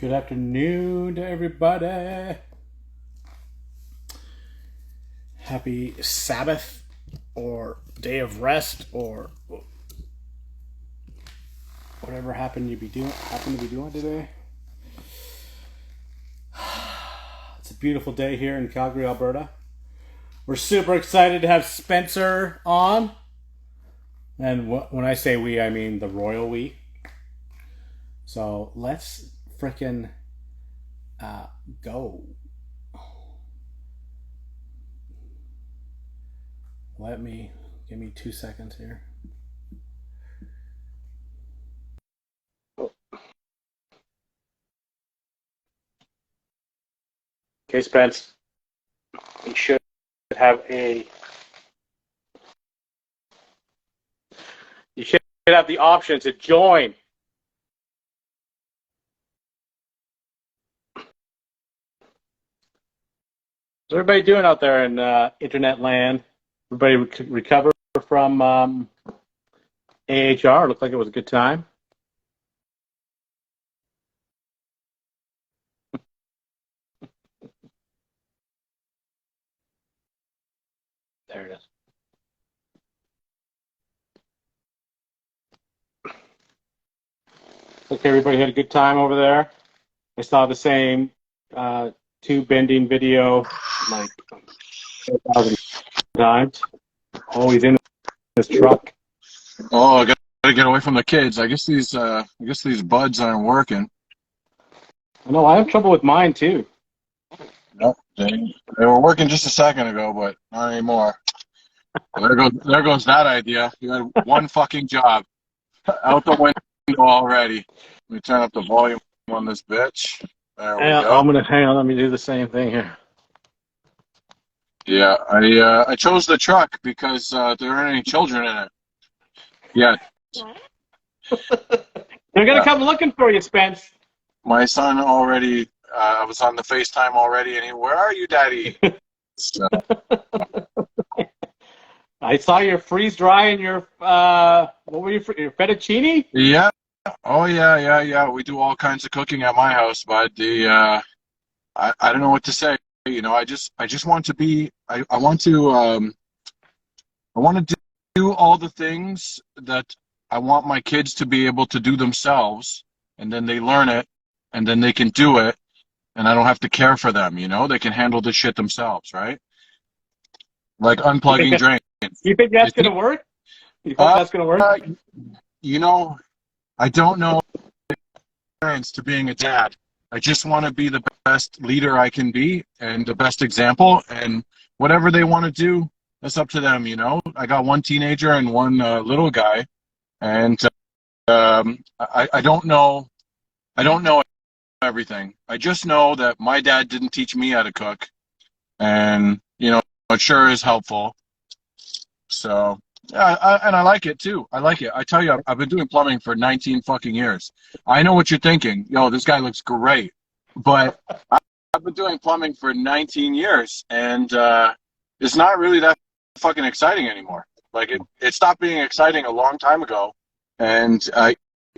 Good afternoon to everybody. Happy Sabbath or day of rest or whatever happen to be doing today. It's a beautiful day here in Calgary, Alberta. We're super excited to have Spencer on. And when I say we, I mean the royal we. So let's frickin' go. Give me 2 seconds here. Okay, Spence. You should have the option to join. What's everybody doing out there in internet land? Everybody recover from AHR? Looked like it was a good time. There it is. Okay, everybody had a good time over there. I saw the same tube bending video like 1,000 times. Always in this truck. Oh, I gotta get away from the kids. I guess these buds aren't working. I know I have trouble with mine too. Nope, they were working just a second ago, but not anymore. There goes that idea. You had one fucking job out the window already. Let me turn up the volume on this bitch. There we go. I'm gonna hang on. Let me do the same thing here. Yeah, I chose the truck because there aren't any children in it. Yeah. They're gonna come looking for you, Spence. My son already. I was on the FaceTime already, and where are you, Daddy? So, I saw your freeze dry and your what were your fettuccine? yeah. Oh yeah. We do all kinds of cooking at my house, but I don't know what to say. You know, I just want to be. I want to do all the things that I want my kids to be able to do themselves, and then they learn it, and then they can do it, and I don't have to care for them. You know, they can handle this shit themselves, right? Like unplugging drains. You think that's gonna work? You think that's gonna work? You know, I don't know to being a dad. I just want to be the best leader I can be and the best example, and whatever they want to do, that's up to them, you know. I got one teenager and one little guy, and I don't know everything. I just know that my dad didn't teach me how to cook, and you know, it sure is helpful. So yeah, and I like it too. I like it. I tell you, I've been doing plumbing for 19 fucking years. I know what you're thinking. Yo, this guy looks great, but I've been doing plumbing for 19 years, and it's not really that fucking exciting anymore. Like it stopped being exciting a long time ago, and I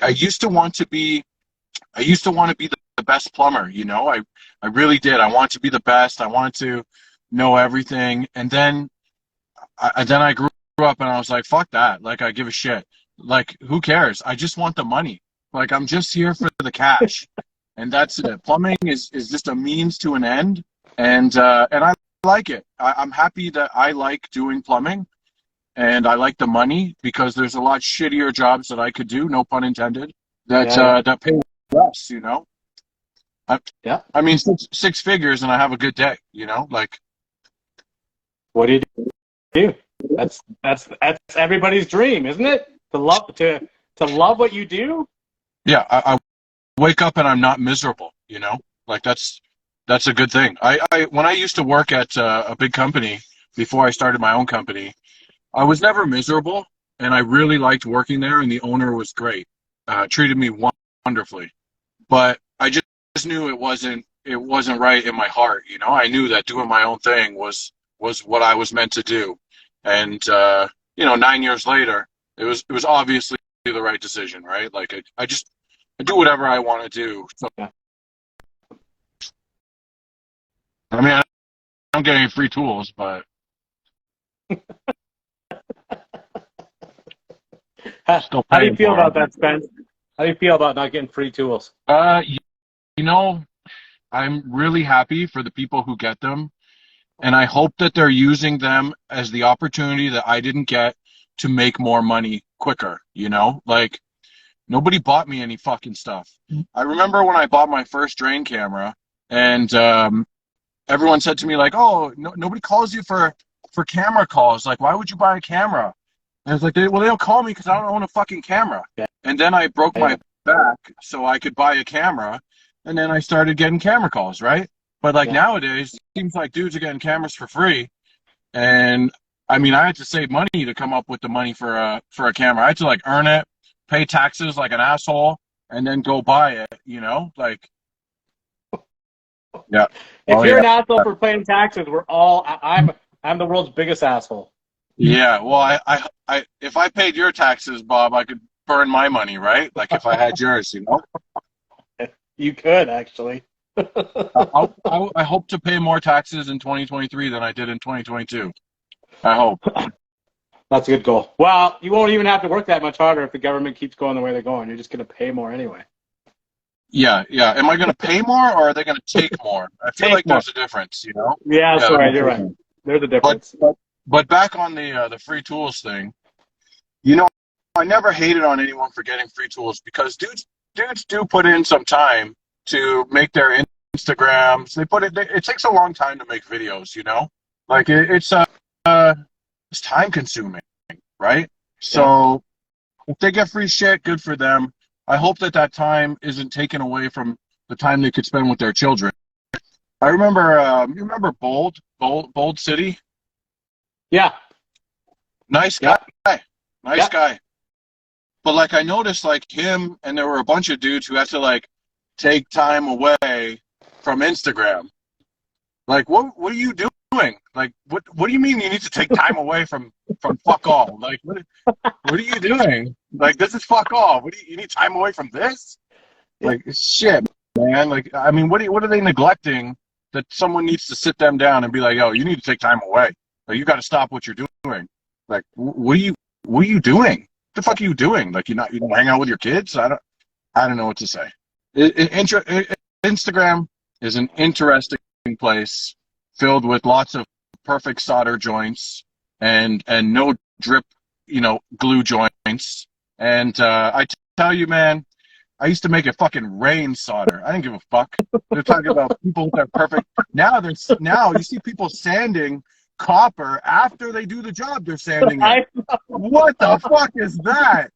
used to want to be the best plumber. You know, I really did. I wanted to be the best. I wanted to know everything, and then I grew up and I was like, fuck that. Like, I give a shit. Like, who cares? I just want the money. Like, I'm just here for the cash, and that's it. Plumbing is just a means to an end, and I like it. I'm happy that I like doing plumbing, and I like the money because there's a lot shittier jobs that I could do, no pun intended, that pay less. You know. I mean, six figures, and I have a good day. You know, like. What do you do? That's everybody's dream, isn't it? To love what you do. Yeah, I wake up and I'm not miserable. You know, like that's a good thing. When I used to work at a big company before I started my own company, I was never miserable, and I really liked working there, and the owner was great, treated me wonderfully. But I just knew it wasn't right in my heart. You know, I knew that doing my own thing was what I was meant to do. And you know, 9 years later, it was obviously the right decision, right? Like I do whatever I want to do. So I mean, I don't get any free tools, but still How do you paying feel for about them. that, Spence? How do you feel about not getting free tools? You, you know, I'm really happy for the people who get them, and I hope that they're using them as the opportunity that I didn't get to make more money quicker. Like nobody bought me any fucking stuff. I remember when I bought my first drain camera, and everyone said to me like, "Oh, no, nobody calls you for camera calls. Like, why would you buy a camera?" And I was like, well, they don't call me because I don't own a fucking camera. Yeah. And then I broke Yeah. my back so I could buy a camera, and then I started getting camera calls, right? But like Yeah. nowadays, it seems like dudes are getting cameras for free, and I mean, I had to save money to come up with the money for a camera. I had to like earn it, pay taxes like an asshole, and then go buy it. Like yeah. If Oh you're yeah. an asshole for paying taxes, we're all. I'm the world's biggest asshole. Yeah, well, if I paid your taxes, Bob, I could burn my money, right? Like if I had yours. You could actually. I hope to pay more taxes in 2023 than I did in 2022. I hope. That's a good goal. Well, you won't even have to work that much harder if the government keeps going the way they're going. You're just going to pay more anyway. Yeah, yeah. Am I going to pay more or are they going to take more? I feel Take like more. there's a difference. Yeah, that's Yeah, right. You're right. There's a But difference. but back on the free tools thing. You know, I never hated on anyone for getting free tools because dudes do put in some time to make their Instagrams. It takes a long time to make videos. Like it's time consuming, right? So if they get free shit, good for them. I hope that time isn't taken away from the time they could spend with their children. I remember, you remember Bold City? Yeah. Nice Yeah. guy. Nice Yeah. guy. But like I noticed like him and there were a bunch of dudes who had to like take time away from Instagram. Like what are you doing? Like what do you mean you need to take time away from fuck all? Like what are you doing? Like this is fuck all. You need time away from this? Like shit, man. Like I mean what are they neglecting that someone needs to sit them down and be like, "Yo, you need to take time away. Like you got to stop what you're doing." Like what are you doing? What the fuck are you doing? Like you don't hang out with your kids? I don't know what to say. Instagram is an interesting place filled with lots of perfect solder joints and no drip, glue joints. And I tell you, man, I used to make it fucking rain solder. I didn't give a fuck. They're talking about people that are perfect. Now you see people sanding copper after they do the job they're sanding it. What the fuck is that?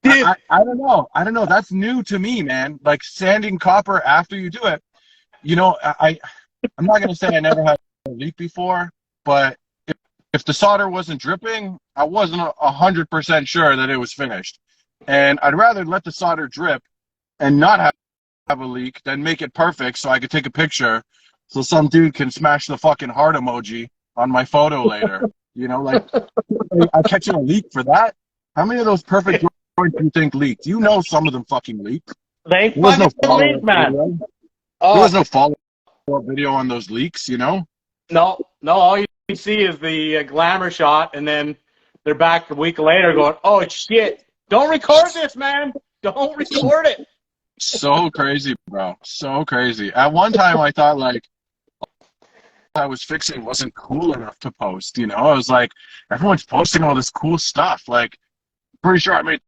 I don't know. I don't know. That's new to me, man. Like sanding copper after you do it. I'm not gonna say I never had a leak before, but if the solder wasn't dripping, I wasn't 100% sure that it was finished. And I'd rather let the solder drip and not have a leak than make it perfect so I could take a picture so some dude can smash the fucking heart emoji on my photo later. Like I catching a leak for that? How many of those perfect joints do you think leaked? You know some of them fucking leaked. They There was no fucking leak, man. There was no follow-up video on those leaks. No. All you see is the glamour shot, and then they're back a week later going, "Oh shit! Don't record this, man! Don't record it." So crazy, bro. So crazy. At one time, I thought like I was fixing wasn't cool enough to post. I was like, everyone's posting all this cool stuff. Like, pretty sure I made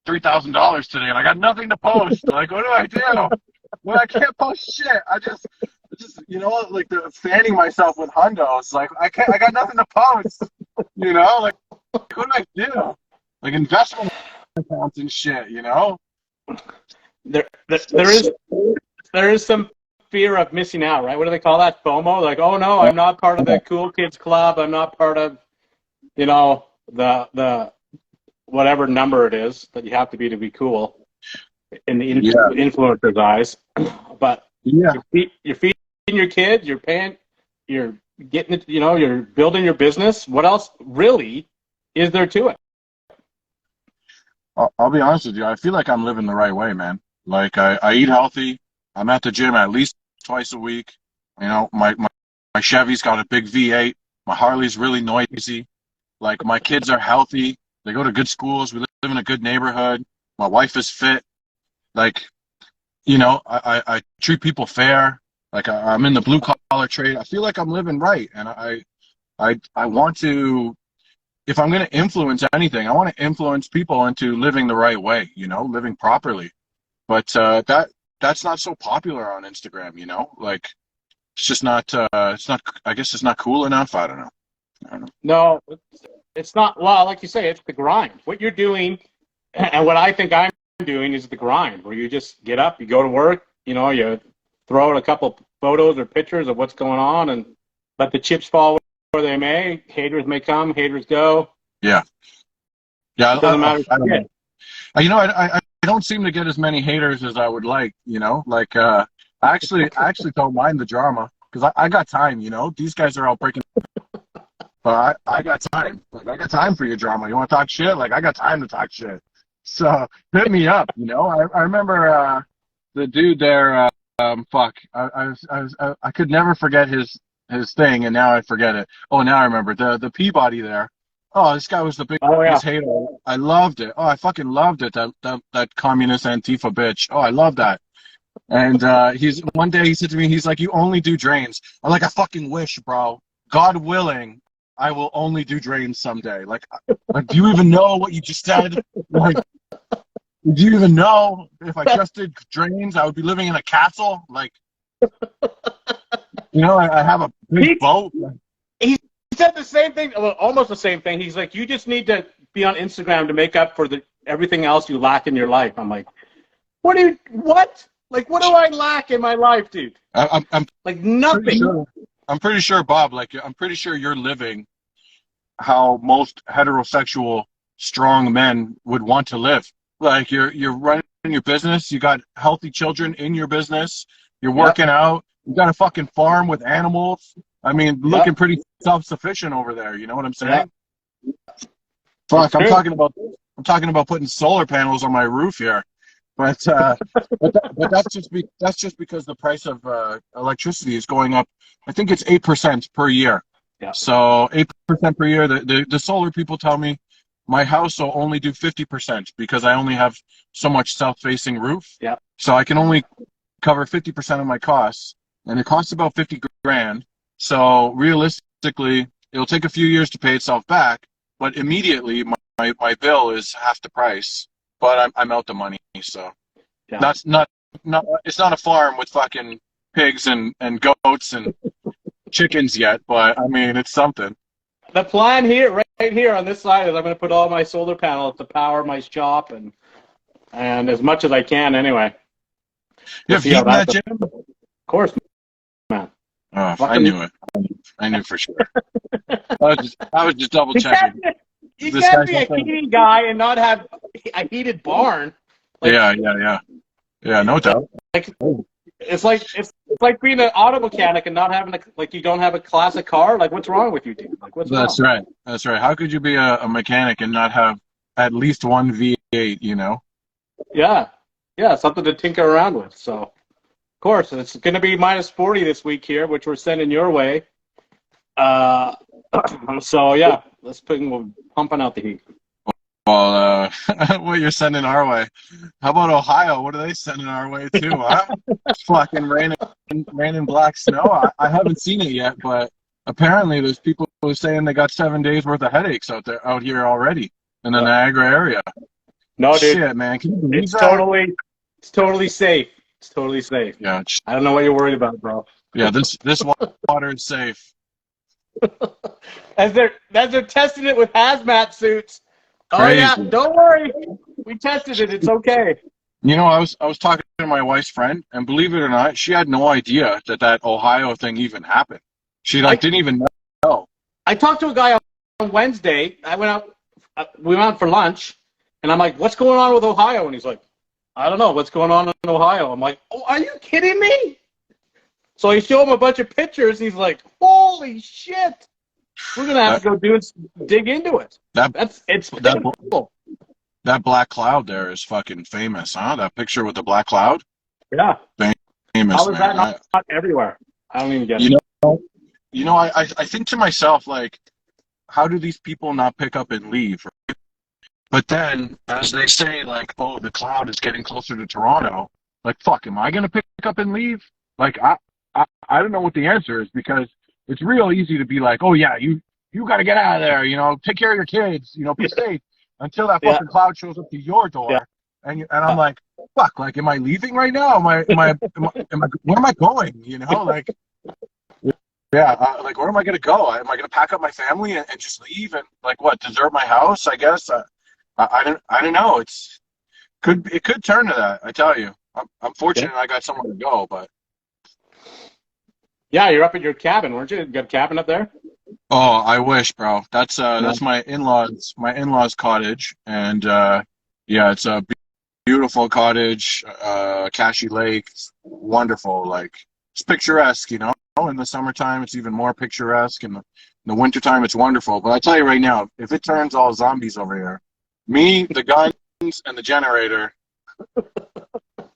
$3,000 today, and I got nothing to post. Like, what do I do? Well, I can't post shit. I just like the fanning myself with hundos. Like, I got nothing to post. Like, what do I do? Like investment accounts and shit. There is some fear of missing out, right? What do they call that? FOMO? Like, oh no, I'm not part of the cool kids club. I'm not part of, the whatever number it is that you have to be cool in the influencer's eyes. But you're feeding your kids, you're paying, you're getting it, you're building your business. What else really is there to it? I'll be honest with you. I feel like I'm living the right way, man. Like I eat healthy. I'm at the gym at least twice a week. My my Chevy's got a big V8. My Harley's really noisy. Like, my kids are healthy. They go to good schools. We live in a good neighborhood. My wife is fit. Like, you know, I treat people fair. Like, I'm in the blue collar trade. I feel like I'm living right, and I want to. If I'm going to influence anything, I want to influence people into living the right way. You know, living properly. But that's not so popular on Instagram. You know, like, it's just not. It's not. I guess it's not cool enough. I don't know. No, it's not. Well, like you say, it's the grind. What you're doing, and what I think I'm doing, is the grind, where you just get up, you go to work, you know, you throw out a couple photos or pictures of what's going on, and let the chips fall where they may. Haters may come, haters go. Yeah. Yeah. It doesn't matter. I don't know. You know, I don't seem to get as many haters as I would like. You know, like I actually don't mind the drama because I got time. You know, these guys are all breaking. But I got time. Like, I got time for your drama. You want to talk shit? Like, I got time to talk shit. So hit me up. You know, I remember the dude there. Fuck. I could never forget his thing, and now I forget it. Oh, now I remember the Peabody there. Oh, this guy was the biggest hater. I loved it. Oh, I fucking loved it. That communist Antifa bitch. Oh, I love that. And one day he said to me, he's like, "You only do drains." I'm like, I fucking wish, bro. God willing, I will only do drains someday. Like, do you even know what you just said? Like, do you even know if I just did drains, I would be living in a castle? Like, you know, I have a big boat. He said the same thing, well, almost the same thing. He's like, you just need to be on Instagram to make up for everything else you lack in your life. I'm like, what? Like, what do I lack in my life, dude? I'm like nothing. I'm pretty sure, Bob, like, I'm pretty sure you're living how most heterosexual strong men would want to live. Like, you're running your business, you got healthy children in your business, you're working out, you got a fucking farm with animals. I mean, looking pretty self-sufficient over there, you know what I'm saying? Fuck, I'm talking about putting solar panels on my roof here. But that's just because the price of electricity is going up. I think it's 8% per year. Yeah. So 8% per year. The solar people tell me my house will only do 50% because I only have so much south-facing roof. Yeah. So I can only cover 50% of my costs, and it costs about 50 grand. So realistically, it'll take a few years to pay itself back, but immediately my bill is half the price. But I'm out the money, so that's not. It's not a farm with fucking pigs and goats and chickens yet, but I mean, it's something. The plan here, right here on this side, is I'm going to put all my solar panels to power my shop and as much as I can anyway. You have heat in that gym? Of course, man. Oh, I knew it. I knew for sure. I was just double checking. You can't be a heating guy and not have a heated barn. Like, yeah, no doubt. It's like being an auto mechanic and not having you don't have a classic car. Like, what's wrong with you, dude? Like, what's wrong? That's right. How could you be a mechanic and not have at least one V8? You know? Yeah, something to tinker around with. So, of course, it's going to be -40 this week here, which we're sending your way. So yeah, we're pumping out the heat. Well, what you're sending our way? How about Ohio? What are they sending our way too? Huh? Fucking rain and black snow. I haven't seen it yet, but apparently there's people who are saying they got 7 days worth of headaches out here already in the Niagara area. No, dude. Shit, man. Can you believe it's that? It's totally safe. It's totally safe. Yeah. I don't know what you're worried about, bro. Yeah, this water is safe. As they're testing it with hazmat suits. Crazy. Oh yeah, don't worry. We tested it. It's okay. You know, I was talking to my wife's friend, and believe it or not, she had no idea that Ohio thing even happened. She didn't even know. I talked to a guy on Wednesday. We went out for lunch, and I'm like, "What's going on with Ohio?" And he's like, "I don't know what's going on in Ohio." I'm like, "Oh, are you kidding me?" So I show him a bunch of pictures. He's like, "Holy shit! We're gonna have to go dig into it." It's cool. That black cloud there is fucking famous, huh? That picture with the black cloud. Yeah. Famous. How is that not everywhere? I don't even get it. You know, you know, I think to myself, like, how do these people not pick up and leave? But then, as they say, like, oh, the cloud is getting closer to Toronto. Like, fuck, am I gonna pick up and leave? Like, I don't know what the answer is, because it's real easy to be like, oh yeah, you got to get out of there. You know, take care of your kids. You know, be safe until that Yeah. fucking cloud shows up to your Yeah. door. And I'm like, fuck, like, am I leaving right now? Where am I going? You know, like, yeah, like, where am I gonna go? Am I gonna pack up my family and just leave and, like, what, desert my house? I guess. I don't know. It could turn to that. I tell you, I'm fortunate I got somewhere to go, but. Yeah, you're up at your cabin, weren't you? You got a cabin up there? Oh, I wish, bro. That's my in-laws cottage, and yeah, it's a beautiful cottage, Cashy Lake, wonderful. Like, it's picturesque, you know. In the summertime, it's even more picturesque, and in the wintertime, it's wonderful. But I tell you right now, if it turns all zombies over here, me, the guns, and the generator,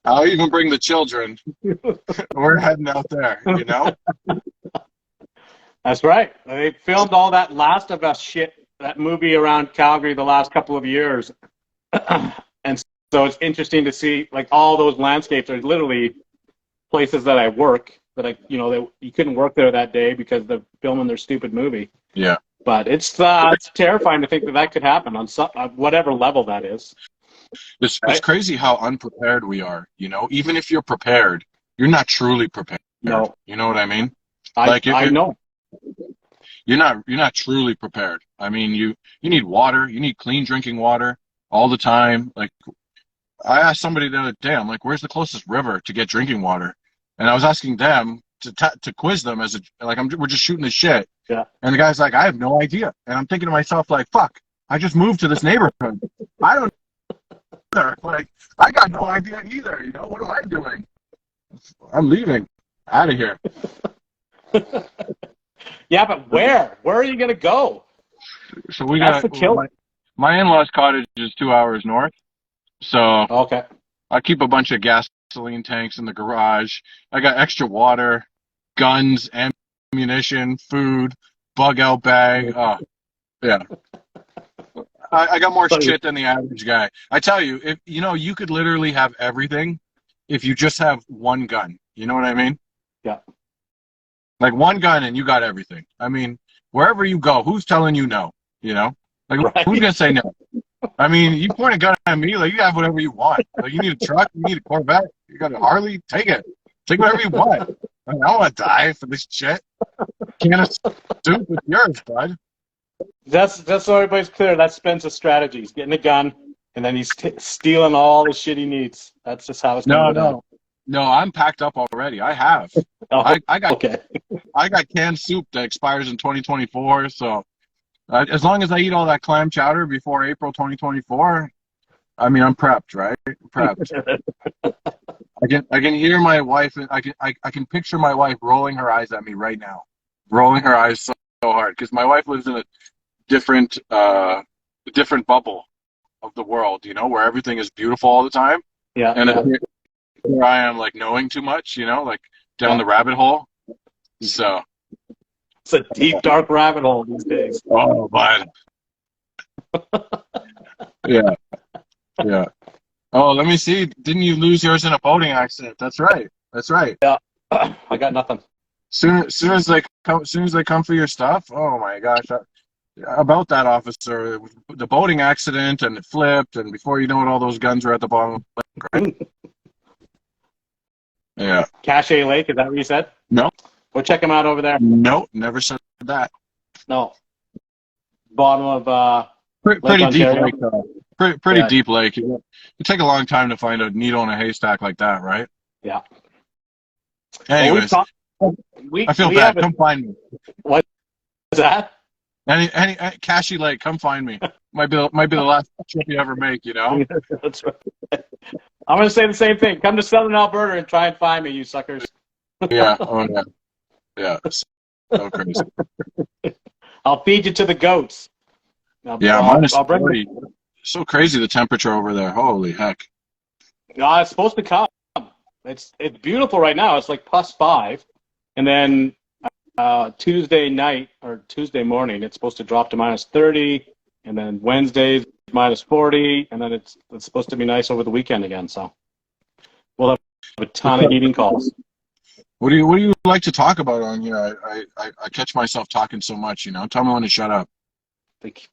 I'll even bring the children. We're heading out there, you know. That's right. They filmed all that Last of Us shit, that movie around Calgary the last couple of years. And so it's interesting to see, like, all those landscapes are literally places that I work, that I, you know, that you couldn't work there that day because they're filming their stupid movie. Yeah. But it's terrifying to think that that could happen on some, whatever level that is. It's Right? crazy how unprepared we are, you know? Even if you're prepared, you're not truly prepared. No. You know what I mean? I know. You're not truly prepared. I mean, you need water, you need clean drinking water all the time. Like, I asked somebody the other day, I'm like, where's the closest river to get drinking water? And I was asking them to quiz them we're just shooting the shit. Yeah. And the guy's like, I have no idea. And I'm thinking to myself, like, fuck, I just moved to this neighborhood. I don't either. Like, I got no idea either. You know, what am I doing? I'm leaving out of here. Yeah, but where? Where are you going to go? So we That's got the killer. my in-laws' cottage is 2 hours north. So Okay. I keep a bunch of gasoline tanks in the garage. I got extra water, guns, ammunition, food, bug out bag. Oh, yeah. I got more shit than the average guy. I tell you, if you know, you could literally have everything if you just have one gun. You know what I mean? Yeah. Like, one gun and you got everything. I mean, wherever you go, who's telling you no? You know? Like, Right. who's gonna say no? I mean, you point a gun at me, like, you have whatever you want. Like, you need a truck, you need a Corvette, you got a Harley, take it. Take whatever you want. I don't want to die for this shit. Can of soup with yours, bud. That's so everybody's clear. That's Spence's strategy. He's getting a gun, and then he's stealing all the shit he needs. That's just how it's going to go down. No, I'm packed up already. I have. Oh, I got okay. I got canned soup that expires in 2024. So as long as I eat all that clam chowder before April 2024, I mean, I'm prepped, right? Prepped. I can hear my wife, and I can picture my wife rolling her eyes at me right now, rolling her eyes so hard, because my wife lives in a different bubble of the world, you know, where everything is beautiful all the time. Yeah. And here I am, like, knowing too much, you know, like down the rabbit hole. So it's a deep, dark rabbit hole these days. oh, bud. Yeah. Yeah. Oh, let me see. Didn't you lose yours in a boating accident? That's right. That's right. Yeah. I got nothing. Soon as they come for your stuff. Oh my gosh. About that officer, the boating accident, and it flipped, and before you know it, all those guns were at the bottom of the lake, right? Yeah. Cache Lake, is that what you said? No. Go check him out over there. No, never said that. No. Bottom of Pretty deep Ontario. lake. Pretty deep lake. It take a long time to find a needle in a haystack like that, right? Yeah. Anyways, I feel bad. Come find me. What is that? Any Cashy Lake, come find me. Might be the last trip you ever make, you know? That's right. I'm going to say the same thing. Come to Southern Alberta and try and find me, you suckers. Yeah. Oh, yeah. Yeah. So crazy. I'll feed you to the goats. Minus 40. So crazy, the temperature over there. Holy heck. No, it's supposed to come. It's beautiful right now. It's like +5. And then Tuesday night or Tuesday morning, it's supposed to drop to -30, and then Wednesdays -40, and then it's supposed to be nice over the weekend again. So we'll have a ton of heating calls. What do you like to talk about on here? I catch myself talking so much, you know. Tell me when to shut up. It's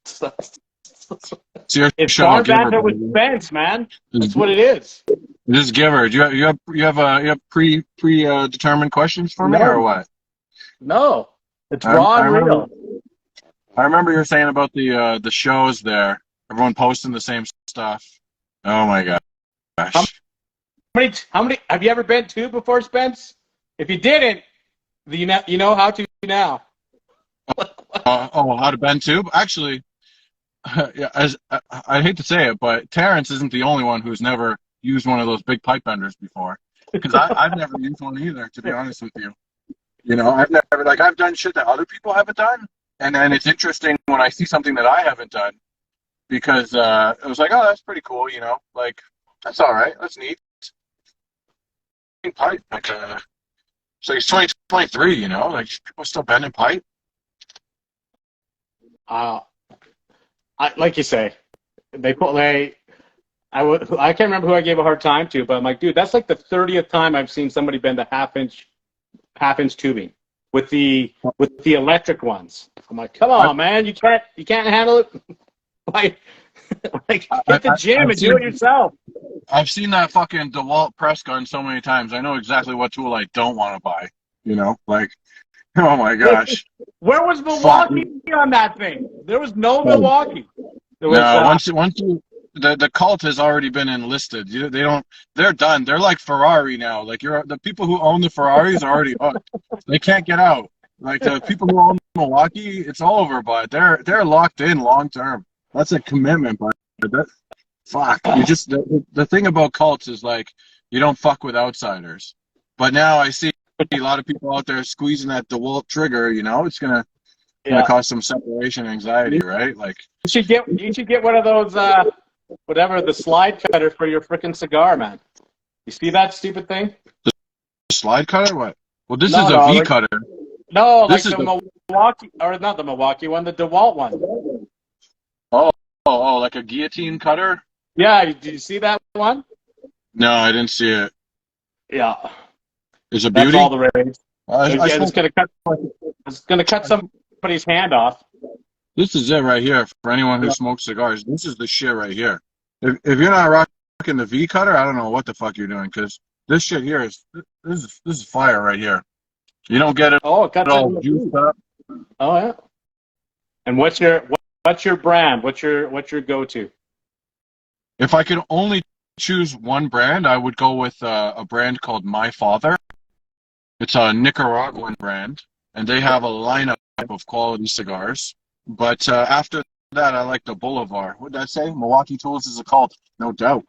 your It's show, Farm Giver. Banter with Spence, man. That's what it is. This is Giver. Do you have determined questions for me No. or what? No, it's raw and real. I remember you were saying about the shows there. Everyone posting the same stuff. Oh my gosh. How many have you ever been to before, Spence? If you didn't, you know how to now. How to bend tube? Actually, yeah, I hate to say it, but Terrence isn't the only one who's never used one of those big pipe benders before. Because I've never used one either, to be honest with you. You know, I've done shit that other people haven't done, and then it's interesting when I see something that I haven't done, because it was like, oh, that's pretty cool, you know, like that's all right, that's neat. Pipe, like so it's 2023, you know, like people still bending pipe. Like you say, I can't remember who I gave a hard time to, but I'm like, dude, that's like the 30th time I've seen somebody bend a half-inch tubing with the electric ones. I'm like, come on, man, you can't handle it. Like hit the gym and do it yourself. I've seen that fucking DeWalt press gun so many times. I know exactly what tool I don't want to buy. You know, like, oh my gosh. Where was Milwaukee on that thing? There was no Milwaukee. There was, the cult has already been enlisted. They're done. They're like Ferrari now. Like the people who own the Ferraris are already hooked. They can't get out. Like the people who own Milwaukee, it's all over, but they're locked in long term. That's a commitment, but fuck. You just the thing about cults is like you don't fuck with outsiders. But now I see a lot of people out there squeezing that DeWalt trigger. You know, it's gonna cause some separation anxiety, right? Like you should get one of those whatever, the slide cutter for your frickin' cigar, man. You see that stupid thing? The slide cutter? What? Well, this is a V cutter. No, like the Milwaukee, or not the Milwaukee one, the DeWalt one. Oh, like a guillotine cutter? Yeah, did you see that one? No, I didn't see it. Yeah. Is it beauty? That's all the rage. It's gonna cut somebody's hand off. This is it right here for anyone who smokes cigars. This is the shit right here. If you're not rocking the V cutter, I don't know what the fuck you're doing, because this shit here this is fire right here. You don't get it. Oh, it cuts all juiced up. Oh yeah. And what's your brand? What's your go-to? If I could only choose one brand, I would go with a brand called My Father. It's a Nicaraguan brand, and they have a lineup of quality cigars. But after that, I like the Bolivar. What did I say? Milwaukee Tools is a cult. No doubt.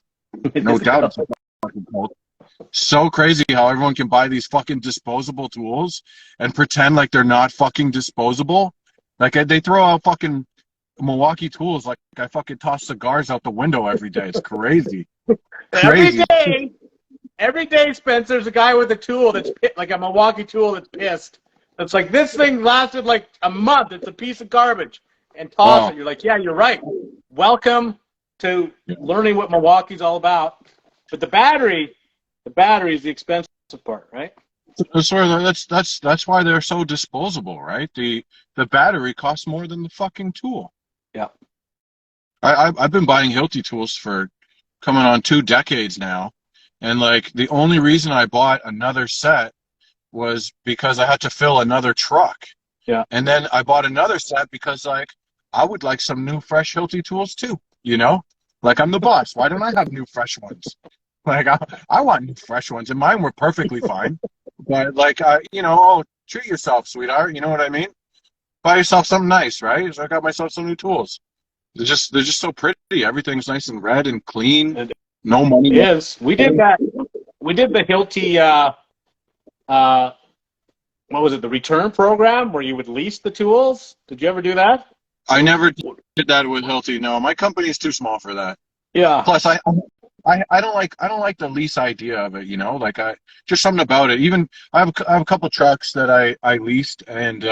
No doubt it's a fucking cult. So crazy how everyone can buy these fucking disposable tools and pretend like they're not fucking disposable. Like they throw out fucking Milwaukee Tools like I fucking toss cigars out the window every day. It's crazy. Crazy. Every day, Spencer, there's a guy with a tool that's like a Milwaukee tool that's pissed. It's like, this thing lasted like a month. It's a piece of garbage. And toss it. You're like, yeah, you're right. Welcome to learning what Milwaukee's all about. But the battery is the expensive part, right? That's why they're so disposable, right? The battery costs more than the fucking tool. Yeah. I've been buying Hilti tools for coming on 2 decades now. And like the only reason I bought another set was because I had to fill another truck. Yeah. And then I bought another set because like I would like some new fresh Hilti tools too, you know? Like I'm the boss. Why don't I have new fresh ones? Like I want new fresh ones, and mine were perfectly fine. But like treat yourself, sweetheart. You know what I mean? Buy yourself something nice, right? So I got myself some new tools. They're just so pretty. Everything's nice and red and clean. No money. It is. We did that. We did the Hilti. What was it? The return program where you would lease the tools. Did you ever do that? I never did that with Hilti. No, my company's too small for that. Yeah. Plus, I don't like the lease idea of it, you know, like I just something about it. Even I have a couple trucks that I leased, and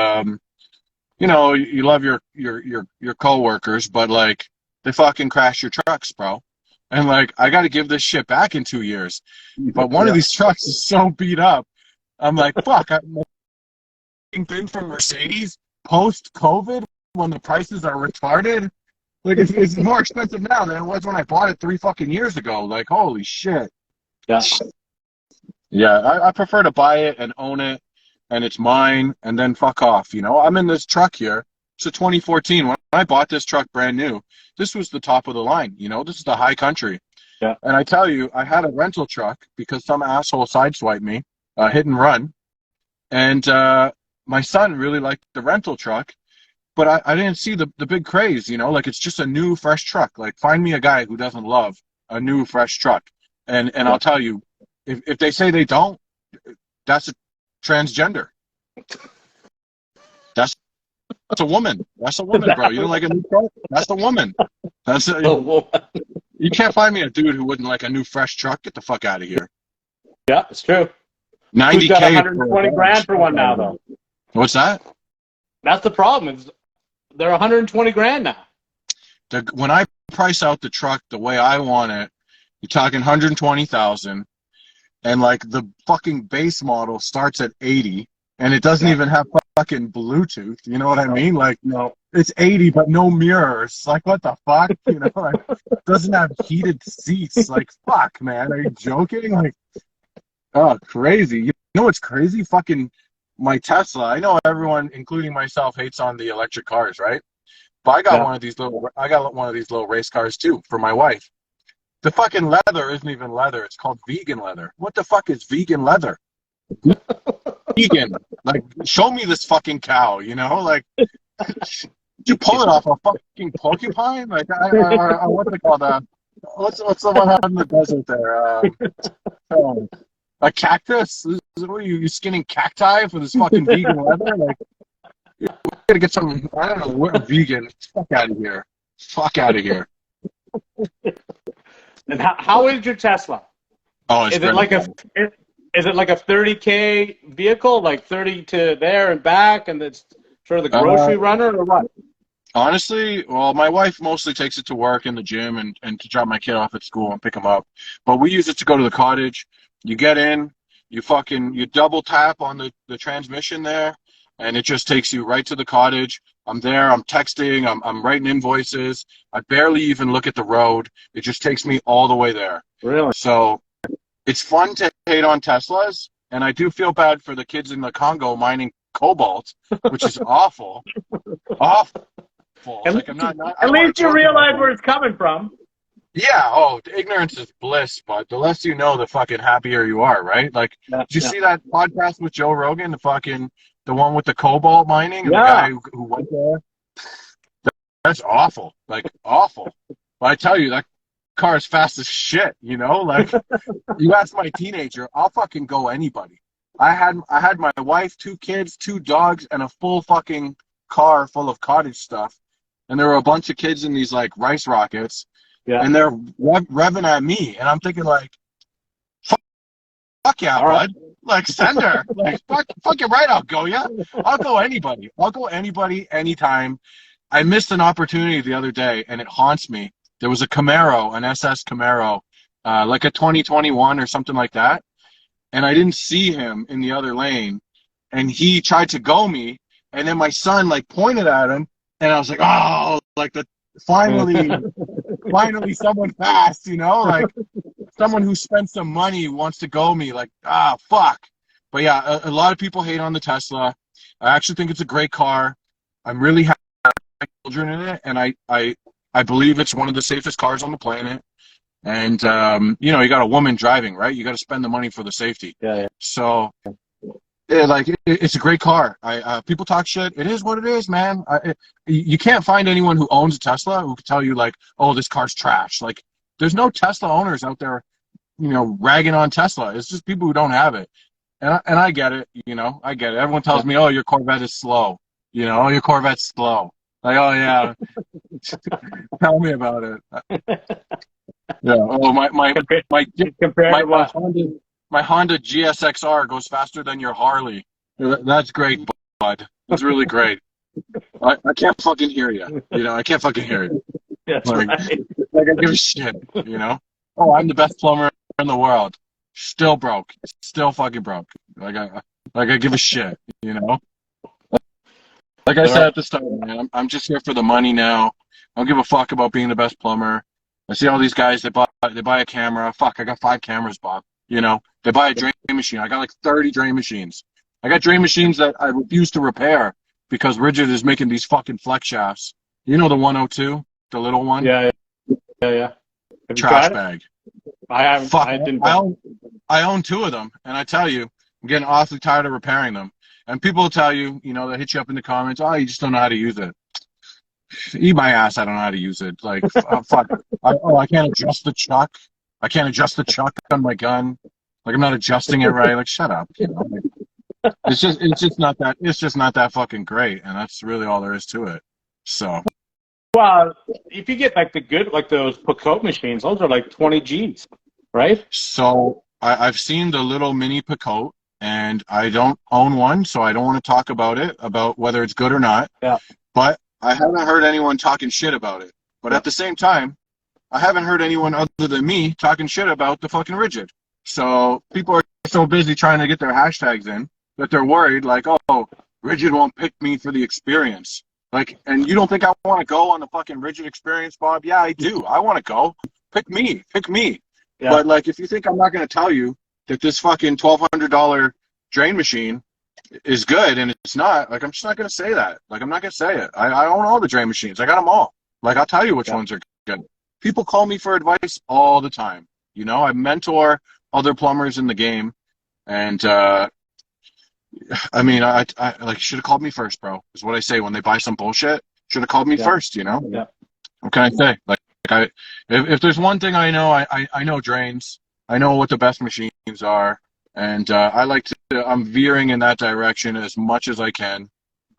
you know, you love your coworkers, but like they fucking crash your trucks, bro. And like I got to give this shit back in 2 years. But one of Yeah. these trucks is so beat up. I'm like, fuck, I'm thing from Mercedes post COVID when the prices are retarded. Like it's more expensive now than it was when I bought it 3 fucking years ago. Like holy shit. Yeah. Yeah, I prefer to buy it and own it, and it's mine, and then fuck off. You know, I'm in this truck here. It's a 2014. When I bought this truck brand new, this was the top of the line. You know, this is the high country. Yeah. And I tell you, I had a rental truck because some asshole sideswiped me, hit and run, and my son really liked the rental truck, but I didn't see the big craze. You know, like it's just a new fresh truck. Like find me a guy who doesn't love a new fresh truck, and Yeah. I'll tell you, if they say they don't, that's a transgender. That's a woman. That's a woman, bro. You don't like a new truck? That's a woman. Oh, You can't find me a dude who wouldn't like a new fresh truck. Get the fuck out of here. yeah, it's true. Who's 90K. got 120 grand for one now, though? What's that? That's the problem. Is they're 120 grand now. When I price out the truck the way I want it, you're talking 120,000, and like the fucking base model starts at 80, and it doesn't even have fucking Bluetooth. You know what I mean? Like, No. it's 80, but no mirrors. Like, what the fuck? You know, like, doesn't have heated seats. Like, fuck, man. Are you joking? Like, oh, crazy. You know what's crazy? Fucking my Tesla. I know everyone, including myself, hates on the electric cars, right? But I got one of these little race cars too for my wife. The fucking leather isn't even leather. It's called vegan leather. What the fuck is vegan leather? Vegan. Like, show me this fucking cow, you know? Like, did you pull it off a fucking porcupine? Like, what's it called? What's the one out in the desert there? A cactus? What are you skinning cacti for this fucking vegan leather? Like, you gotta get some, I don't know, what vegan. Fuck out of here. Fuck out of here. And how is your Tesla? Oh, it's Is it like a 30K vehicle, like 30 to there and back, and it's sort of the grocery runner, or what? Honestly, well, my wife mostly takes it to work and the gym and to drop my kid off at school and pick him up. But we use it to go to the cottage. You get in, you double tap on the transmission there, and it just takes you right to the cottage. I'm there, I'm texting, I'm writing invoices. I barely even look at the road. It just takes me all the way there. Really? So it's fun to hate on Teslas, and I do feel bad for the kids in the Congo mining cobalt, which is awful. Awful. Like, At least you realize where it's coming from. Yeah, ignorance is bliss, but the less you know, the fucking happier you are, right? Like, did you see that podcast with Joe Rogan, the one with the cobalt mining, and the guy who went there? That's awful, like awful. But I tell you, that car is fast as shit, you know? Like, you ask my teenager, I'll fucking go anybody. I had my wife, 2 kids, 2 dogs, and a full fucking car full of cottage stuff. And there were a bunch of kids in these like rice rockets, and they're revving at me, and I'm thinking like, fuck yeah, bud. Like, send her. Like, fuck it right, I'll go, yeah. I'll go anybody. I'll go anybody, anytime. I missed an opportunity the other day, and it haunts me. There was a Camaro, an SS Camaro, like a 2021 or something like that, and I didn't see him in the other lane, and he tried to go me, and then my son like pointed at him, and I was like, oh, like finally someone fast, you know, like someone who spent some money wants to go me, like, fuck. But yeah, a lot of people hate on the Tesla. I actually think it's a great car. I'm really happy to have children in it, and I believe it's one of the safest cars on the planet. And you know, you got a woman driving, right? You got to spend the money for the safety. Yeah. So, yeah, it's a great car. People talk shit. It is what it is, man. You can't find anyone who owns a Tesla who can tell you like, oh, this car's trash. Like, there's no Tesla owners out there, you know, ragging on Tesla. It's just people who don't have it. And I get it, you know, I get it. Everyone tells me, oh, your Corvette is slow. You know, your Corvette's slow. Like, oh yeah, tell me about it. Yeah. Oh, Compared, my compared my to what? my Honda GSXR goes faster than your Harley. That's great, bud. That's really great. I can't fucking hear you. You know, I can't fucking hear you. That's Like, right. like I give a shit. You know. Oh, I'm the best plumber in the world. Still broke. Still fucking broke. Like I give a shit. You know. Like I All said right. at the start, man, I'm just here for the money now. I don't give a fuck about being the best plumber. I see all these guys that buy a camera. Fuck, I got 5 cameras, Bob. You know, they buy a drain machine. I got like 30 drain machines. I got drain machines that I refuse to repair because Rigid is making these fucking flex shafts. You know the 102, the little one, Yeah, yeah. Have you trash tried it? bag. I haven't. Fuck, I didn't. I own I own 2 of them, and I tell you, I'm getting awfully tired of repairing them. And people will tell you, you know, they hit you up in the comments, oh, you just don't know how to use it. Eat my ass, I don't know how to use it. Like, fuck. I can't adjust the chuck. I can't adjust the chuck on my gun. Like, I'm not adjusting it right. Like, shut up. You know? Like, it's just not that fucking great. And that's really all there is to it. So, Well, if you get like the good, like those Picote machines, those are like 20 G's, right? I've seen the little mini Picote, and I don't own one, so I don't want to talk about it, about whether it's good or not. Yeah. But I haven't heard anyone talking shit about it. But at the same time, I haven't heard anyone other than me talking shit about the fucking Rigid. So people are so busy trying to get their hashtags in that they're worried, like, oh, Rigid won't pick me for the experience. Like, and you don't think I want to go on the fucking Rigid experience, Bob? Yeah, I do. I want to go. Pick me. Pick me. Yeah. But like, if you think I'm not going to tell you that this fucking $1,200 drain machine is good and it's not, like, I'm just not going to say that. Like, I'm not going to say it. I own all the drain machines. I got them all. Like, I'll tell you which ones are good. People call me for advice all the time. You know, I mentor other plumbers in the game, and I mean, I like, should have called me first, bro. Is what I say when they buy some bullshit. Should have called me first. You know. Yeah. What can I say? Like if there's one thing I know, I know drains. I know what the best machines are, and I like to. I'm veering in that direction as much as I can.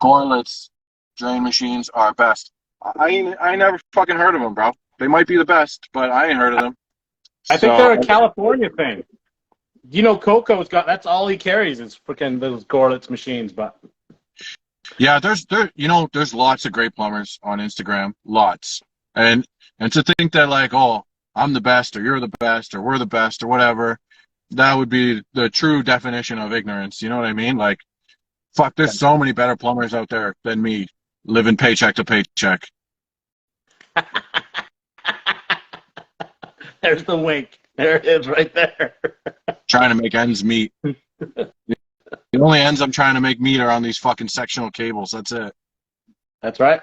Gorlitz drain machines are best. I never fucking heard of them, bro. They might be the best, but I ain't heard of them. I think they're a California thing. You know, Coco's got, that's all he carries is freaking those Gorlitz machines. But yeah, there's lots of great plumbers on Instagram, lots, and to think that, like, oh, I'm the best, or you're the best, or we're the best, or whatever, that would be the true definition of ignorance. You know what I mean? Like, fuck, there's so many better plumbers out there than me, living paycheck to paycheck. there's the wink. There it is, right there. Trying to make ends meet. The only ends I'm trying to make meet are on these fucking sectional cables. That's it. That's right.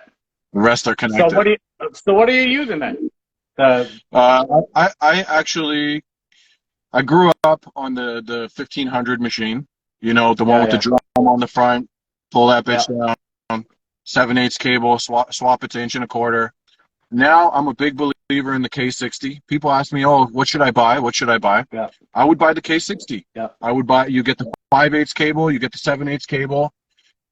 The rest are connected. So what are you using then? I actually I grew up on the 1500 machine. You know, the one with the drum on the front. Pull that bitch down. 7/8 cable. Swap it to 1.25 inch. Now I'm a big believer in the K60. People ask me, "Oh, what should I buy? What should I buy?" Yeah. I would buy the K60. Yeah. I would buy. You get the 5/8 cable. You get the 7/8 cable.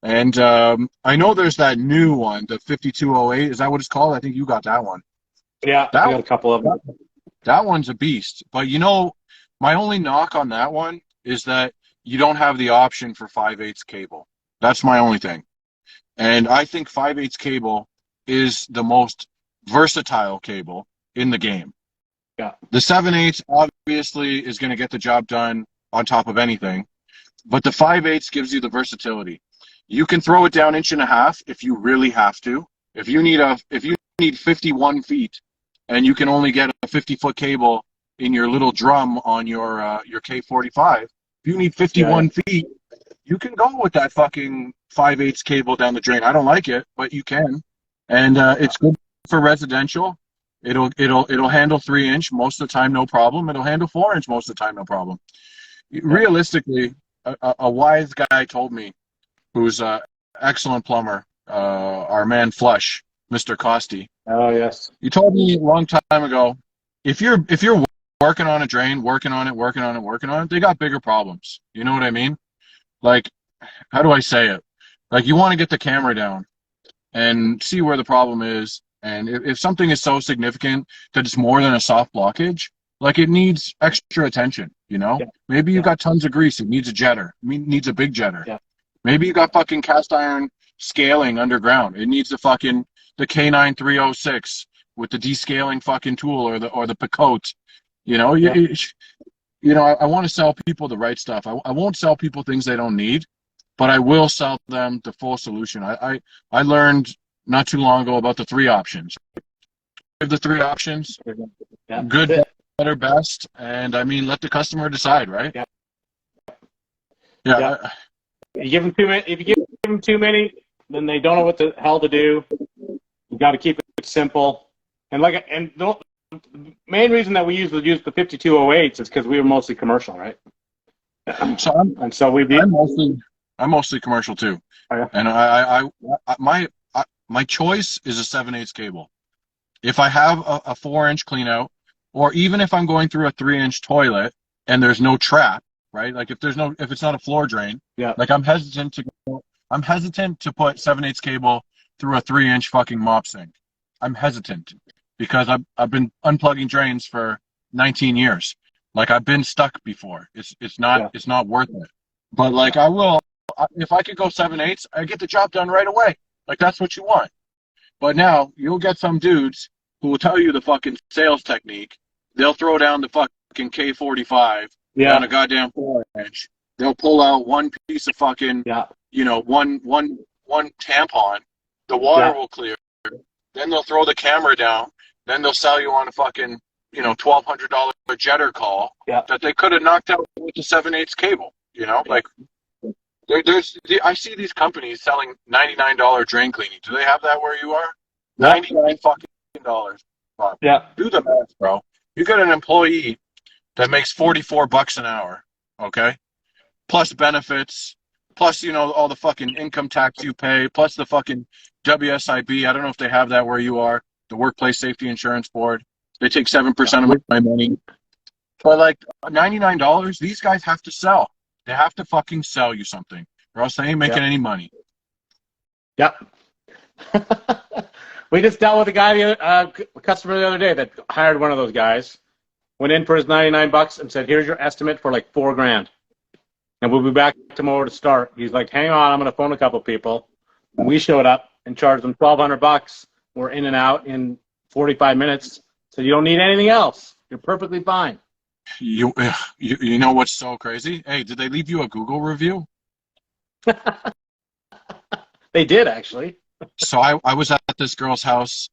And I know there's that new one, the 5208. Is that what it's called? I think you got that one. Yeah, I got a couple of them. That one's a beast. But, you know, my only knock on that one is that you don't have the option for 5/8 cable. That's my only thing. And I think 5/8 cable is the most versatile cable in the game. Yeah. The 7/8 obviously is going to get the job done on top of anything, but the 5/8 gives you the versatility. You can throw it down 1.5 inches if you really have to. If you need 51 feet and you can only get a 50-foot cable in your little drum on your K45, if you need 51 feet, you can go with that fucking 5/8 cable down the drain. I don't like it, but you can, and it's good for residential. It'll handle 3-inch most of the time, no problem. It'll handle 4-inch most of the time, no problem. Realistically, a wise guy told me, who's an excellent plumber, our man Flush, Mr. Costi. Oh yes. He told me a long time ago, if you're working on a drain, working on it, they got bigger problems. You know what I mean? Like, how do I say it? Like, you want to get the camera down and see where the problem is And if something is so significant that it's more than a soft blockage, like it needs extra attention, you know? Yeah. Maybe you Yeah. got tons of grease. It needs a jetter. It needs a big jetter. Yeah. Maybe you got fucking cast iron scaling underground. It needs the K9306 with the descaling fucking tool or the Picote. You know, Yeah. I want to sell people the right stuff. I won't sell people things they don't need, but I will sell them the full solution. I learned not too long ago about the 3 options. Give the 3 options, Yeah. good, better, best, and I mean, let the customer decide, right? Yeah. Yeah. Yeah. You give them too many. If you give them too many, then they don't know what the hell to do. You got to keep it simple. And the main reason that we use the 5208s is because we were mostly commercial, right? So I'm mostly commercial too, Oh, yeah. and my choice is a 7/8 cable. If I have a 4-inch clean out, or even if I'm going through a 3-inch toilet and there's no trap, right? Like if it's not a floor drain, Yeah. like I'm hesitant to put 7/8 cable through a 3-inch fucking mop sink. I'm hesitant because I've been unplugging drains for 19 years. Like I've been stuck before. It's not worth it. But like if I could go 7/8, I get the job done right away. Like that's what you want. But now you'll get some dudes who will tell you the fucking sales technique. They'll throw down the fucking K45 on a goddamn 4-inch. They'll pull out one piece of fucking, one tampon. The water will clear. Then they'll throw the camera down. Then they'll sell you on a fucking, $1,200 jetter call that they could have knocked out with the 7/8 cable. Like I see these companies selling $99 drain cleaning. Do they have that where you are? $99 fucking dollars. Yeah. Do the math, bro. You got an employee that makes $44 an hour, okay? Plus benefits, plus all the fucking income tax you pay, plus the fucking WSIB. I don't know if they have that where you are. The Workplace Safety Insurance Board. They take 7% of my money. But like $99, these guys have to sell. They have to fucking sell you something, or else they ain't making any money. Yep. We just dealt with a customer the other day that hired one of those guys, went in for his $99 and said, "Here's your estimate for like $4,000, and we'll be back tomorrow to start." He's like, "Hang on, I'm gonna phone a couple people." And we showed up and charged them $1,200. We're in and out in 45 minutes. So you don't need anything else. You're perfectly fine. You know what's so crazy? Hey, did they leave you a Google review? They did, actually. So I was at this girl's house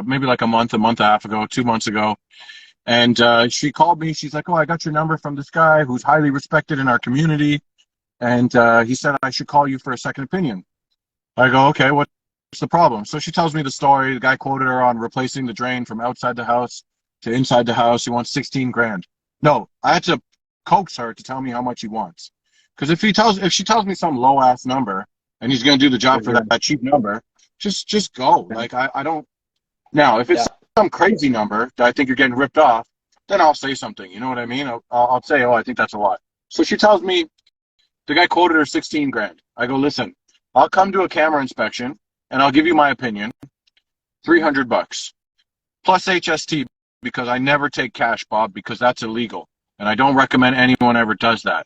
maybe like a month and a half ago, 2 months ago. And she called me. She's like, "Oh, I got your number from this guy who's highly respected in our community. And he said I should call you for a second opinion." I go, "Okay, what's the problem?" So she tells me the story. The guy quoted her on replacing the drain from outside the house to inside the house. He wants $16,000. No, I had to coax her to tell me how much he wants. Because if she tells me some low ass number and he's going to do the job for that cheap number, just go. Like I don't. Now, if it's some crazy number that I think you're getting ripped off, then I'll say something. You know what I mean? I'll say, "Oh, I think that's a lot." So she tells me the guy quoted her $16,000. I go, "Listen, I'll come to a camera inspection and I'll give you my opinion. $300 plus HST, because I never take cash, Bob, because that's illegal, and I don't recommend anyone ever does that,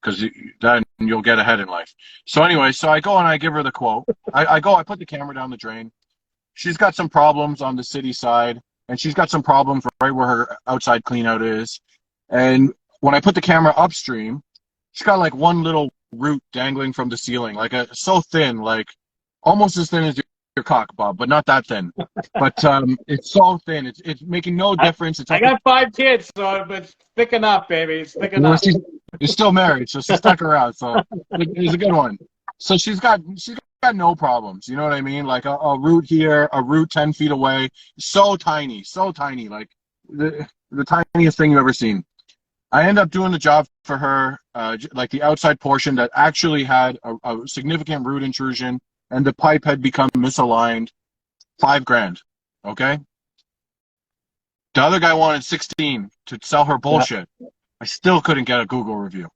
because then you'll get ahead in life." So anyway, so I go and I give her the quote. I put the camera down the drain. She's got some problems on the city side, and she's got some problems right where her outside cleanout is. And when I put the camera upstream, she's got like one little root dangling from the ceiling, like so thin, like almost as thin as your cock, Bob, but not that thin. But it's so thin, it's making no difference. I got 5 kids, so it's thick enough, baby. It's thick enough. She's still married, so she stuck around. So it's a good one. So she's got no problems. You know what I mean? Like a root here, a root 10 feet away, so tiny, like the tiniest thing you've ever seen. I end up doing the job for her, like the outside portion that actually had a significant root intrusion, and the pipe had become misaligned. $5,000. Okay. The other guy wanted 16 to sell her bullshit. Yeah. I still couldn't get a Google review.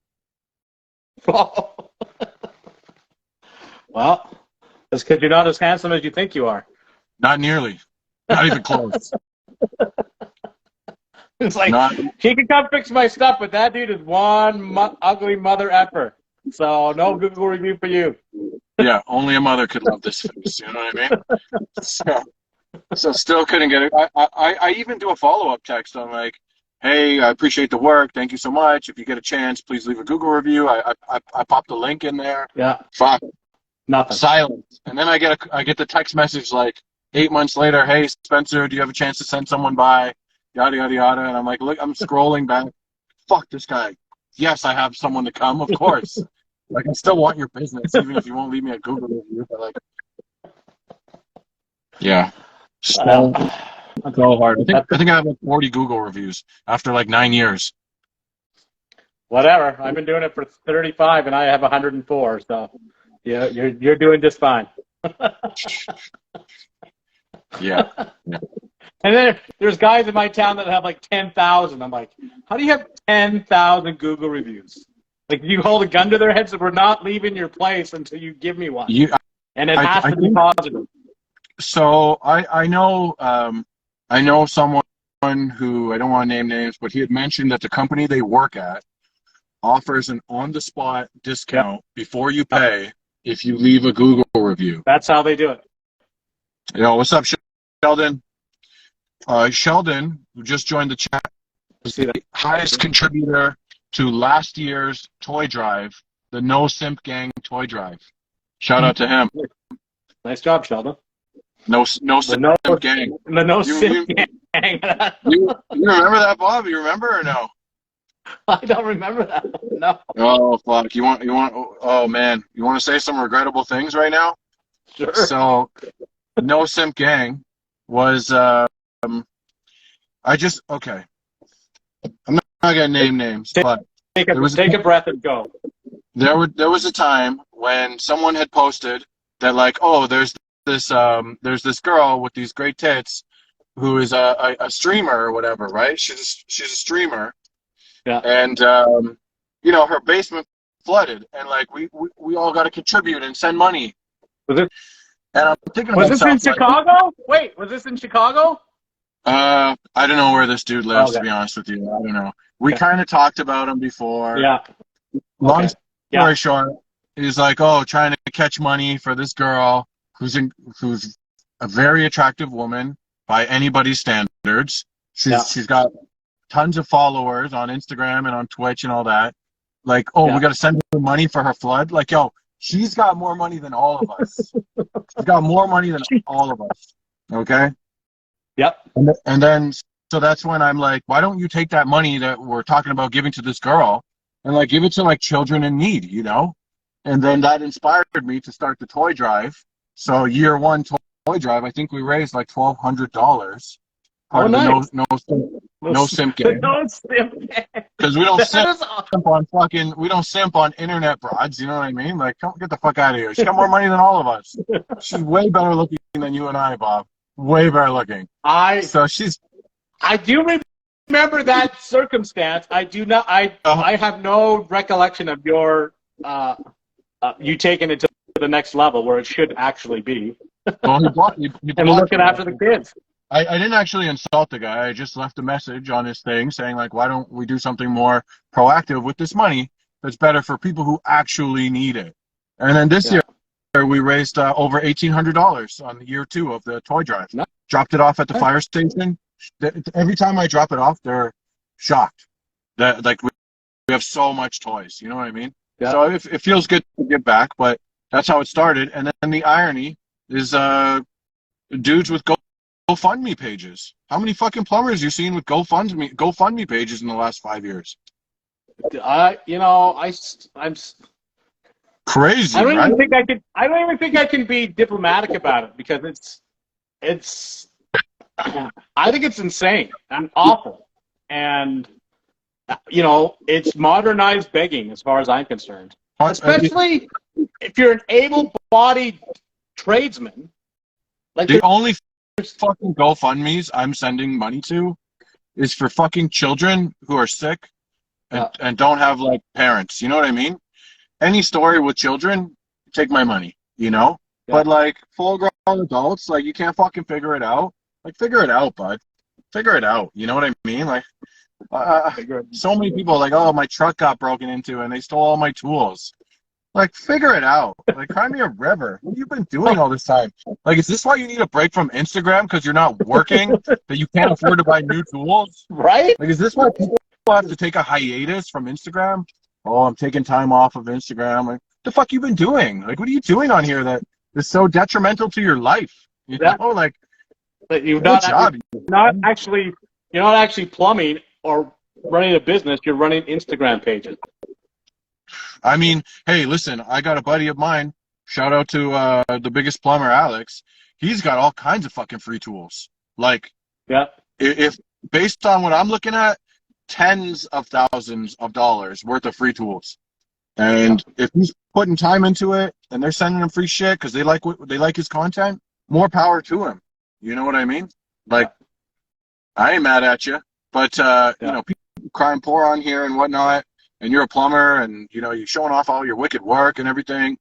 Well, that's because you're not as handsome as you think you are. Not nearly. Not even close. It's like, Not, he can come fix my stuff, but that dude is one ugly mother effer. So no Google review for you. yeah, only a mother could love this face. You know what I mean? So still couldn't get it. I even do a follow-up text on like, hey, I appreciate the work. Thank you so much. If you get a chance, please leave a Google review. I popped a link in there. Yeah. Fuck. Nothing. Silence. And then I get the text message like 8 months later, hey Spencer, do you have a chance to send someone by? Yada yada yada. And I'm like, look, I'm scrolling back. Fuck this guy. Yes, I have someone to come, of course. Like, I still want your business, even if you won't leave me a Google review. But like, yeah, so hard. I think I have like 40 Google reviews after like 9 years. Whatever. I've been doing it for 35, and I have 104. So, yeah, you're doing just fine. Yeah. And then there's guys in my town that have like 10,000. I'm like, how do you have 10,000 Google reviews? Like, you hold a gun to their heads that we're not leaving your place until you give me one. And it has to be positive. So I know someone who, I don't want to name names, but he had mentioned that the company they work at offers an on-the-spot discount before you pay if you leave a Google review. That's how they do it. Yo, what's up, Sheldon? Sheldon, who just joined the chat, was the highest contributor to last year's toy drive, the No Simp Gang toy drive. Shout out to him. Nice job, Sheldon. No Simp Gang. The No Simp Gang. You remember that, Bob? You remember or no? I don't remember that. No. Oh fuck! You want? Oh man! You want to say some regrettable things right now? Sure. So, No Simp Gang was okay. I'm not gonna name names, but take a breath and go. There was a time when someone had posted that like, oh, there's this girl with these great tits who is a streamer or whatever, right? She's a streamer. Yeah. And her basement flooded, and like we all got to contribute and send money. Was it? And I'm thinking, was this in Chicago? Wait, was this in Chicago? I don't know where this dude lives, to be honest with you. I don't know. We kind of talked about him before. Yeah. Long story short, he's like, oh, trying to catch money for this girl who's a very attractive woman by anybody's standards. She's got tons of followers on Instagram and on Twitch and all that. Like, we got to send her money for her flood. Like, yo, she's got more money than all of us. She's got more money than all of us. Okay? Yep. And then, so that's when I'm like, why don't you take that money that we're talking about giving to this girl and like give it to like children in need, you know? And then that inspired me to start the toy drive. So year one toy drive, I think we raised like $1,200. Nice. No Simp Gang. No Simp Gang. Because we don't simp on internet broads, you know what I mean? Like, come get the fuck out of here. She's got more money than all of us. She's way better looking than you and I, Bob. Way better looking. I do remember that circumstance. I do not. I have no recollection of your you taking it to the next level where it should actually be. Well, he and looking after the kids. I didn't actually insult the guy. I just left a message on his thing saying, like, why don't we do something more proactive with this money that's better for people who actually need it? And then this year, we raised over $1,800 on year 2 of the toy drive. Nice. Dropped it off at the fire station. Every time I drop it off, they're shocked that like we have so much toys. You know what I mean? Yeah. So it feels good to give back, but that's how it started. And then the irony is dudes with GoFundMe pages. How many fucking plumbers you seen with GoFundMe pages in the last 5 years? I'm crazy. I don't even think I can be diplomatic about it because it's. I think it's insane and awful, and it's modernized begging as far as I'm concerned. Especially if you're an able-bodied tradesman. Like the only fucking GoFundMes I'm sending money to is for fucking children who are sick and don't have like parents. You know what I mean? Any story with children, take my money. You know? Yeah. But like full-grown adults, like you can't fucking figure it out. Like, figure it out, bud. Figure it out. You know what I mean? Like, so many people are like, oh, my truck got broken into and they stole all my tools. Like, figure it out. Like, cry me a river. What have you been doing all this time? Like, is this why you need a break from Instagram because you're not working, that you can't afford to buy new tools? Right? Like, is this why people have to take a hiatus from Instagram? Oh, I'm taking time off of Instagram. Like, the fuck you been doing? Like, what are you doing on here that is so detrimental to your life? You know, like, But you're good job. not actually you're not actually plumbing or running a business. You're running Instagram pages. I mean, hey, listen, I got a buddy of mine. Shout out to the biggest plumber, Alex. He's got all kinds of fucking free tools. Like, Yeah. if based on what I'm looking at, tens of thousands of dollars worth of free tools. And if he's putting time into it and they're sending him free shit because they like his content, more power to him. You know what I mean? Like, I ain't mad at you, but you know, people crying poor on here and whatnot, and you're a plumber, and you know, you're showing off all your wicked work and everything.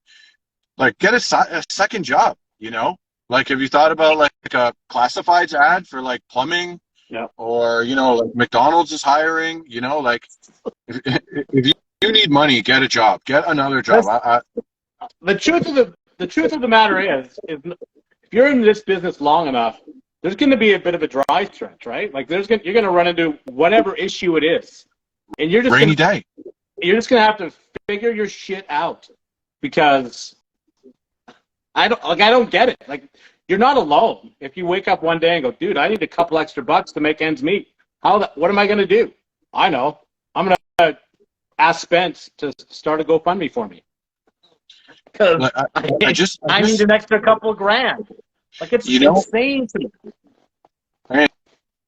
Like, get a second job. You know, like, have you thought about like a classifieds ad for like plumbing? Yeah. Or, you know, like McDonald's is hiring. You know, like, if you need money, get a job, get another job. The truth of the matter is if you're in this business long enough, there's going to be a bit of a dry stretch, right? Like, you're going to run into whatever issue it is, and you're just rainy day. You're just going to have to figure your shit out, because I don't get it. Like, you're not alone. If you wake up one day and go, dude, I need a couple extra bucks to make ends meet. What am I going to do? I know. I'm going to ask Spence to start a GoFundMe for me. Because I need an extra couple grand. Like, it's insane to me. I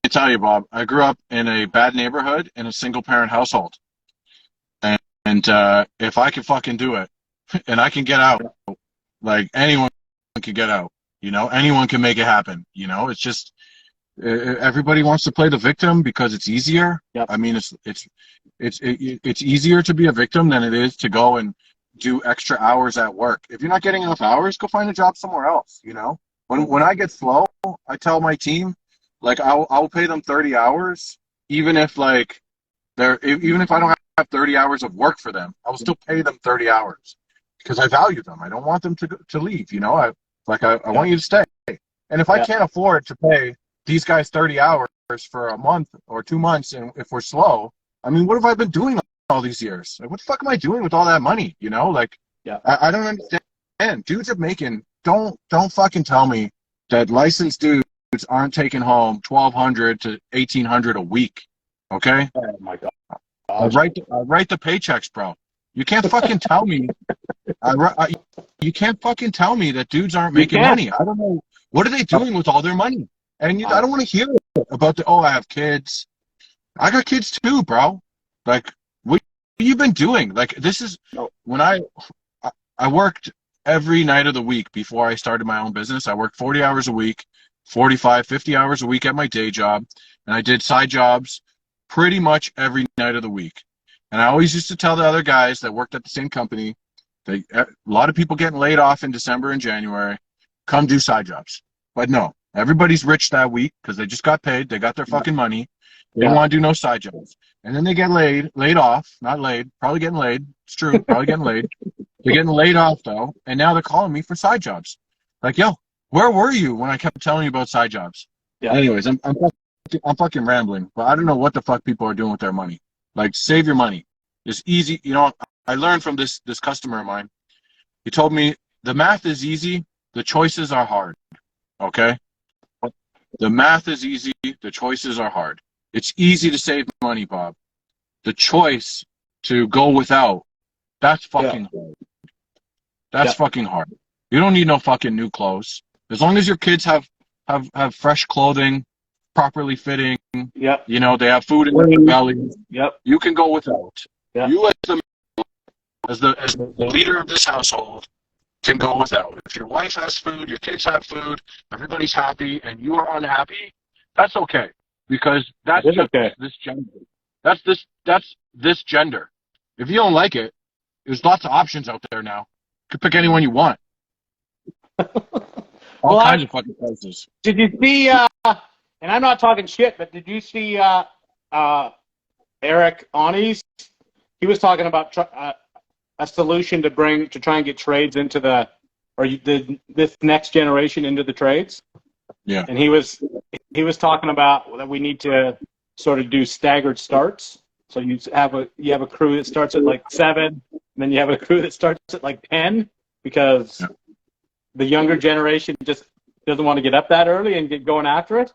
tell you, Bob, I grew up in a bad neighborhood in a single-parent household. And if I can fucking do it, and I can get out, like, anyone can get out. You know, anyone can make it happen. You know, it's just everybody wants to play the victim because it's easier. Yep. I mean, it's easier to be a victim than it is to go and do extra hours at work. If you're not getting enough hours, go find a job somewhere else. You know, when I get slow, I tell my team, like, I'll pay them 30 hours, even if like even if I don't have 30 hours of work for them, I will still pay them 30 hours because I value them. I don't want them to leave. You know, I want you to stay. And if I can't afford to pay these guys 30 hours for a month or 2 months, and if we're slow, I mean, what have I been doing all these years? Like, what the fuck am I doing with all that money? You know, like, I don't understand. Dudes are making, don't fucking tell me that licensed dudes aren't taking home $1,200 to $1,800 a week. Okay? Oh my God. I write the paychecks, bro. You can't fucking tell me. You can't fucking tell me that dudes aren't making money. I don't know. What are they doing with all their money? And I don't want to hear about I have kids. I got kids too, bro. Like, what have you been doing? Like, this is when I worked every night of the week before I started my own business. I worked 40 hours a week, 45, 50 hours a week at my day job. And I did side jobs pretty much every night of the week. And I always used to tell the other guys that worked at the same company, a lot of people getting laid off in December and January, come do side jobs. But no, everybody's rich that week because they just got paid. They got their fucking money. They don't want to do no side jobs. And then they get laid off, not laid, probably getting laid. It's true, probably getting laid. They're getting laid off, though, and now they're calling me for side jobs. Like, yo, where were you when I kept telling you about side jobs? Yeah. Anyways, I'm fucking rambling, but I don't know what the fuck people are doing with their money. Like, save your money. It's easy. You know, I learned from this customer of mine. He told me the math is easy, the choices are hard. Okay? The math is easy, the choices are hard. It's easy to save money, Bob. The choice to go without, that's fucking hard. That's fucking hard. You don't need no fucking new clothes. As long as your kids have fresh clothing, properly fitting, you know, they have food in their belly, you can go without. You as the leader of this household can go without. If your wife has food, your kids have food, everybody's happy, and you are unhappy, that's okay. Because that's this gender. That's this gender. If you don't like it, there's lots of options out there now. You can pick anyone you want. All kinds of fucking places. Did you see and I'm not talking shit, but did you see Eric Onis? He was talking about a solution to try and get trades into this next generation into the trades. Yeah. And he was talking about that we need to sort of do staggered starts. So you have a crew that starts at like 7, and then you have a crew that starts at like 10, because the younger generation just doesn't want to get up that early and get going after it.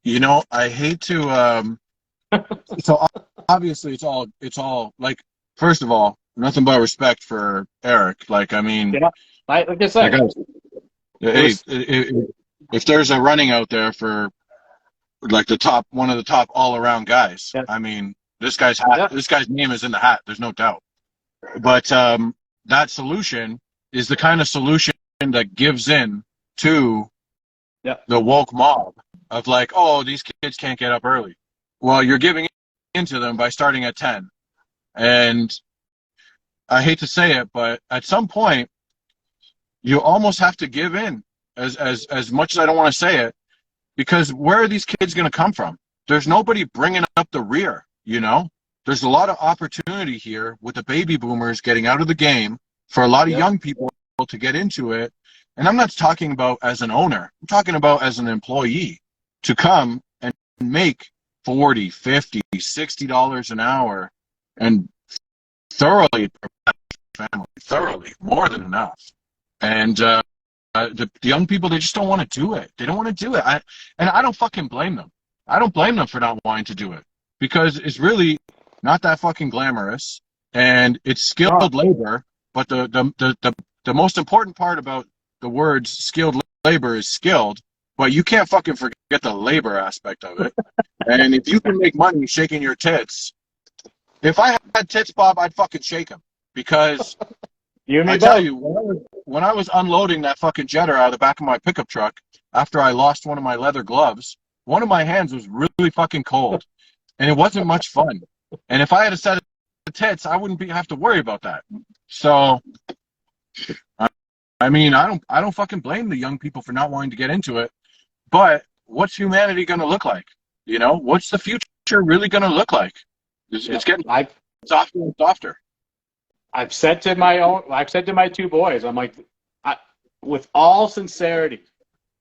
You know, I hate to. So obviously, it's all like. First of all, nothing but respect for Eric. Like, I mean, Yeah, like I said, hey, if there's a running out there for like one of the top all around guys, yeah. I mean, this guy's name is in the hat. There's no doubt. But that solution is the kind of solution that gives in to the woke mob of like, oh, these kids can't get up early. Well, you're giving into them by starting at 10. And I hate to say it, but at some point, you almost have to give in, as much as I don't want to say it, because where are these kids going to come from? There's nobody bringing up the rear, you know? There's a lot of opportunity here with the baby boomers getting out of the game for a lot of young people to get into it. And I'm not talking about as an owner. I'm talking about as an employee to come and make $40, $50, $60 an hour and thoroughly family, thoroughly, more than enough. And the young people, they just don't want to do it. They don't want to do it. And I don't fucking blame them. I don't blame them for not wanting to do it, because it's really not that fucking glamorous, and it's skilled labor. But the most important part about the words skilled labor is skilled, but you can't fucking forget the labor aspect of it. And if you can make money shaking your tits, if I had tits, Bob, I'd fucking shake them, because I tell you, when I was unloading that fucking jetter out of the back of my pickup truck after I lost one of my leather gloves, one of my hands was really fucking cold, and it wasn't much fun. And if I had a set of tits, I wouldn't have to worry about that. So, I mean, I don't fucking blame the young people for not wanting to get into it. But what's humanity going to look like? You know, what's the future really going to look like? It's getting softer and softer. I've said to my two boys, I'm like, with all sincerity,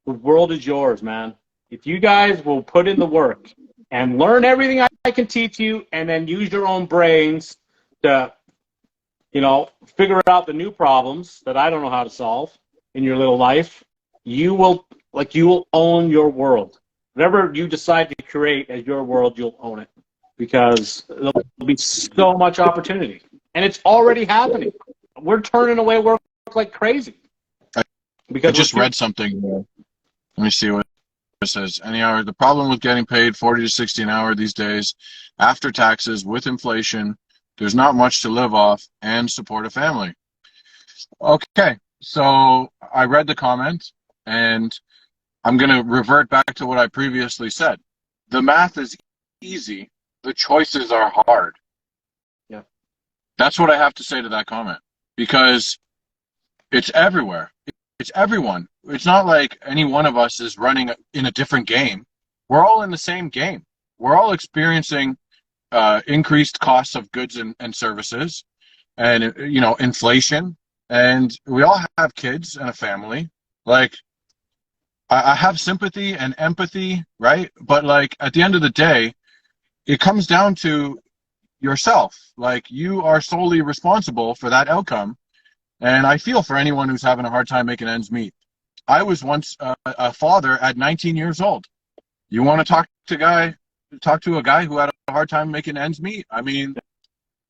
the world is yours, man. If you guys will put in the work and learn everything I can teach you, and then use your own brains to, figure out the new problems that I don't know how to solve in your little life, you will own your world. Whatever you decide to create as your world, you'll own it, because there'll be so much opportunity. And it's already happening. We're turning away work like crazy. I just read something. Let me see what it says. The problem with getting paid 40 to 60 an hour these days, after taxes, with inflation, there's not much to live off and support a family. Okay, so I read the comment, and I'm going to revert back to what I previously said. The math is easy. The choices are hard. Yeah. That's what I have to say to that comment, because it's everywhere. It's everyone. It's not like any one of us is running in a different game. We're all in the same game. We're all experiencing increased costs of goods and services, and inflation. And we all have kids and a family. Like, I have sympathy and empathy, right? But like, at the end of the day, it comes down to yourself. Like, you are solely responsible for that outcome. And I feel for anyone who's having a hard time making ends meet. I was once a father at 19 years old. You want to talk to a guy who had a hard time making ends meet? I mean,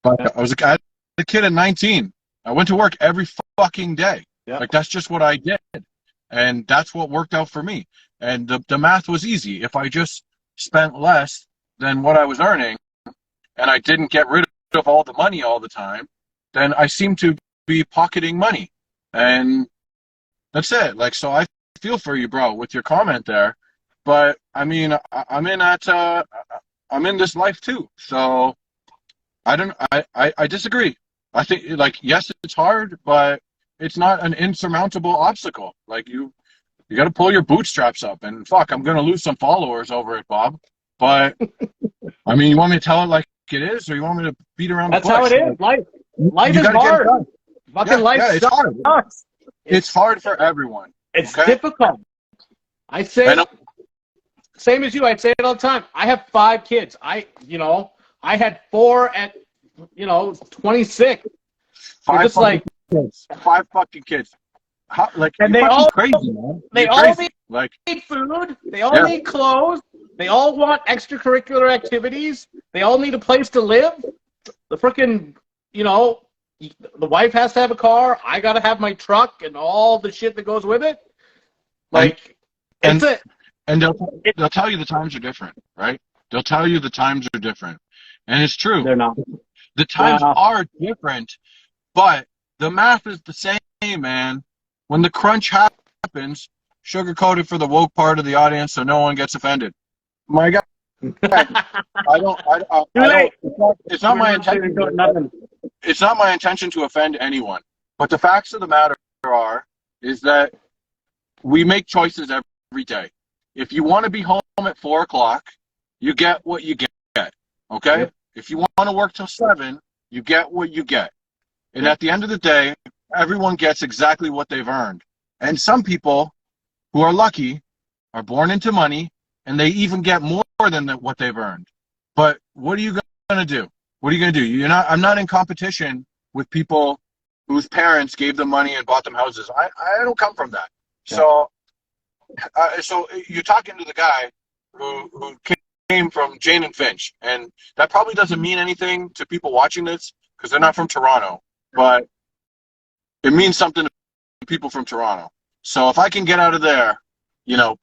I was a kid at 19. I went to work every fucking day. Yeah. Like, that's just what I did. And that's what worked out for me. And the math was easy. If I just spent less than what I was earning, and I didn't get rid of all the money all the time, then I seemed to be pocketing money. And that's it. Like, so I feel for you, bro, with your comment there. But I mean, I'm in this life too. So I disagree. I think, like, yes, it's hard, but it's not an insurmountable obstacle. Like, you You got to pull your bootstraps up. And fuck, I'm gonna lose some followers over it, Bob. But I mean, you want me to tell it like it is, or you want me to beat around the bush? That's how it is. Life You is gotta get it hard. done. Fucking life it's hard. sucks. It's hard for everyone. It's okay? difficult. I say, same as you. I say it all the time. I have 5 kids. I had 4 at, 26. 5 just like kids. 5 fucking kids. How, like, and they all crazy, man. They You're all crazy. need food. They all need clothes. They all want extracurricular activities. They all need a place to live. The frickin', the wife has to have a car. I got to have my truck and all the shit that goes with it. Like, and they'll tell you the times are different, right? They'll tell you the times are different. And it's true. They're not. The times are different, but the math is the same, man. When the crunch happens, sugar-coated for the woke part of the audience so no one gets offended. My God. It's not my intention. It's not my intention to offend anyone. But the facts of the matter is that we make choices every day. If you want to be home at 4 o'clock, you get what you get. Okay? Yep. If you want to work till 7, you get what you get. And at the end of the day, everyone gets exactly what they've earned. And some people who are lucky are born into money, and they even get more than what they've earned. But what are you going to do? What are you going to do? I'm not in competition with people whose parents gave them money and bought them houses. I don't come from that. Yeah. So you're talking to the guy who came from Jane and Finch, and that probably doesn't mean anything to people watching this because they're not from Toronto, but it means something to people from Toronto. So if I can get out of there,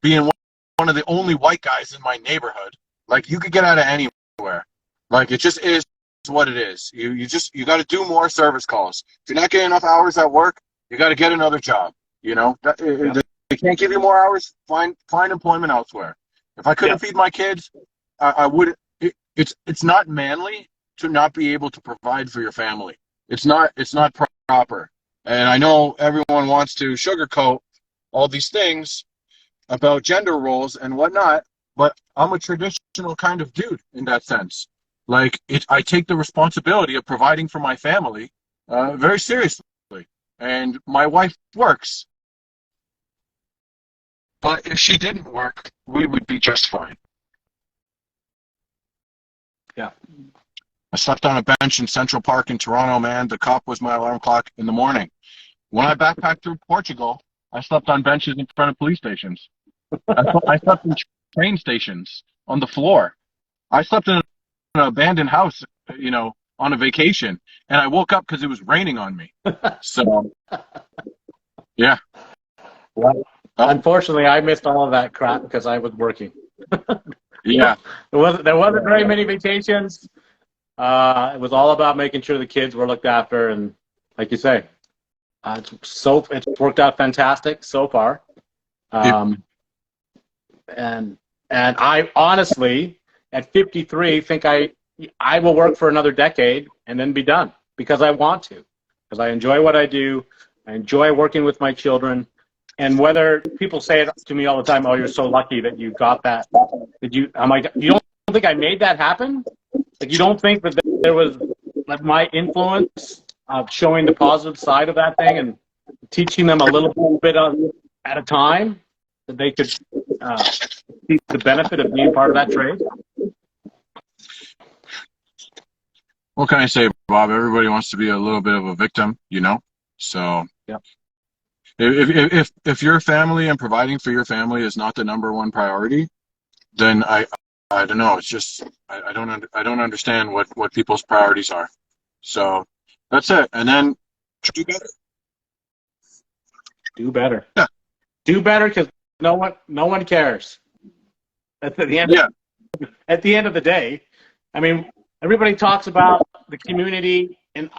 being one of the only white guys in my neighborhood, like, you could get out of anywhere. Like, it just is what it is. You got to do more service calls. If you're not getting enough hours at work, you got to get another job. They can't give you more hours. Find employment elsewhere. If I couldn't feed my kids, I would. It's not manly to not be able to provide for your family. It's not proper. And I know everyone wants to sugarcoat all these things about gender roles and whatnot, but I'm a traditional kind of dude in that sense. Like, I take the responsibility of providing for my family very seriously. And my wife works. But if she didn't work, we would be just fine. Yeah. I slept on a bench in Central Park in Toronto, man. The cop was my alarm clock in the morning. When I backpacked through Portugal, I slept on benches in front of police stations. I slept in train stations on the floor. I slept in an abandoned house, on a vacation, and I woke up because it was raining on me. So, yeah. Well, unfortunately, I missed all of that crap because I was working. Yeah. There wasn't very many vacations. It was all about making sure the kids were looked after, and like you say, it's worked out fantastic so far. And I honestly, at 53, think I will work for another decade and then be done because I want to, because I enjoy what I do. I enjoy working with my children. And whether people say it to me all the time, "Oh, you're so lucky that you got that." I'm like, you don't think I made that happen? Like, you don't think that there was like my influence of showing the positive side of that thing and teaching them a little bit at a time that they could see the benefit of being part of that trade? What can I say, Bob? Everybody wants to be a little bit of a victim, So, yeah. If your family and providing for your family is not the number one priority, then I don't know. It's just I don't understand what people's priorities are. So that's it. And then do better. Do better. Yeah. Do better because no one cares. At the end. Yeah. At the end of the day, I mean, everybody talks about the community. And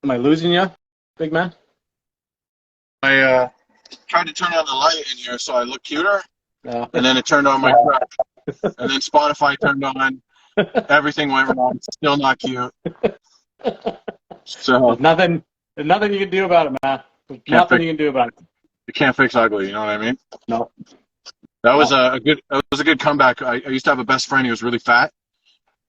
am I losing you, big man? I tried to turn on the light in here so I look cuter, and then it turned on my truck. And then Spotify turned on. Everything went wrong. Still not cute. So there's nothing you can do about it, man. There's nothing you can do about it. You can't fix ugly. You know what I mean? No. That was a good comeback. I used to have a best friend. He was really fat,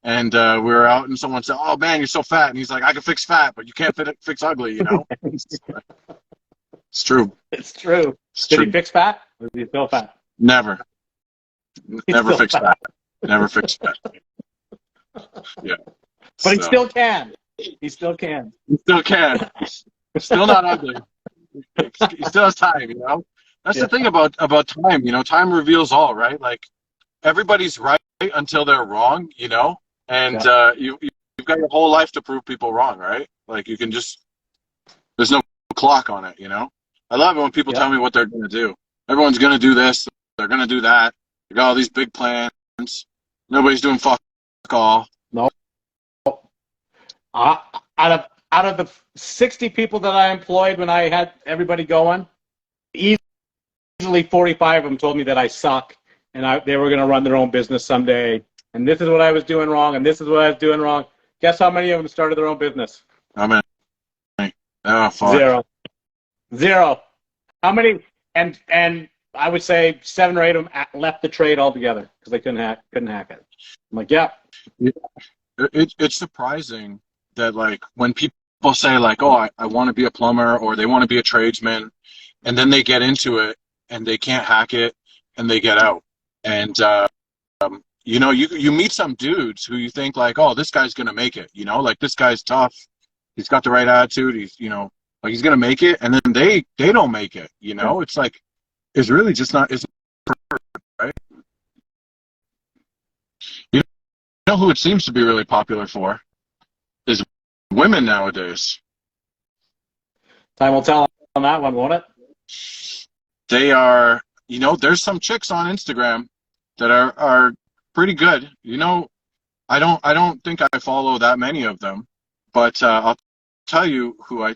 and we were out, and someone said, "Oh man, you're so fat," and he's like, "I can fix fat, but you can't fix ugly." You know? It's true. It's true. It's Did true. he fix fat? Or is he still fat? Never. Never still fix fat. fat. Never fix fat. Yeah. But he So, still can. He still can. he still can. Still not ugly. He still has time, you know? That's Yeah. the thing about time, you know, time reveals all, right? Like everybody's right until they're wrong, you know? And you've got your whole life to prove people wrong, right? Like you can just there's no clock on it, you know? I love it when people tell me what they're gonna do. Everyone's gonna do this, they're gonna do that. They got all these big plans. Nobody's doing fuck all. No. Out of the 60 people that I employed when I had everybody going, easily 45 of them told me that I suck and they were going to run their own business someday. And this is what I was doing wrong, and this is what I was doing wrong. Guess how many of them started their own business? How many? Oh, fuck. Zero. How many? And I would say 7 or 8 of them left the trade altogether because they couldn't hack it. I'm like, yeah. It's surprising that, like, when people say, like, oh, I want to be a plumber or they want to be a tradesman, and then they get into it and they can't hack it and they get out. And, you know, you meet some dudes who you think, like, oh, this guy's going to make it, you know, like, this guy's tough. He's got the right attitude. He's, you know, like, he's going to make it. And then they don't make it, you know? It's like, it's really just not, it's perfect, right? You know who it seems to be really popular for is women nowadays. Time will tell on that one, won't it? They are, you know, there's some chicks on Instagram that are pretty good. You know, I don't think I follow that many of them, but I'll tell you who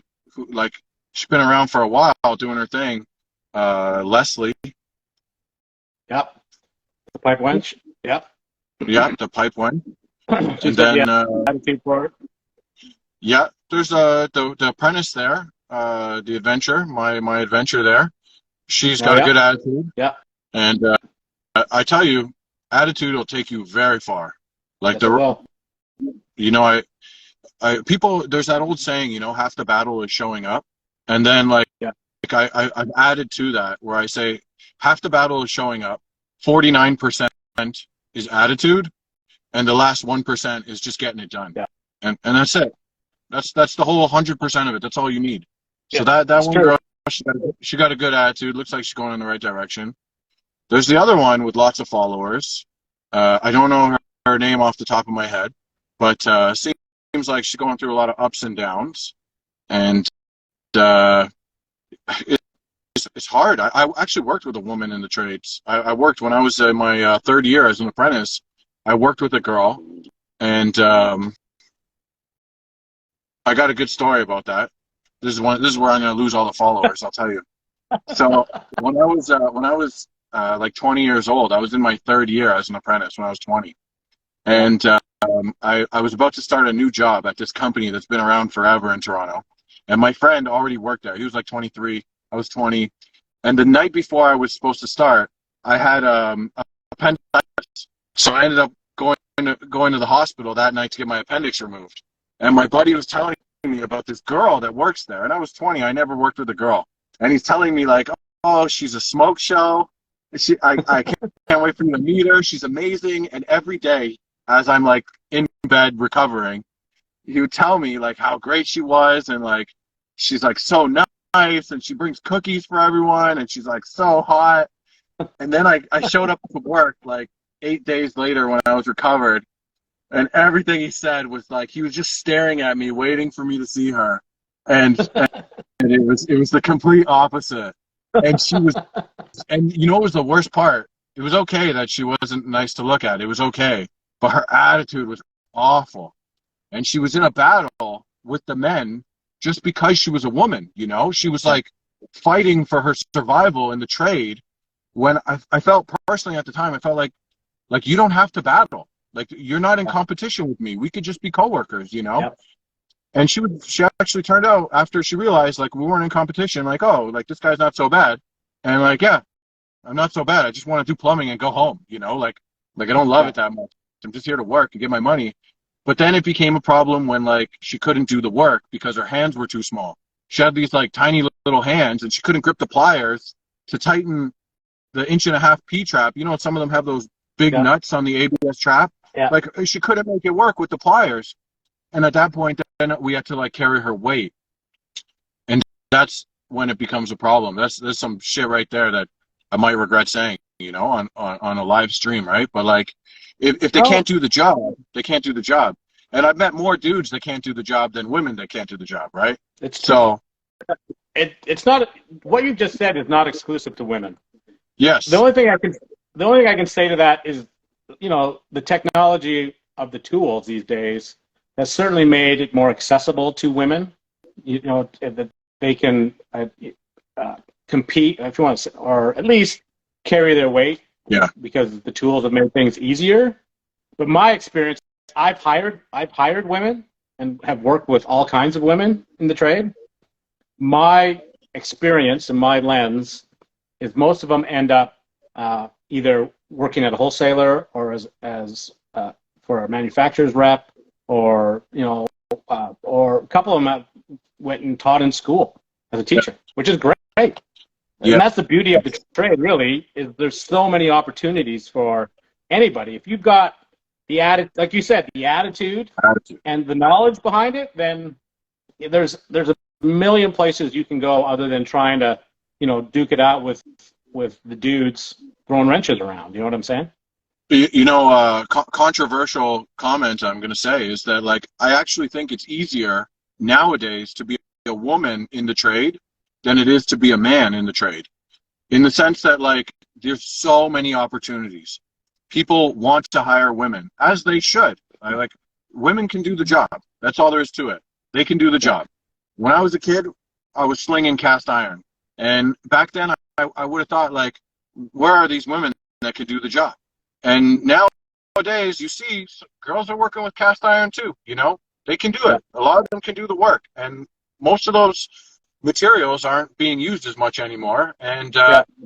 like, she's been around for a while doing her thing. Leslie. Yep. The pipe wench. Yep. Yeah, the pipe one. And Just then attitude for it. yeah, there's the apprentice there, the adventure, my adventure there. She's got a good attitude. Yeah. And I tell you, attitude will take you very far. Like you know, I people, there's that old saying, you know, half the battle is showing up. And then like I've added to that where I say half the battle is showing up, 49% is attitude, and the last 1% is just getting it done. Yeah. And that's it. That's the whole 100% of it. That's all you need. So that one girl, she got a good attitude. Looks like she's going in the right direction. There's the other one with lots of followers. I don't know her name off the top of my head, but seems like she's going through a lot of ups and downs, and it's hard. I actually worked with a woman in the trades. I worked when I was in my 3rd year as an apprentice. I worked with a girl, and I got a good story about that. This is where I'm going to lose all the followers. I'll tell you. So when I was like 20 years old, I was in my 3rd year as an apprentice when I was 20, and I was about to start a new job at this company that's been around forever in Toronto, and my friend already worked there. He was like 23, I was 20, and the night before I was supposed to start, I had appendicitis, so I ended up going to the hospital that night to get my appendix removed. And my buddy was telling me about this girl that works there, and I was 20. I never worked with a girl, and he's telling me like, oh, she's a smoke show. I can't wait for you to meet her. She's amazing. And every day, as I'm like in bed recovering, he would tell me like how great she was, and like she's like so nice, and she brings cookies for everyone, and she's like so hot. And then I showed up to work like 8 days later when I was recovered, and everything he said was like he was just staring at me, waiting for me to see her, and it was the complete opposite. And she was, and you know what was the worst part? It was okay that she wasn't nice to look at. It was okay, but her attitude was awful, and she was in a battle with the men just because she was a woman. You know, she was like fighting for her survival in the trade. When I felt personally at the time, I felt like you don't have to battle. Like, you're not in competition with me. We could just be coworkers, you know? Yep. And she actually turned out, after she realized, like, we weren't in competition, like, oh, like, this guy's not so bad. And like, yeah, I'm not so bad. I just want to do plumbing and go home, you know, I don't love it that much. I'm just here to work and get my money. But then it became a problem when like she couldn't do the work because her hands were too small. She had these like tiny little hands and she couldn't grip the pliers to tighten the 1.5-inch P-trap. You know, some of them have those big nuts on the ABS trap. Yeah. Like she couldn't make it work with the pliers. And at that point, then we had to like carry her weight. And that's when it becomes a problem. There's some shit right there that I might regret saying, you know, on a live stream, right? But like, if they can't do the job, they can't do the job. And I've met more dudes that can't do the job than women that can't do the job, right? It's not what you just said is not exclusive to women. Yes. The only thing I can say to that is, you know, the technology of the tools these days has certainly made it more accessible to women. You know, that they can compete, if you want to, or at least carry their weight. Yeah. Because the tools have made things easier. But my experience, I've hired women and have worked with all kinds of women in the trade. My experience and my lens is most of them end up either working at a wholesaler or as for a manufacturer's rep, or you know, or a couple of them went and taught in school as a teacher, which is great. And that's the beauty of the trade, really, is there's so many opportunities for anybody. If you've got the like you said, the attitude and the knowledge behind it, then there's a million places you can go other than trying to, you know, duke it out with the dudes throwing wrenches around. You know what I'm saying? You know, controversial comment I'm going to say is that, like, I actually think it's easier nowadays to be a woman in the trade than it is to be a man in the trade. In the sense that, like, there's so many opportunities. People want to hire women, as they should. Women can do the job. That's all there is to it. They can do the job. When I was a kid, I was slinging cast iron. And back then, I would have thought, like, where are these women that could do the job? And nowadays, you see, girls are working with cast iron too, you know? They can do it. A lot of them can do the work. And most of those materials aren't being used as much anymore. And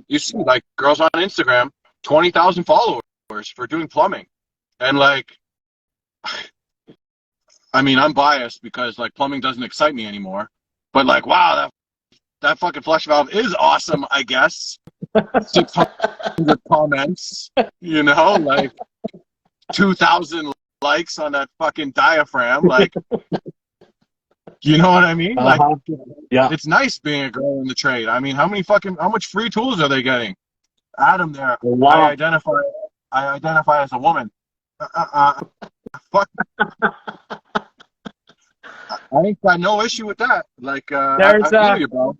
you see, like, girls on Instagram, 20,000 followers for doing plumbing. And, like, I mean, I'm biased because, like, plumbing doesn't excite me anymore. But, like, wow, that fucking flush valve is awesome, I guess. 600 comments, you know, like 2,000 likes on that fucking diaphragm. Like, you know what I mean? Like, it's nice being a girl in the trade. I mean, how much free tools are they getting? Adam there. Wow. I identify as a woman. Fuck. I ain't got no issue with that. Like, I feel you, bro.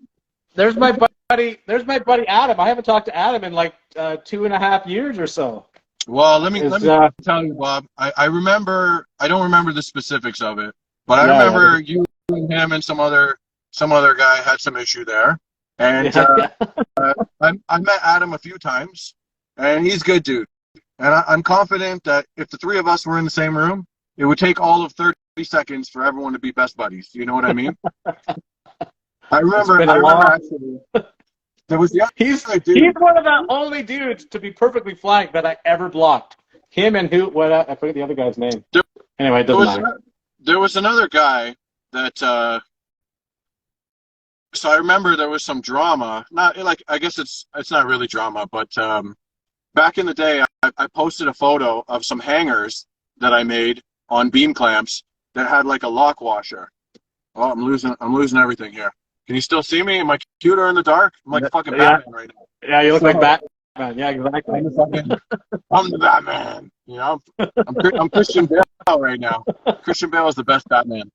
There's my buddy Adam. I haven't talked to Adam in like 2.5 years or so. Well, let me tell you, Bob. I remember. I don't remember the specifics of it, but I remember you and him and some other guy had some issue there, and I met Adam a few times, and he's a good dude. And I'm confident that if the three of us were in the same room, it would take all of 30 seconds for everyone to be best buddies. You know what I mean? I remember actually, there was the other he's dude. He's one of the only dudes, to be perfectly frank, that I ever blocked. Him and I forget the other guy's name. Anyway, it doesn't matter. There was another guy that, so I remember there was some drama. Not like, I guess it's not really drama, but back in the day, I posted a photo of some hangers that I made on beam clamps that had like a lock washer. Oh, I'm losing everything here. Can you still see me? Am I cute or in the dark? I'm like fucking Batman right now. Yeah, you look like Batman. Yeah, exactly. I'm the Batman. You know, I'm Christian Bale right now. Christian Bale is the best Batman.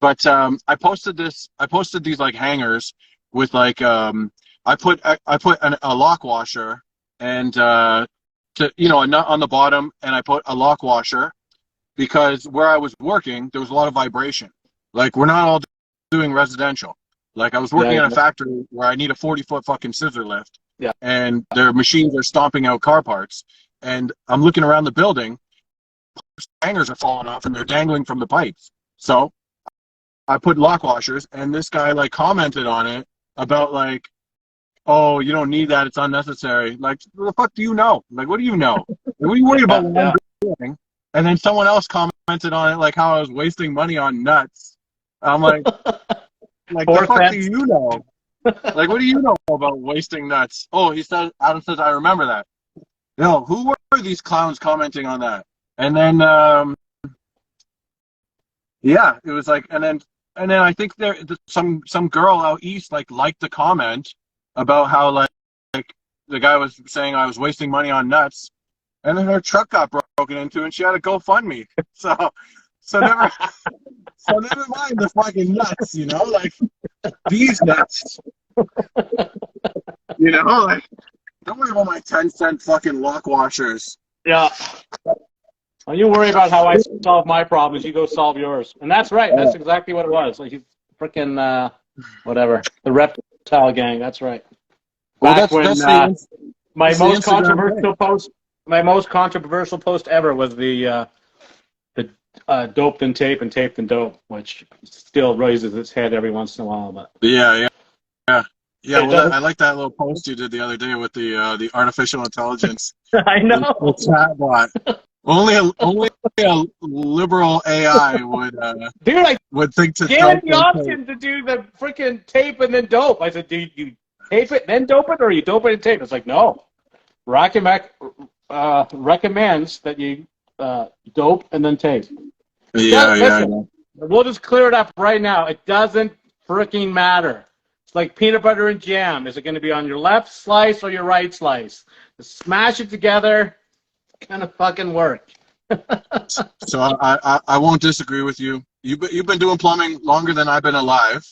But I posted these like hangers with like I put a lock washer and a nut on the bottom, and I put a lock washer because where I was working there was a lot of vibration. Like, we're not all doing residential. Like, I was working in a factory where I need a 40-foot fucking scissor lift. Yeah. And their machines are stomping out car parts. And I'm looking around the building, hangers are falling off and they're dangling from the pipes. So I put lock washers, and this guy like commented on it about like, oh, you don't need that. It's unnecessary. Like, what the fuck do you know? Like, what do you know? What are you worried about what I'm doing? And then someone else commented on it, like how I was wasting money on nuts. I'm like the fuck do you know? Like, what do you know about wasting nuts? Oh, Adam says, I remember that. No, who were these clowns commenting on that? And then, yeah, it was like, and then I think some girl out east liked the comment about how like the guy was saying I was wasting money on nuts, and then her truck got broken into, and she had to GoFundMe. So never, so never mind the fucking nuts, you know, like these nuts, you know, like don't worry about my 10-cent fucking lock washers. Yeah. Well, you worry about how I solve my problems, you go solve yours. And that's right. That's exactly what it was. Like, you freaking, whatever. The reptile gang. That's right. Back when my most controversial post ever was the doped and tape and taped and dope, which still raises its head every once in a while. But yeah. Well, I like that little post you did the other day with the artificial intelligence. I know. The chatbot. Only a liberal AI would think to give it the option to do the freaking tape and then dope. I said, do you tape it then dope it, or you dope it and tape it? It's like, no. Recommends that you dope and then tape. Yeah. We'll just clear it up right now. It doesn't freaking matter. It's like peanut butter and jam. Is it going to be on your left slice or your right slice? Just smash it together. Kind of fucking work. So I won't disagree with you. You've been doing plumbing longer than I've been alive.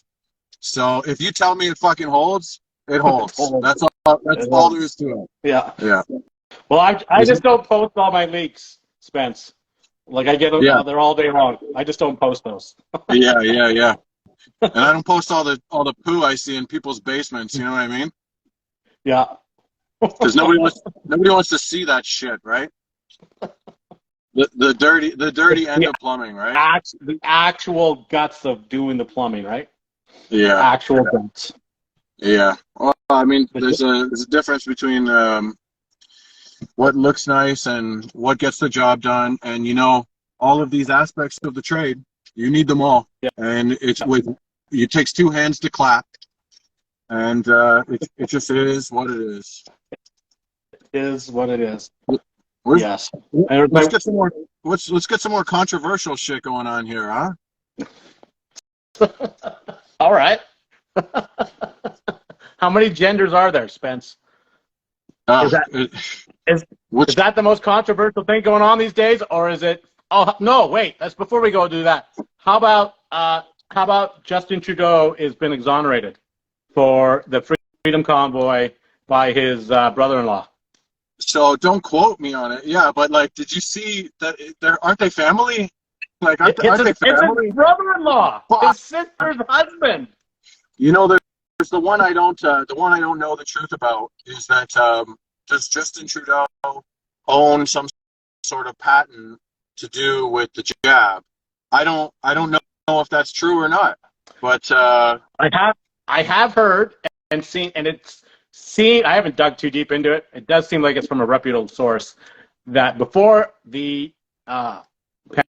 So if you tell me it fucking holds, it holds. That's all there is to it. Yeah. Well, I just don't post all my leaks, Spence. Like, I get them, they're all day long. I just don't post those. Yeah. And I don't post all the poo I see in people's basements. You know what I mean? Yeah. Because nobody wants to see that shit, right? The dirty end of plumbing, right? The actual guts of doing the plumbing, right? Yeah. Actual guts. Yeah. Well, I mean, there's a difference between what looks nice and what gets the job done, and you know, all of these aspects of the trade, you need them all. Yeah. And it takes two hands to clap, and it just is what it is. It is what it is. Yes. Let's get some more. Let's get some more controversial shit going on here, huh? All right. How many genders are there, Spence? Is that the most controversial thing going on these days, or is it? Oh no, wait. That's before we go do that. How about Justin Trudeau has been exonerated for the Freedom Convoy by his brother-in-law? So don't quote me on it. Yeah, but like, did you see that? Aren't they family? Like, aren't they family? It's his brother-in-law, his sister's husband. You know, there's the one I don't know the truth about is that does Justin Trudeau own some sort of patent to do with the jab? I don't know if that's true or not. But I have heard and seen, and it's. I haven't dug too deep into it. It does seem like it's from a reputable source that before the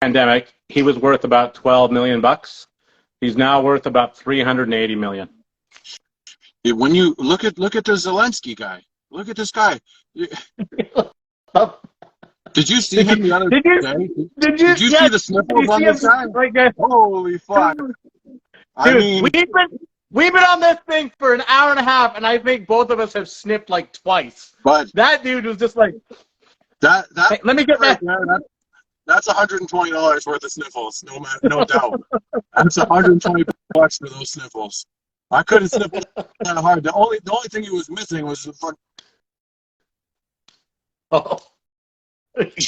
pandemic, he was worth about $12 million. He's now worth about $380 million. When you look at the Zelensky guy, look at this guy. Did you see him the other day? Did you see the sniffles on this guy? Holy fuck! Dude, I mean, we've been on this thing for an hour and a half, and I think both of us have sniffed like twice. But that dude was just like that. Hey, let me get that. That's $120 worth of sniffles, no doubt. That's $120 for those sniffles. I couldn't sniff that hard. The only thing he was missing was the fuck. Oh. If he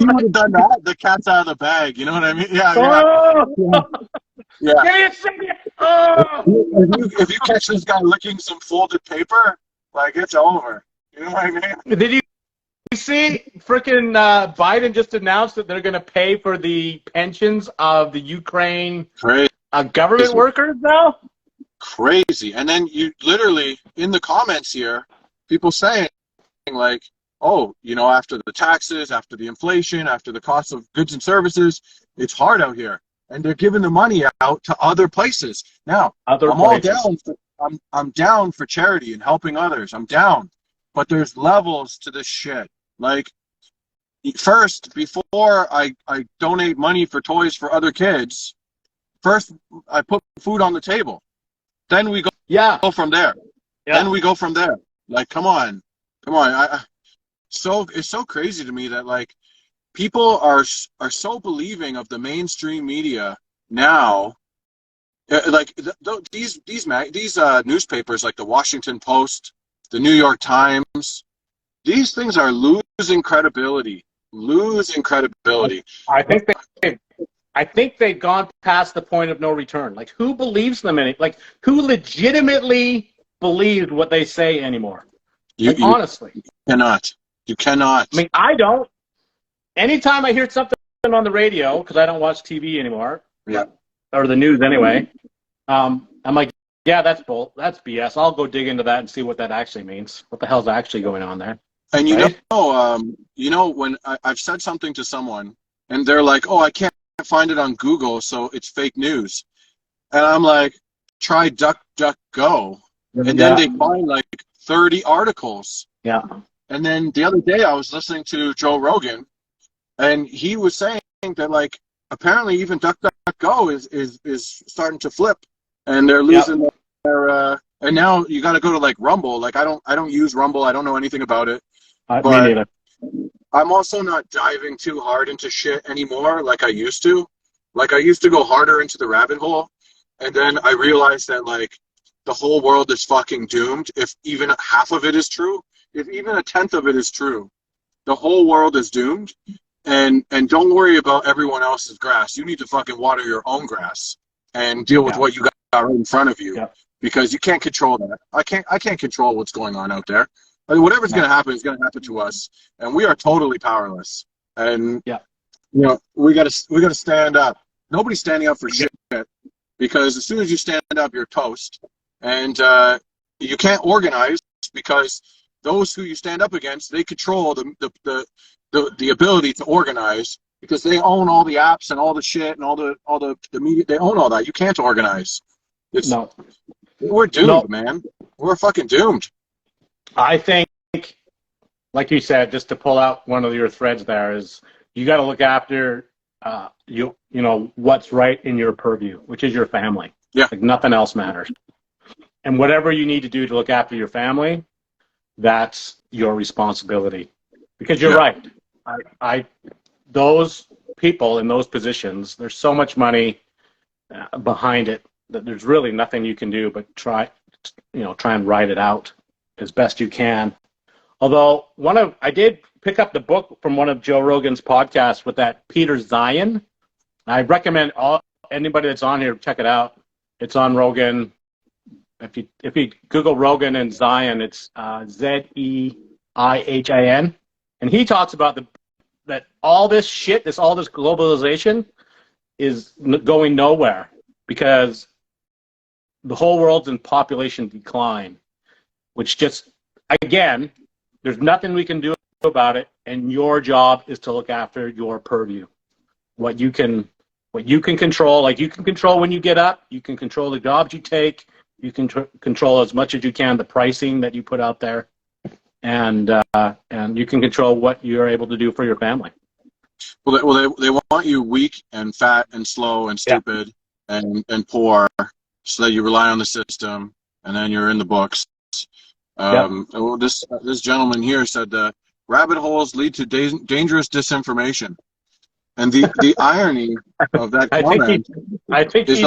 would have done that, the cat's out of the bag. You know what I mean? Yeah. Give me a second. Oh. If you catch this guy licking some folded paper, like, it's over. You know what I mean? Did you see frickin' Biden just announced that they're going to pay for the pensions of the Ukraine government workers now? crazy. And then you literally in the comments here, people saying like, oh, you know, after the taxes, after the inflation, after the cost of goods and services, it's hard out here. And they're giving the money out to other places. Now, I'm down for charity and helping others. I'm down. But there's levels to this shit. Like, first, before I donate money for toys for other kids, first I put food on the table. Then we go from there. Yeah. Then we go from there. Like, come on. It's so crazy to me that like people are so believing of the mainstream media now. Like these newspapers like the Washington Post, the New York Times, these things are losing credibility. I think they've gone past the point of no return. Like, who believes them like, who legitimately believes what they say anymore? Honestly. You cannot. I mean, I don't. Anytime I hear something on the radio, because I don't watch TV anymore, or the news anyway, I'm like, yeah, that's BS. I'll go dig into that and see what that actually means. What the hell's actually going on there? And you know, when I've said something to someone, and they're like, oh, I can't find it on Google, so it's fake news. And I'm like, try DuckDuckGo. And then they find like 30 articles. Yeah. And then the other day I was listening to Joe Rogan, and he was saying that like apparently even DuckDuckGo is starting to flip, and they're losing their and now you got to go to like Rumble. Like I don't use Rumble. I don't know anything about it. Me neither. I'm also not diving too hard into shit anymore like I used to. Like I used to go harder into the rabbit hole, and then I realized that like the whole world is fucking doomed if even half of it is true. If even a tenth of it is true, the whole world is doomed. And don't worry about everyone else's grass. You need to fucking water your own grass and deal with what you got right in front of you, because you can't control that. I can't control what's going on out there. I mean, whatever's going to happen is going to happen to us, and we are totally powerless. And you know, we got to stand up. Nobody's standing up for shit, because as soon as you stand up, you're toast. And you can't organize, because those who you stand up against, they control the ability to organize, because they own all the apps and all the shit and all the media. They own all that. You can't organize. We're doomed, man. We're fucking doomed. I think, like you said, just to pull out one of your threads there, is you got to look after you know what's right in your purview, which is your family. Yeah. Like nothing else matters. And whatever you need to do to look after your family, that's your responsibility. Because you're right. Those people in those positions, there's so much money behind it that there's really nothing you can do but try and ride it out as best you can. Although I did pick up the book from one of Joe Rogan's podcasts with that Peter Zeihan. I recommend anybody that's on here check it out. It's on Rogan. If you Google Rogan and Zeihan, it's Zeihin, and he talks about that all this shit, all this globalization, is going nowhere because the whole world's in population decline, which just, again, there's nothing we can do about it, and your job is to look after your purview. What you can control, like you can control when you get up, you can control the jobs you take, you can control as much as you can the pricing that you put out there, and you can control what you're able to do for your family. Well, they want you weak and fat and slow and stupid and poor, so that you rely on the system, and then you're in the books. This gentleman here said rabbit holes lead to dangerous disinformation, and the irony of that comment, I think he's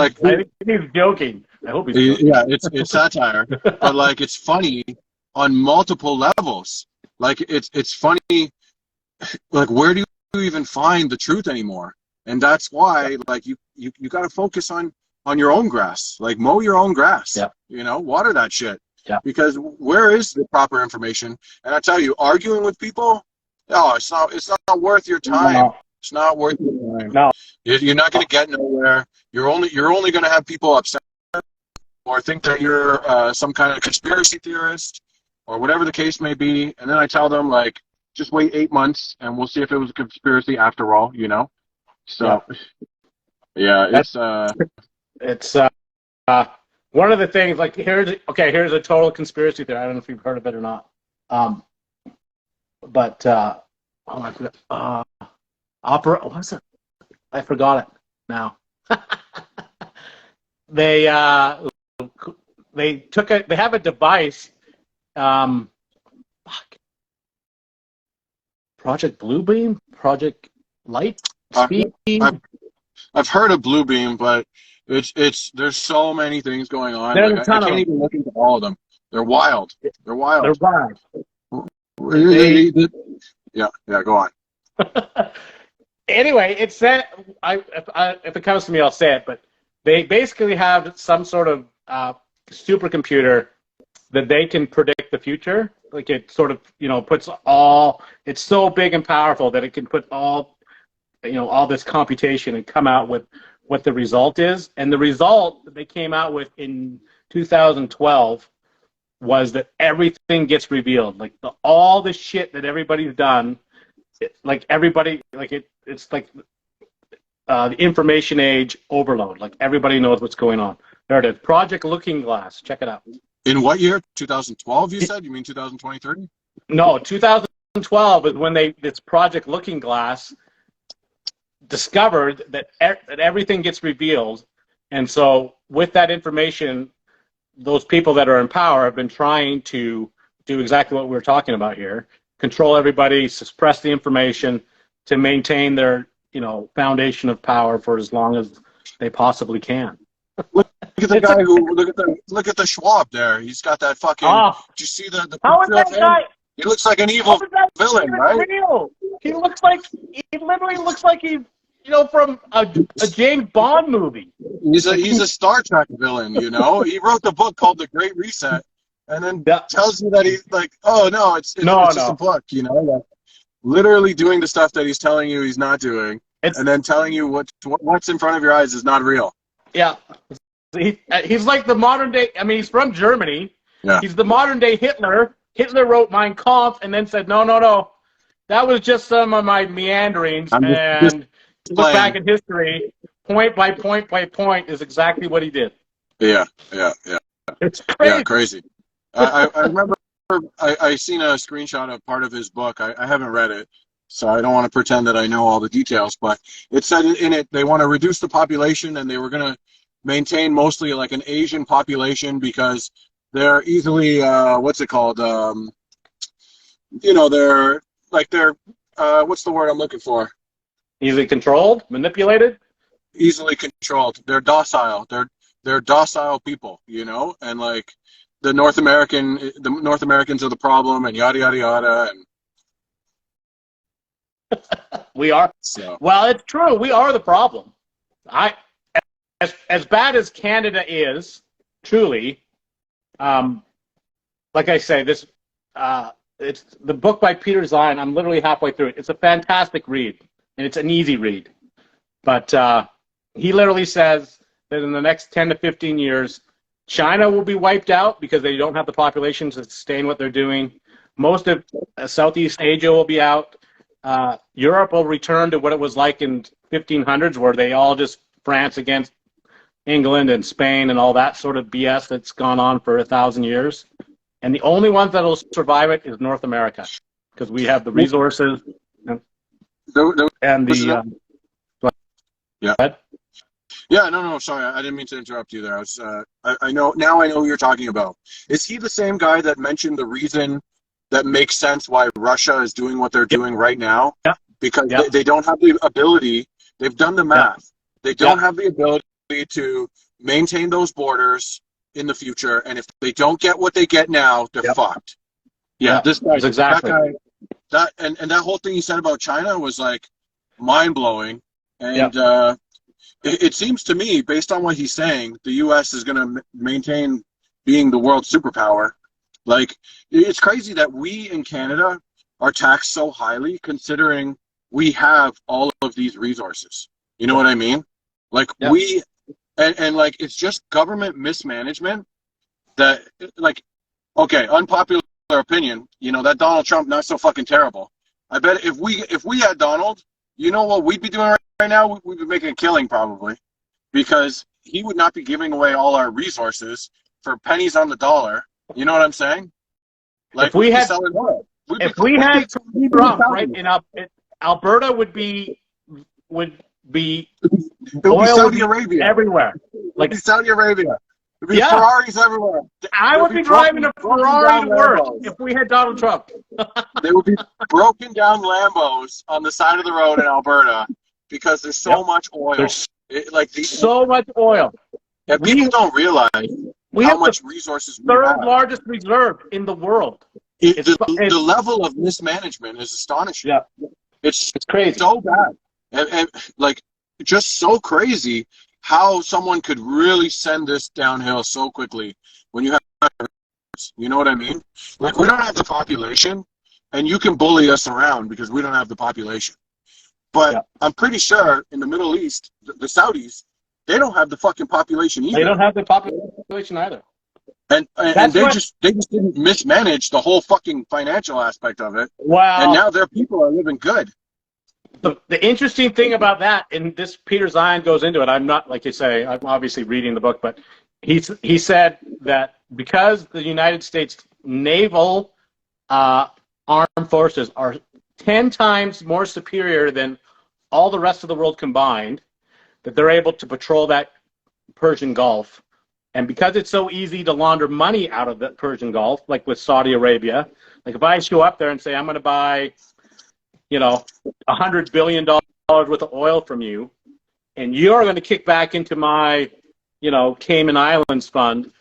joking. I hope he's joking. Yeah, it's satire, but like it's funny on multiple levels. Like it's funny. Like, where do you even find the truth anymore? And that's why, like, you got to focus on your own grass. Like, mow your own grass. Yeah. You know, water that shit. Yeah. Because where is the proper information? And I tell you, arguing with people, it's not worth your time. No. It's not worth your time. No. You're not going to get nowhere. You're only going to have people upset. or think that you're some kind of conspiracy theorist, or whatever the case may be. And then I tell them, like, just wait 8 months and we'll see if it was a conspiracy after all, you know? So, yeah, it's one of the things, like, here's a total conspiracy theory. I don't know if you've heard of it or not. I forgot. Opera, what was it? I forgot it now. They have a device, Project Bluebeam, Project Light Speed. I've heard of Bluebeam, but there's so many things going on. There's Like, I can't even look into all of them. They're wild. They're wild. They're wild. Yeah, go on. Anyway, it said, if it comes to me, I'll say it, but they basically have some sort of supercomputer that they can predict the future. Like, it sort of, puts it's so big and powerful that it can put all this computation and come out with what the result is. And the result that they came out with in 2012 was that everything gets revealed. Like, all the shit that everybody's done, it's like the information age overload. Like, everybody knows what's going on. There it is. Project Looking Glass. Check it out. In what year? 2012, you said? You mean 2023? No, 2012 is when this Project Looking Glass discovered that everything gets revealed. And so with that information, those people that are in power have been trying to do exactly what we're talking about here. Control everybody, suppress the information to maintain their, foundation of power for as long as they possibly can. Look at the guy look at the Schwab there. He's got that fucking. Did you see the how is that guy? He looks like an evil villain, right? Real? He literally looks like he's, from a James Bond movie. He's a Star Trek villain, He wrote the book called The Great Reset, and then tells you that he's like, oh no, it's just a book, like, literally doing the stuff that he's telling you he's not doing, and then telling you what's in front of your eyes is not real. Yeah, he's like the modern day. I mean, he's from Germany. Yeah. He's the modern day Hitler. Hitler wrote Mein Kampf and then said, no, that was just some of my meanderings. And look back in history, point by point by point is exactly what he did. Yeah. It's crazy. Yeah, crazy. I remember I seen a screenshot of part of his book. I haven't read it, so I don't want to pretend that I know all the details, but it said in it they want to reduce the population and they were going to maintain mostly like an Asian population because they're easily, what's it called? They're what's the word I'm looking for? Easily controlled, manipulated? Easily controlled. They're docile. They're docile people, and like the North Americans are the problem, and yada yada yada. And we are. So. Well, it's true. We are the problem. As bad as Canada is, truly, like I say, this it's the book by Peter Zeihan. I'm literally halfway through it. It's a fantastic read, and it's an easy read. But he literally says that in the next 10 to 15 years, China will be wiped out because they don't have the population to sustain what they're doing. Most of Southeast Asia will be out. Europe will return to what it was like in 1500s, where they all just France against England and Spain and all that sort of BS that's gone on for 1,000 years. And the only ones that will survive it is North America, because we have the resources and the. Yeah. Yeah, no, sorry, I didn't mean to interrupt you there. I know who you're talking about. Is he the same guy that mentioned the reason that makes sense why Russia is doing what they're doing right now? Yeah. Because they don't have the ability. They've done the math. They don't have the ability to maintain those borders in the future, and if they don't get what they get now, they're fucked. Yeah, this guy, exactly. That that whole thing he said about China was like mind blowing, and it seems to me, based on what he's saying, the U.S. is going to maintain being the world superpower. Like, it's crazy that we in Canada are taxed so highly, considering we have all of these resources. You know what I mean? Like, we and like it's just government mismanagement that like okay, unpopular opinion, that Donald Trump not so fucking terrible. I bet if we had Donald, you know what we'd be doing right now? We'd be making a killing probably, because he would not be giving away all our resources for pennies on the dollar. You know what I'm saying? Like if we had selling oil. if we had Trump, right, Alberta would be It would be oil Saudi would be Arabia. everywhere. Like Like Saudi Arabia. It'd be Yeah. Ferraris everywhere. I would be driving a Ferrari to work if we had Donald Trump. There would be broken down Lambos on the side of the road in Alberta because there's so much oil. There's Like so much oil. and people don't realize We how have much the resources we third have. largest reserve in the world. The level of mismanagement is astonishing. Yeah, It's crazy. so bad. And like just so crazy how someone could really send this downhill so quickly when you have, you know what I mean? Like we don't have the population, and you can bully us around because we don't have the population. But I'm pretty sure in the Middle East, the Saudis, they don't have the fucking population either. They don't have the population either. And they what- just didn't mismanage the whole fucking financial aspect of it. Wow. And now their people are living good. The interesting thing about that, and this Peter Zion goes into it, I'm not, like you say, I'm obviously reading the book, but he said that because the United States naval armed forces are 10 times more superior than all the rest of the world combined, that they're able to patrol that Persian Gulf. And because it's so easy to launder money out of the Persian Gulf, like with Saudi Arabia, like if I show up there and say, I'm going to buy, $100 billion worth of oil from you, and you're going to kick back into my, Cayman Islands fund,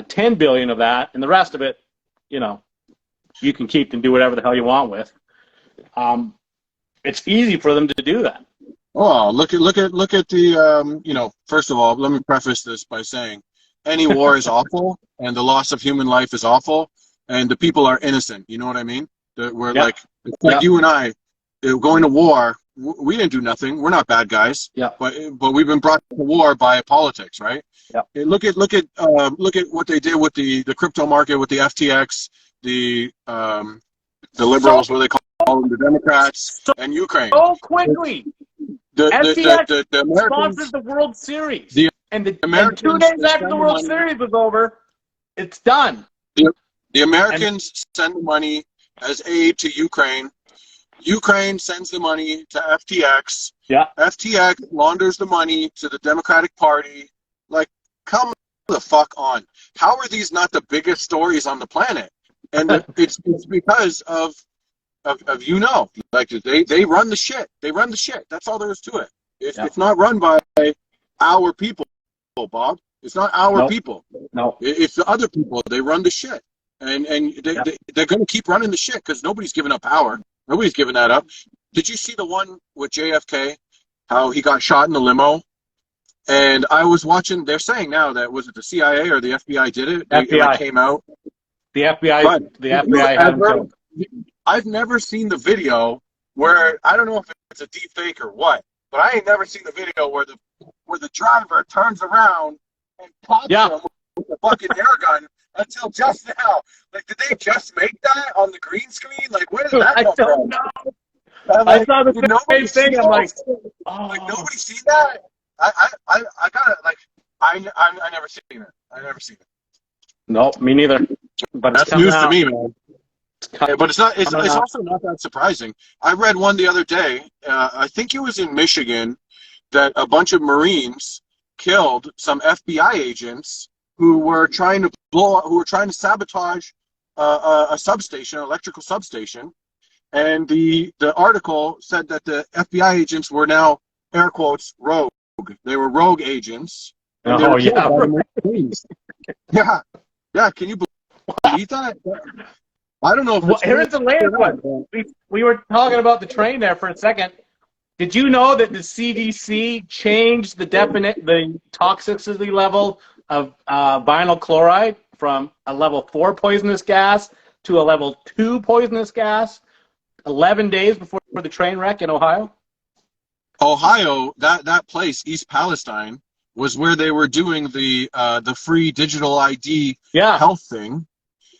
10 billion of that, and the rest of it, you can keep and do whatever the hell you want with. It's easy for them to do that. Oh, look at the first of all, let me preface this by saying any war is awful and the loss of human life is awful and the people are innocent. You know what I mean? We're like you and I going to war. We didn't do nothing. We're not bad guys. Yeah. But we've been brought to war by politics, right? Yeah. Look at what they did with the crypto market, with the FTX, the liberals, what they call them, the Democrats, and Ukraine. So quickly. FTX the Americans sponsors the World Series. And 2 Americans days after the World money. Series was over, it's done. The Americans send the money as aid to Ukraine. Ukraine sends the money to FTX. Yeah. FTX launders the money to the Democratic Party. Like, come the fuck on. How are these not the biggest stories on the planet? And it's because of like they run the shit. They run the shit. That's all there is to it. It's not run by our people, Bob. It's not our people. No. It's the other people. They run the shit. And they're going to keep running the shit because nobody's giving up power. Nobody's giving that up. Did you see the one with JFK, how he got shot in the limo? And I was watching, they're saying now that, was it the CIA or the FBI did it? FBI. It came out. The FBI had him killed. I've never seen the video where, I don't know if it's a deep fake or what, but I ain't never seen the video where the driver turns around and pops him with a fucking air gun until just now. Like, did they just make that on the green screen? Like, where did that come from? I saw the same thing. I'm like, like, nobody seen that? I got it. Like, I never seen it. I never seen it. No, me neither. But that's news to me, man. Yeah, but it's not. It's also not that surprising. I read one the other day. I think it was in Michigan that a bunch of Marines killed some FBI agents who were trying to sabotage a substation, an electrical substation. And the article said that the FBI agents were now, air quotes, rogue. They were rogue agents. Oh, yeah. Yeah. Can you believe that? I don't know if here's the latest one. We were talking about the train there for a second. Did you know that the CDC changed the toxicity level of vinyl chloride from a level 4 poisonous gas to a level 2 poisonous gas 11 days before the train wreck in Ohio? Ohio, that place, East Palestine, was where they were doing the free digital ID Yeah. health thing,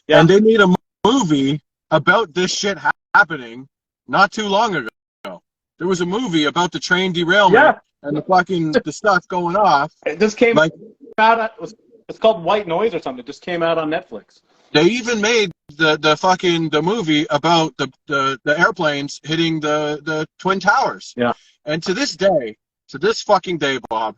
Yeah. and they made a movie about this shit happening not too long ago. There was a movie about the train derailment and the stuff going off. It just came Like, out. It's called White Noise or something. It just came out on Netflix. they even made the movie about the airplanes hitting the Twin Towers. Yeah. And to this fucking day, Bob,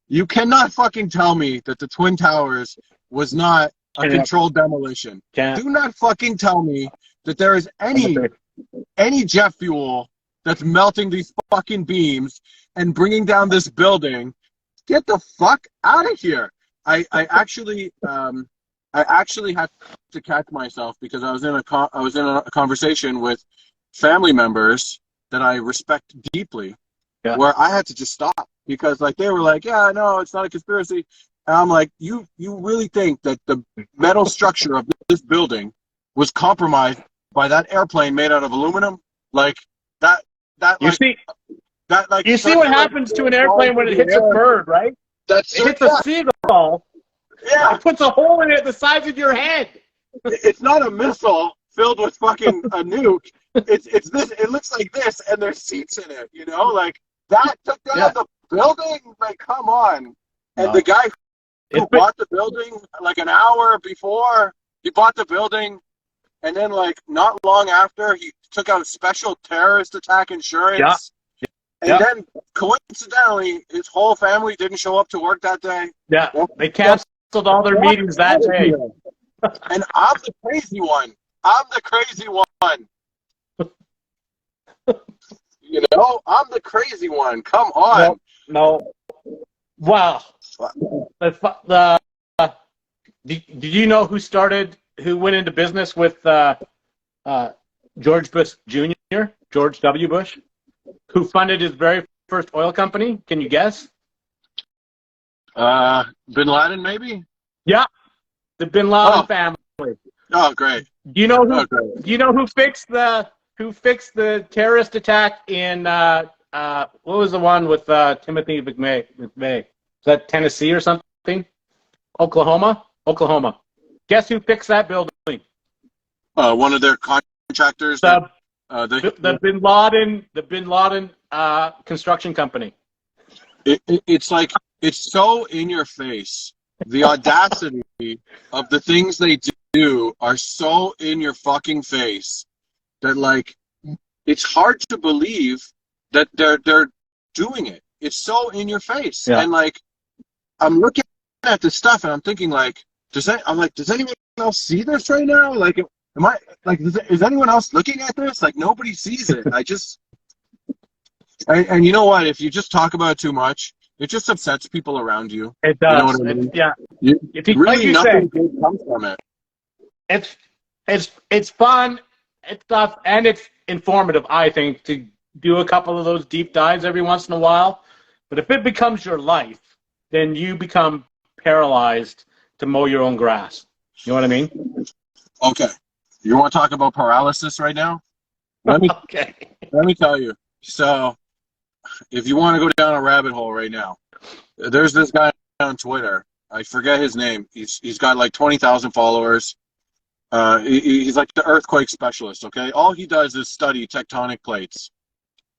you cannot fucking tell me that the Twin Towers was not a controlled demolition. Can't. Do not fucking tell me that there is any jet fuel that's melting these fucking beams and bringing down this building. Get the fuck out of here. I actually had to catch myself because I was in a conversation with family members that I respect deeply, where I had to just stop because like they were like, yeah, no, it's not a conspiracy. And I'm like, you really think that the metal structure of this building was compromised by that airplane made out of aluminum? Like that You like, see, that like you see what happens to an airplane when it hits a bird, right? It hits a seagull. Yeah. It puts a hole in it the size of your head. It's not a missile filled with fucking a nuke. It's this. It looks like this, and there's seats in it. You know, like that took down the building. Like, come on. And the guy who bought the building like an hour before, he bought the building, and then like not long after, he took out special terrorist attack insurance. Yeah. And then coincidentally, his whole family didn't show up to work that day. Yeah, they canceled all their meetings that day. And I'm the crazy one. I'm the crazy one. You know, I'm the crazy one. Come on. No. Wow. Did you know who went into business with George Bush Jr., George W. Bush, who funded his very first oil company? Can you guess? Bin Laden, maybe? Yeah, the Bin Laden family. Oh, great. Do you know who fixed the terrorist attack in what was the one with Timothy McVeigh? Is that Tennessee or something? Oklahoma. Guess who fixed that building? One of their contractors. The Bin Laden construction company. It's like, it's so in your face. The audacity of the things they do are so in your fucking face that like it's hard to believe that they're doing it. It's so in your face. Yeah. And like I'm looking at this stuff and I'm thinking like, does anyone else see this right now? Like is anyone else looking at this? Like nobody sees it. And you know what? If you just talk about it too much, it just upsets people around you. It does. You know what I mean? Yeah. Really, nothing good comes from it. It's fun, it's tough, and it's informative, I think, to do a couple of those deep dives every once in a while. But if it becomes your life, then you become paralyzed to mow your own grass. You know what I mean? Okay. You want to talk about paralysis right now? Let me tell you. So, if you want to go down a rabbit hole right now, there's this guy on Twitter. I forget his name. He's got like 20,000 followers. He's like the earthquake specialist, okay? All he does is study tectonic plates.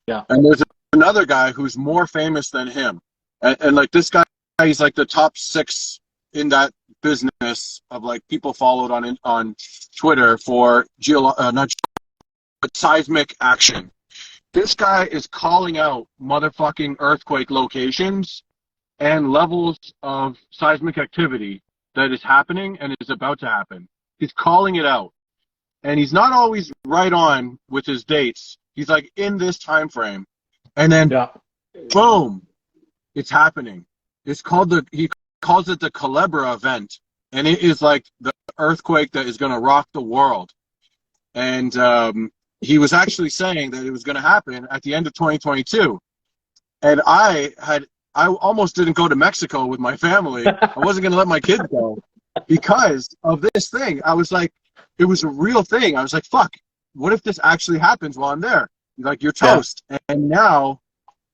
Yeah. And there's another guy who's more famous than him. And like this guy, he's like the top 6 in that business of like people followed on Twitter for seismic action. This guy is calling out motherfucking earthquake locations and levels of seismic activity that is happening and is about to happen. He's calling it out. And he's not always right on with his dates. He's like in this time frame. And then boom, it's happening. He calls it the Culebra event. And it is like the earthquake that is going to rock the world. And he was actually saying that it was going to happen at the end of 2022. And I almost didn't go to Mexico with my family. I wasn't going to let my kids go because of this thing. I was like, it was a real thing. I was like, fuck, what if this actually happens while I'm there? Like, you're toast. Yeah. And now,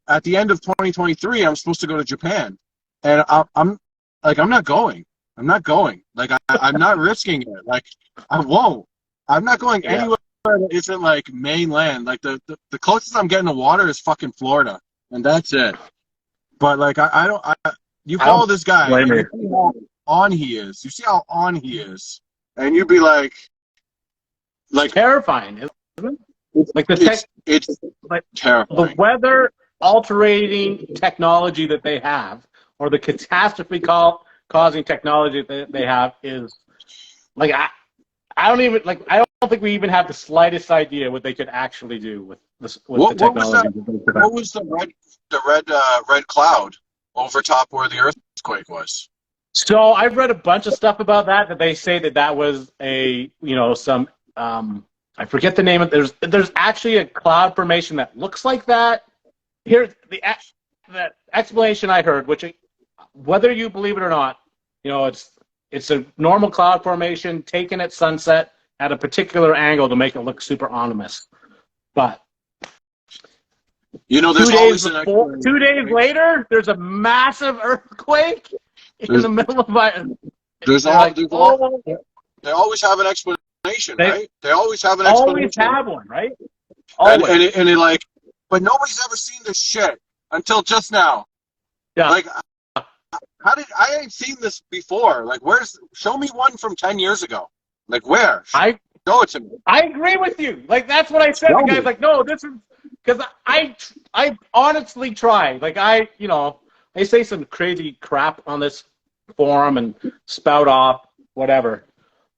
at the end of 2023, I'm supposed to go to Japan. and I'm like, I'm not going. I'm not going. Like, I'm not risking it. Like, I won't. I'm not going anywhere that isn't like mainland. Like the closest I'm getting to water is fucking Florida, and that's it. But like, I don't. You follow this guy, and you see how on he is. You see how on he is, and you'd be like terrifying, isn't it? Like it's like terrifying. The weather altering technology that they have, or the catastrophe causing technology that they have, is like I don't think we even have the slightest idea what they could actually do with this the technology. What was the red cloud over top where the earthquake was? So I've read a bunch of stuff about that they say that was some I forget the name of there's actually a cloud formation that looks like that. Here's the explanation I heard, which whether you believe it or not, it's a normal cloud formation taken at sunset at a particular angle to make it look super ominous. But there's always 2 days later, there's a massive earthquake in the middle of they always have an explanation, right? They always have an explanation. Always have one, right? And it like, but nobody's ever seen this shit until just now. Yeah. Like, I ain't seen this before. Like, show me one from 10 years ago. Like, where? Show it to me. I agree with you. Like, that's what I said. The guy's like, no, this is because I honestly try. Like, I say some crazy crap on this forum and spout off whatever,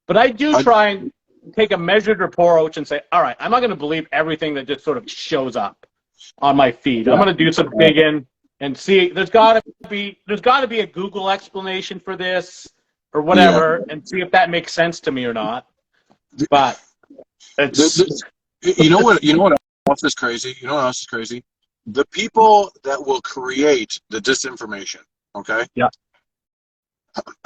but I do try and take a measured approach and say, all right, I'm not going to believe everything that just sort of shows up on my feed. I'm going to do some digging and see. There's got to be a Google explanation for this or whatever, and see if that makes sense to me or not. But it's you know what else is crazy? You know what else is crazy? The people that will create the disinformation. Okay. Yeah.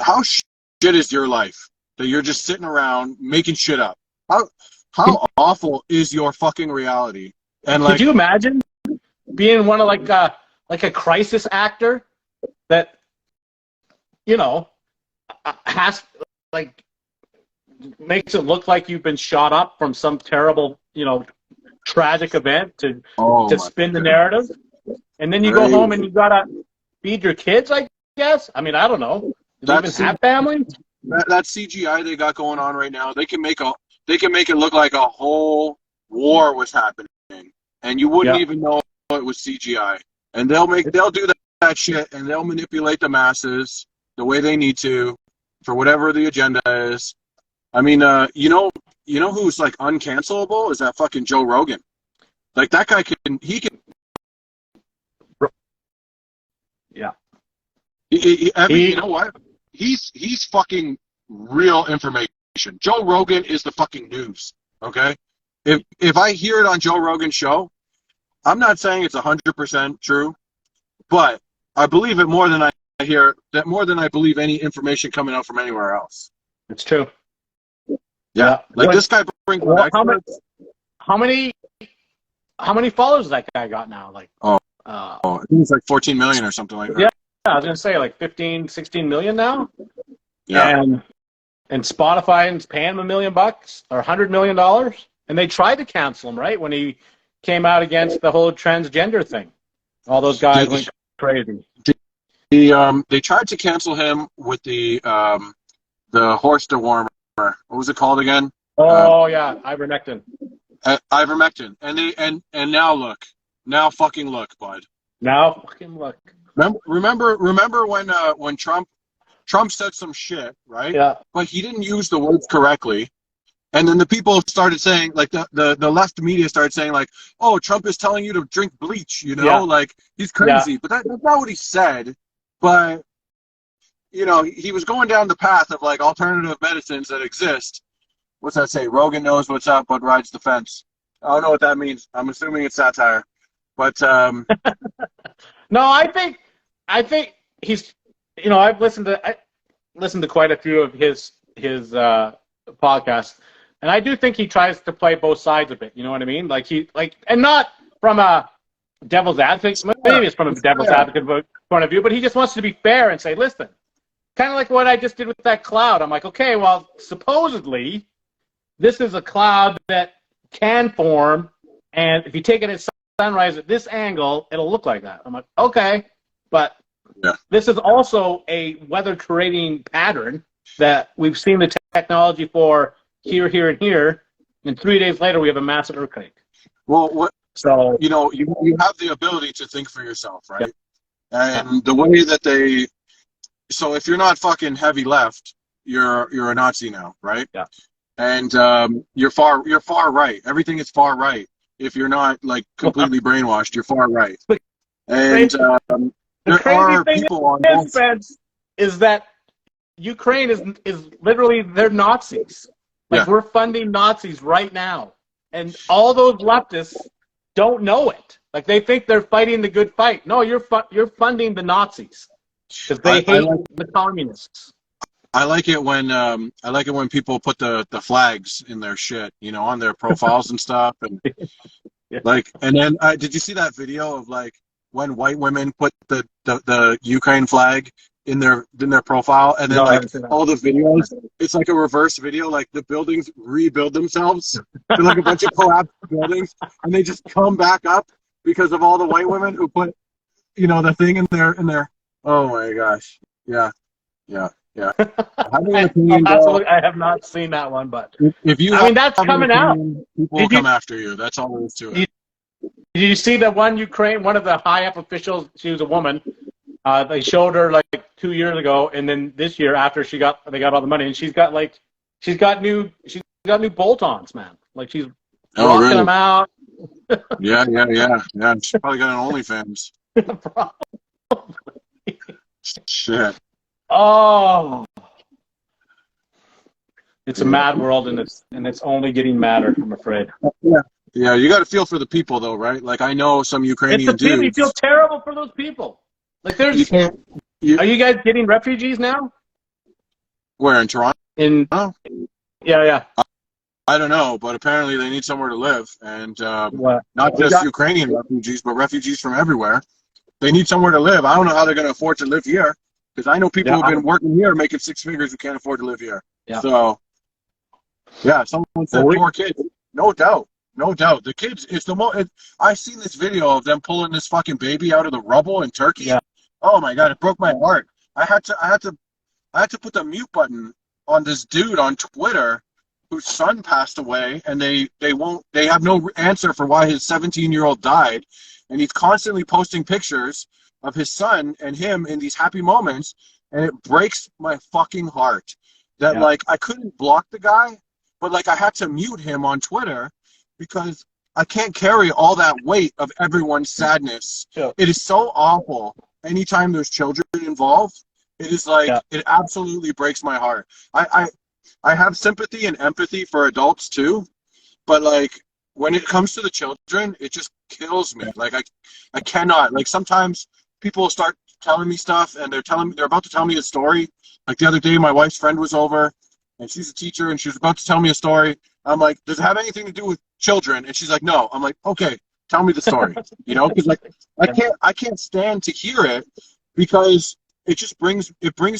How shit is your life that you're just sitting around making shit up? How awful is your fucking reality? And like, could you imagine being one of like a crisis actor that has like makes it look like you've been shot up from some terrible tragic event to spin the narrative, and then you go home and you gotta feed your kids, I guess. I mean, I don't know. Do you even have families? That CGI they got going on right now, they can make it look like a whole war was happening, and you wouldn't even know it was CGI. And they'll do that shit, and they'll manipulate the masses the way they need to for whatever the agenda is. I mean, you know who's like uncancelable is that fucking Joe Rogan. Like, that guy can. Yeah. You know what? He's fucking real information. Joe Rogan is the fucking news. Okay. If I hear it on Joe Rogan's show, I'm not saying it's 100% true, but I believe it more than I believe any information coming out from anywhere else. It's true. Yeah. Like, this guy brings how many followers that guy got now? Like, I think it's like 14 million or something like that. Yeah, I was gonna say like 15, 16 million now. Yeah. And Spotify is paying him $1 million or $100 million, and they tried to cancel him right when he came out against the whole transgender thing. All those guys went crazy. They tried to cancel him with the horse dewormer. What was it called again? Ivermectin. Ivermectin. And now fucking look, bud. Now fucking look. Remember when Trump said some shit, right? Yeah. But he didn't use the words correctly. And then the people started saying, like, the left media started saying, like, oh, Trump is telling you to drink bleach, like, he's crazy. Yeah. But that's not what he said. But, he was going down the path of, like, alternative medicines that exist. What's that say? Rogan knows what's up, but rides the fence. I don't know what that means. I'm assuming it's satire. But, no, I think he's, I've listened to quite a few of his podcasts, and I do think he tries to play both sides of it. You know what I mean? And not from a devil's advocate. Maybe it's from a devil's advocate point of view, but he just wants to be fair and say, listen, kind of like what I just did with that cloud. I'm like, okay, well, supposedly this is a cloud that can form, and if you take it at sunrise at this angle, it'll look like that. I'm like, okay, but this is also a weather creating pattern that we've seen the technology for here, here, and here, and 3 days later we have a massive earthquake. Well, so you have the ability to think for yourself, right? And the way that so if you're not fucking heavy left, you're a Nazi now, right? Yeah. And you're far right. Everything is far right. If you're not like completely brainwashed, you're far right. And there are people on both sides. Is that Ukraine is literally, they're Nazis. Like we're funding Nazis right now, and all those leftists don't know it. Like they think they're fighting the good fight. No, you're funding the Nazis because they hate the communists. I like it when people put the flags in their shit, on their profiles and stuff, and and then did you see that video of like when white women put the Ukraine flag in their profile, and then all the videos, it's like a reverse video, like the buildings rebuild themselves. They're like a bunch of collapsed buildings, and they just come back up because of all the white women who put the thing in their. Oh my gosh, yeah. I have not seen that one, but if you, that's coming out. People will come after you. That's all there is to it. Did you see that one of the high up officials? She was a woman. They showed her like 2 years ago, and then this year after they got all the money, and she's got new bolt-ons, man. Like she's rocking them out. Yeah. She's probably got an OnlyFans. Shit. Oh, it's a mad world, and it's only getting madder, I'm afraid. Yeah. You got to feel for the people, though, right? Like I know some Ukrainian dudes. You feel terrible for those people. Like are you guys getting refugees now? Where, in Toronto? Yeah. I don't know, but apparently they need somewhere to live, and not just Ukrainian refugees, but refugees from everywhere. They need somewhere to live. I don't know how they're going to afford to live here, because I know people who've been working here making six figures who can't afford to live here. Yeah. So, someone said 4 kids. No doubt. The kids, it's the most. I've seen this video of them pulling this fucking baby out of the rubble in Turkey. Yeah. Oh my God, it broke my heart. I had to put the mute button on this dude on Twitter whose son passed away, and they have no answer for why his 17-year-old died, and he's constantly posting pictures of his son and him in these happy moments, and it breaks my fucking heart that I couldn't block the guy, but I had to mute him on Twitter because I can't carry all that weight of everyone's sadness. Yeah. It is so awful anytime there's children involved. It is it absolutely breaks my heart. I have sympathy and empathy for adults too, but when it comes to the children, it just kills me. I cannot. Sometimes people start telling me stuff, and they're about to tell me a story. Like the other day, my wife's friend was over, and she's a teacher, and she was about to tell me a story. I'm like, does it have anything to do with children? And she's like, no. I'm like, okay, tell me the story. Because I can't stand to hear it, because it just brings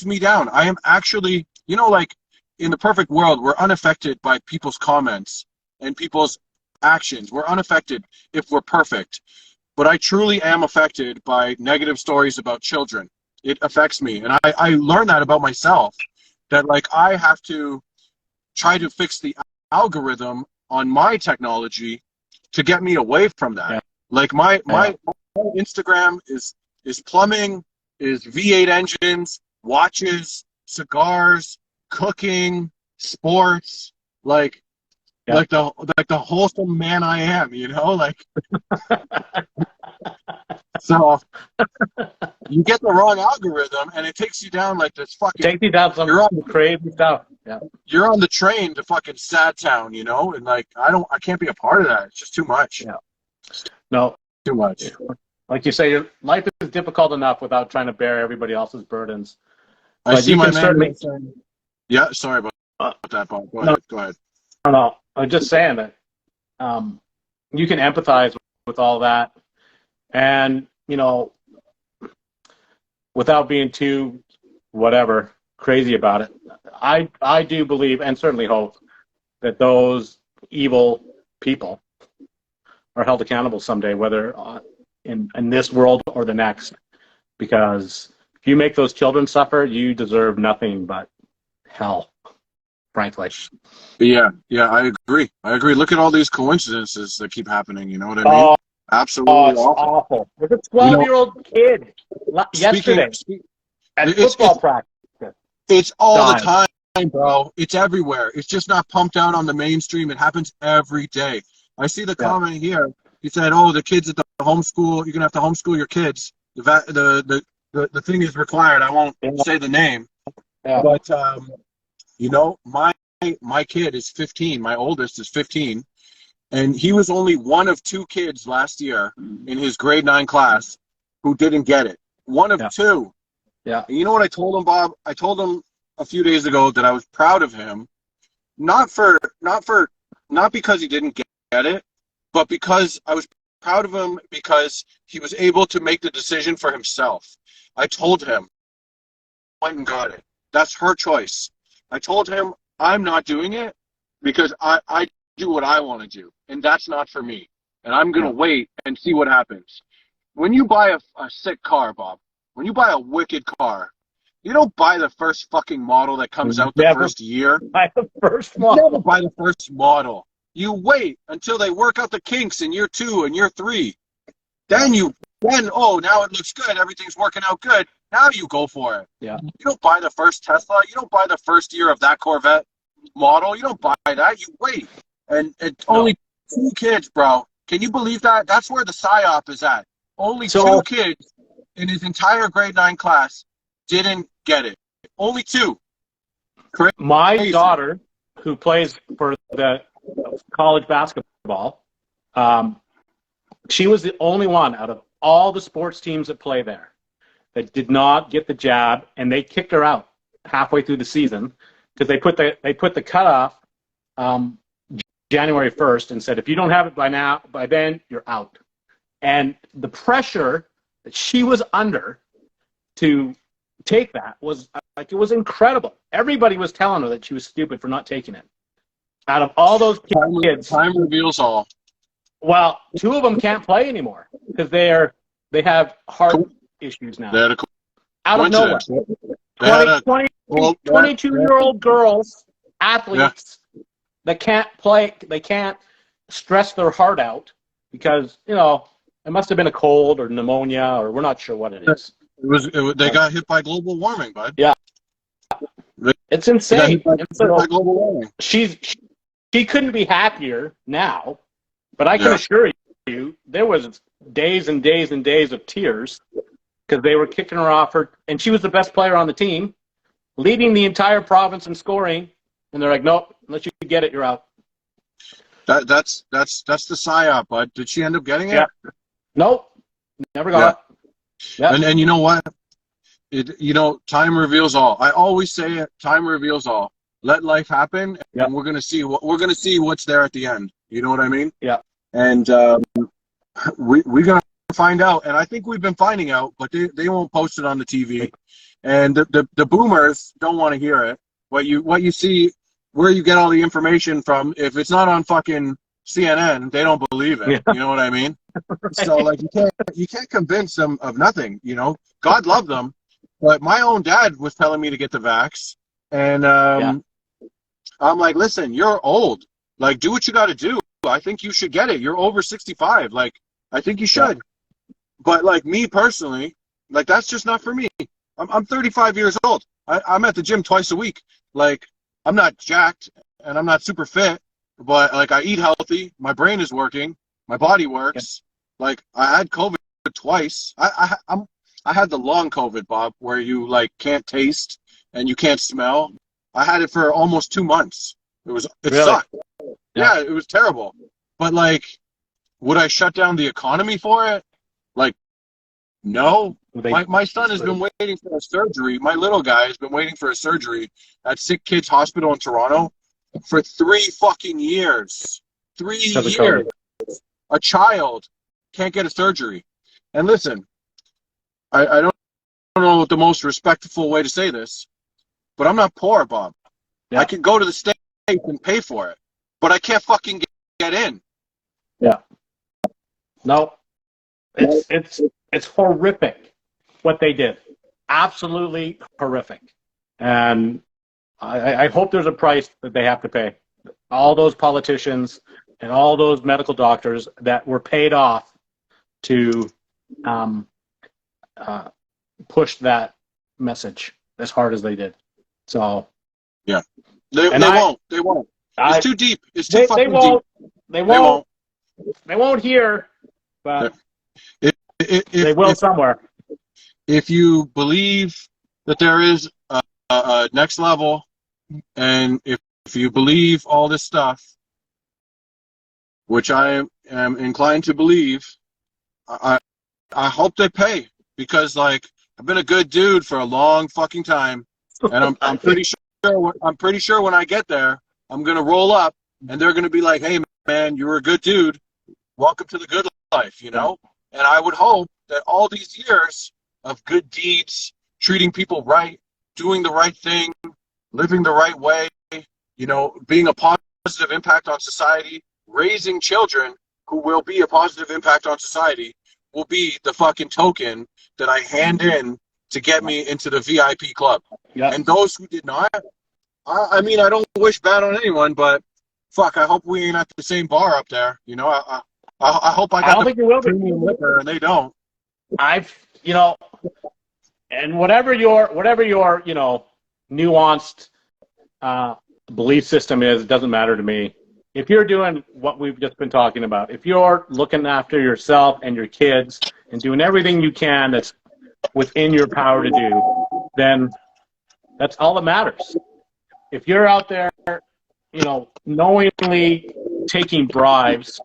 me down. I am actually, in the perfect world, we're unaffected by people's comments and people's actions. We're unaffected if we're perfect. But I truly am affected by negative stories about children. It affects me. And I learned that about myself, that I have to try to fix the algorithm on my technology to get me away from that. Yeah. My Instagram is plumbing, is V8 engines, watches, cigars, cooking, sports, the wholesome man I am, So you get the wrong algorithm, and it takes you down this fucking. Takes you down some crazy stuff. Yeah. You're on the train to fucking sad town, and I can't be a part of that. It's just too much. Yeah. No. Too much. Like you say, your life is difficult enough without trying to bear everybody else's burdens. I see my man. Yeah, sorry about that, Bob. Go ahead. No, I'm just saying that you can empathize with all that, And, without being too crazy about it, I do believe and certainly hope that those evil people are held accountable someday, whether in this world or the next. Because if you make those children suffer, you deserve nothing but hell, frankly. Yeah, I agree. Look at all these coincidences that keep happening. You know what I mean? Oh, Absolutely it's awful. awful. There's a 12-year-old kid yesterday at football practice. It's all the time, bro. It's everywhere. It's just not pumped out on the mainstream. It happens every day. I see the comment here. He said, "Oh, the kids at the homeschool. You're gonna have to homeschool your kids. The thing is required. I won't say the name, but my kid is 15. My oldest is 15, and he was only one of two kids last year in his grade 9 class who didn't get it. One of two. Yeah. And you know what I told him, Bob? I told him a few days ago that I was proud of him, not because he didn't get it, but because I was proud of him because he was able to make the decision for himself. I told him, went and got it. That's her choice. I told him I'm not doing it because I do what I want to do, and that's not for me. And I'm going to wait and see what happens. When you buy a sick car, Bob, when you buy a wicked car, you don't buy the first fucking model that comes out the first year. Buy the first model. You never buy the first model. You wait until they work out the kinks in year 2 and year 3. Then now it looks good. Everything's working out good. Now you go for it. Yeah. You don't buy the first Tesla. You don't buy the first year of that Corvette model. You don't buy that. You wait. And it's only 2 kids, bro. Can you believe that? That's where the PSYOP is at. Only 2 kids in his entire grade 9 class didn't get it. Only 2. Crazy. My daughter, who plays for the college basketball, she was the only one out of all the sports teams that play there that did not get the jab, and they kicked her out halfway through the season because they put the cutoff January 1st and said, if you don't have it by then, you're out. And the pressure that she was under to take that was it was incredible. Everybody was telling her that she was stupid for not taking it. Out of all those kids, time reveals all. Well, 2 of them can't play anymore because they have heart issues now. Out of nowhere. 22-year-old girls, athletes that can't play, they can't stress their heart out because, it must have been a cold or pneumonia or we're not sure what it is. They got hit by global warming, bud. Yeah. It's insane. By global warming. She couldn't be happier now, but I can assure you there was days and days and days of tears because they were kicking her off and she was the best player on the team, leading the entire province in scoring, and they're like, nope, unless you get it, you're out. That's the PSYOP, bud. Did she end up getting it? Yeah. Nope. Never got it. Yeah. And you know what? Time reveals all. I always say it. Time reveals all. Let life happen, and we're gonna see what's there at the end. You know what I mean? Yeah. And we're gonna find out. And I think we've been finding out, but they won't post it on the TV. And the boomers don't want to hear it. What you see, where you get all the information from. If it's not on fucking CNN, they don't believe it. Yeah. You know what I mean? Right. So you can't convince them of nothing. God love them, but my own dad was telling me to get the vax, and I'm like, listen, you're old. Like, do what you got to do. I think you should get it. You're over 65. Like, I think you should. Yeah. But like me personally, like that's just not for me. I'm 35 years old. I'm at the gym twice a week. Like, I'm not jacked and I'm not super fit, but like I eat healthy. My brain is working. My body works. Yeah. Like I had COVID twice. I had the long COVID, Bob, where you like can't taste and you can't smell. I had it for almost 2 months. It really? Sucked. Yeah, it was terrible. But like, would I shut down the economy for it? Like, no. My son has been waiting for a surgery. My little guy has been waiting for a surgery at Sick Kids Hospital in Toronto for 3 fucking years. 3 years. A child can't get a surgery. And listen, I don't know the most respectful way to say this, but I'm not poor, Bob. Yeah. I can go to the States and pay for it, but I can't fucking get in. Yeah. No, it's horrific what they did. Absolutely horrific. And I hope there's a price that they have to pay. All those politicians and all those medical doctors that were paid off to push that message as hard as they did. So yeah, they won't. They won't. It's too deep. It's too fucking deep. They won't. They won't here, but they will somewhere. If you believe that there is a next level, and if you believe all this stuff, which I am inclined to believe, I hope they pay, because like I've been a good dude for a long fucking time, and I'm pretty sure when I get there, I'm gonna roll up, and they're gonna be like, "Hey man, you were a good dude. Welcome to the good life," you know. And I would hope that all these years of good deeds, treating people right, doing the right thing, living the right way, you know, being a positive impact on society, raising children who will be a positive impact on society, will be the fucking token that I hand in to get me into the VIP club. Yeah. And those who did not, I mean, I don't wish bad on anyone, but fuck, I hope we ain't at the same bar up there. You know, I hope I got the premium liquor and they don't. You know, and whatever your you know, nuanced belief system is, it doesn't matter to me. If you're doing what we've just been talking about, if you're looking after yourself and your kids and doing everything you can that's within your power to do, then that's all that matters. If you're out there, you know, knowingly taking bribes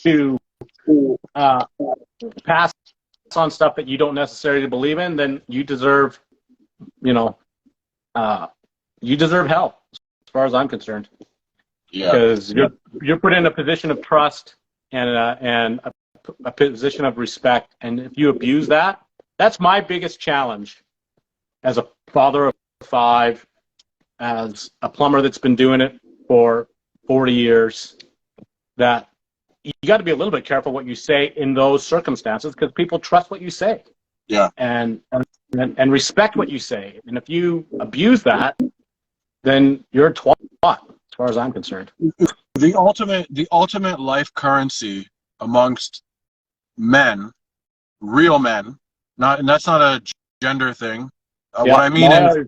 to pass on stuff that you don't necessarily believe in, then you deserve, you know, you deserve hell, as far as I'm concerned. Yeah. Because you're put in a position of trust and a position of respect, and if you abuse that, that's my biggest challenge as a father of 5, as a plumber that's been doing it for 40 years, that you got to be a little bit careful what you say in those circumstances, because people trust what you say. Yeah. And respect what you say. And if you abuse that, then you're a twat, as far as I'm concerned. The ultimate life currency amongst men, real men, and that's not a gender thing. What I mean is,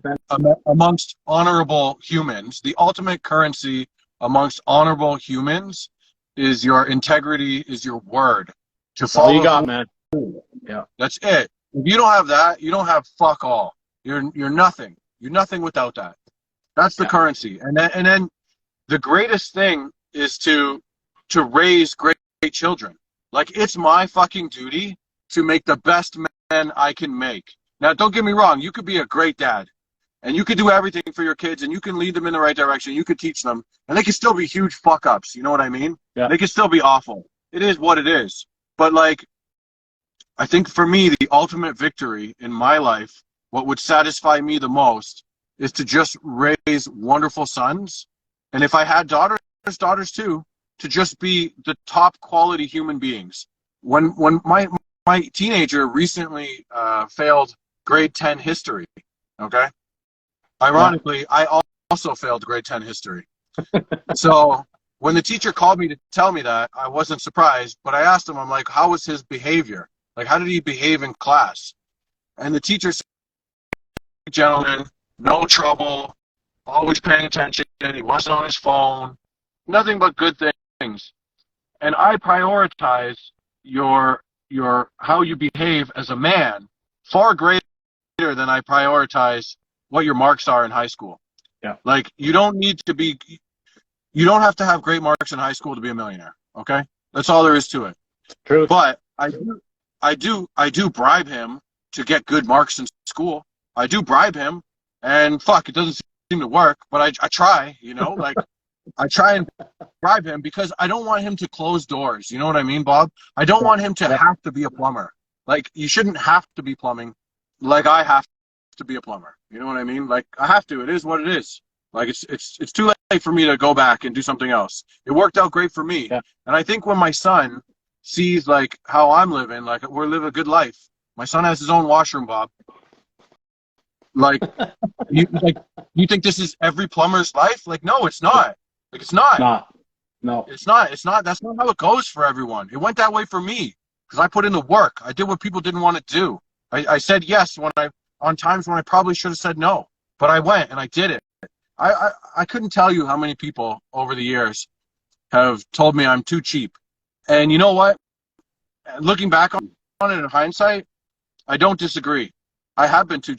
amongst honorable humans, the ultimate currency amongst honorable humans is your integrity, is your word. To follow. All you got, man. Yeah. That's it. If you don't have that, you don't have fuck all. You're nothing. You're nothing without that. That's the currency. And then the greatest thing is to raise great children. Like, it's my fucking duty to make the best man I can make. Now, don't get me wrong. You could be a great dad, and you could do everything for your kids, and you can lead them in the right direction. You could teach them, and they can still be huge fuck ups. You know what I mean? Yeah. They can still be awful. It is what it is. But like, I think for me, the ultimate victory in my life, what would satisfy me the most, is to just raise wonderful sons. And if I had daughters too, to just be the top quality human beings. When my teenager recently failed grade 10 history, okay? Ironically, I also failed grade 10 history. So when the teacher called me to tell me that, I wasn't surprised, but I asked him, I'm like, how was his behavior? Like, how did he behave in class? And the teacher said, gentleman, no trouble, always paying attention, he wasn't on his phone, nothing but good things. And I prioritize your how you behave as a man far greater than I prioritize what your marks are in high school. Yeah. Like, you don't have to have great marks in high school to be a millionaire. Okay? That's all there is to it. True. But I do bribe him to get good marks in school. I do bribe him, and fuck, it doesn't seem to work, but I try, you know, like, I try and bribe him because I don't want him to close doors. You know what I mean, Bob? I don't want him to have to be a plumber. Like, you shouldn't have to be plumbing like I have to be a plumber. You know what I mean? Like, I have to. It is what it is. Like, it's too late for me to go back and do something else. It worked out great for me. Yeah. And I think when my son sees, like, how I'm living, like, we're living a good life. My son has his own washroom, Bob. Like, you think this is every plumber's life? Like, no, it's not. Like, it's not. No. It's not. It's not. That's not how it goes for everyone. It went that way for me because I put in the work. I did what people didn't want to do. I said yes on times when I probably should have said no, but I went and I did it. I couldn't tell you how many people over the years have told me I'm too cheap. And you know what? Looking back on it in hindsight, I don't disagree. I have been too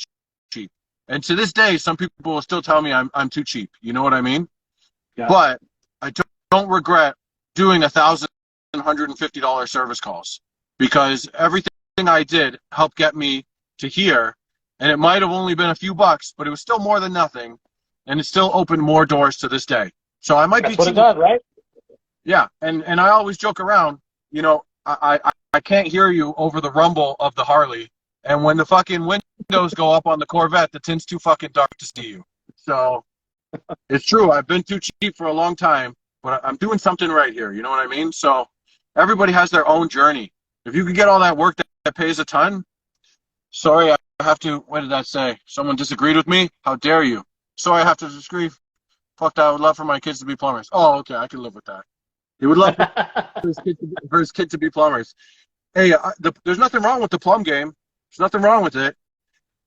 cheap. And to this day, some people will still tell me I'm too cheap. You know what I mean? Yeah. But I don't regret doing $1,150 service calls because everything I did helped get me to here. And it might have only been a few bucks, but it was still more than nothing. And it still opened more doors to this day. So I might That's be what cheap. it does, right? Yeah. And I always joke around, you know, I can't hear you over the rumble of the Harley. And when the fucking windows go up on the Corvette, the tint's too fucking dark to see you. So it's true. I've been too cheap for a long time, but I'm doing something right here. You know what I mean? So everybody has their own journey. If you can get all that work that pays a ton, sorry, I have to, what did that say? Someone disagreed with me? How dare you? Sorry, I have to disagree. Fuck that. I would love for my kids to be plumbers. Oh, okay. I can live with that. He would love for his kid to be plumbers. Hey, there's nothing wrong with the plum game. There's nothing wrong with it.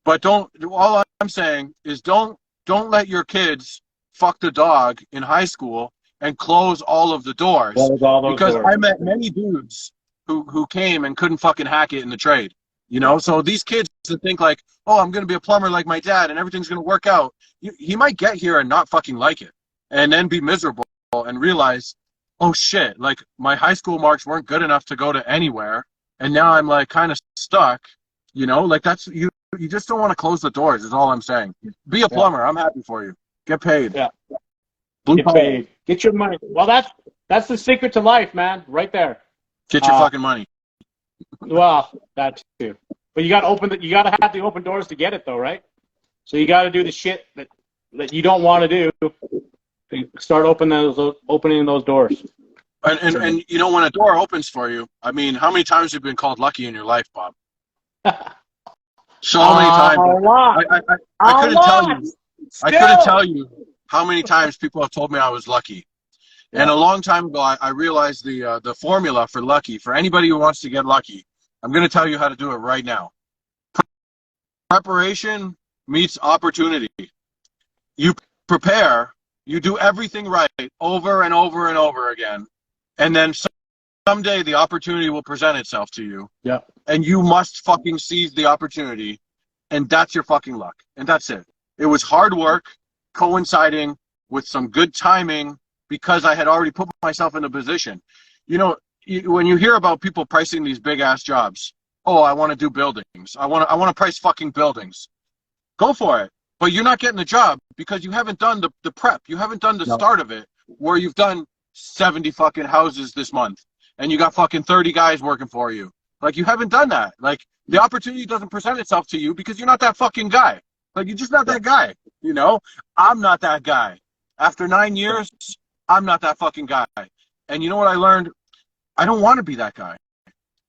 But all I'm saying is don't let your kids fuck the dog in high school and close all of the doors. Because I met many dudes who came and couldn't fucking hack it in the trade. You know, so these kids that think like, oh, I'm going to be a plumber like my dad and everything's going to work out. He might get here and not fucking like it and then be miserable and realize, oh shit, like my high school marks weren't good enough to go to anywhere. And now I'm like kind of stuck, you know, like that's, you just don't want to close the doors is all I'm saying. Be a plumber. Yeah. I'm happy for you. Get paid. Yeah. Get paid. Get your money. Well, that's the secret to life, man. Right there. Get your fucking money. Well, that too. But you got to have the open doors to get it, though, right? So you got to do the shit that you don't want to do. Start opening those doors. And you know, when a door opens for you, I mean, how many times have you been called lucky in your life, Bob? So many times. A lot. I couldn't tell you. I couldn't tell you how many times people have told me I was lucky. Yeah. And a long time ago, I realized the formula for lucky. For anybody who wants to get lucky, I'm going to tell you how to do it right now. Preparation meets opportunity. You prepare, you do everything right over and over and over again, and then someday the opportunity will present itself to you. Yeah. And you must fucking seize the opportunity, and that's your fucking luck. And that's it. It was hard work coinciding with some good timing because I had already put myself in a position. You know, when you hear about people pricing these big ass jobs, oh, I want to do buildings. I want to price fucking buildings. Go for it. But you're not getting the job because you haven't done the prep. You haven't done the start of it where you've done 70 fucking houses this month and you got fucking 30 guys working for you. Like, you haven't done that. Like, the opportunity doesn't present itself to you because you're not that fucking guy. Like, you're just not that guy, you know? I'm not that guy. After 9 years, I'm not that fucking guy. And you know what I learned? I don't want to be that guy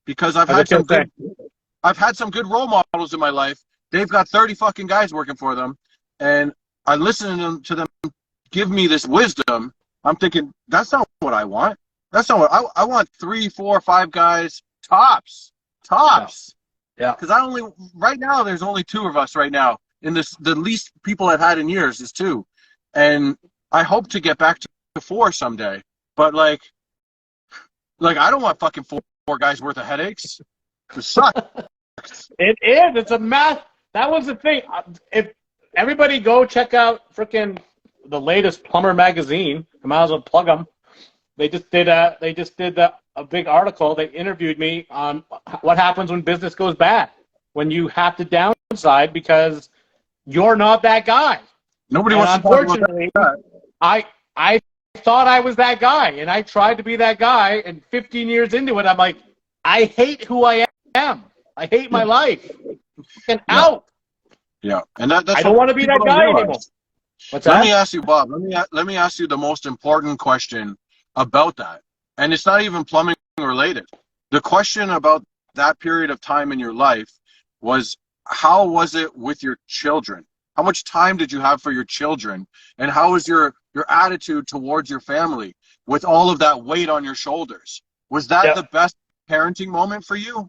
because I've had some good role models in my life. They've got 30 fucking guys working for them, and I listen to them give me this wisdom. I'm thinking, that's not what I want. That's not what I want. 3, 4, 5 guys tops. Yeah. Because right now there's only 2 of us right now. In the least people I've had in years is 2, and I hope to get back to 4 someday. But like I don't want fucking 4 guys worth of headaches. It sucks. It is. It's a mess. That was the thing. If everybody go check out frickin' the latest Plumber magazine, I might as well plug them. They just did a big article. They interviewed me on what happens when business goes bad, when you have to downside because you're not that guy. Nobody wants to talk about that. I thought I was that guy, and I tried to be that guy, and 15 years into it, I'm like, I hate who I am. I hate my life. Get out. Yeah, and that's I don't want to be that guy anymore. What's Let that? me ask you, Bob. Let me ask you the most important question about that, and it's not even plumbing related. The question about that period of time in your life was, how was it with your children? How much time did you have for your children, and how was your attitude towards your family with all of that weight on your shoulders? Was that the best parenting moment for you?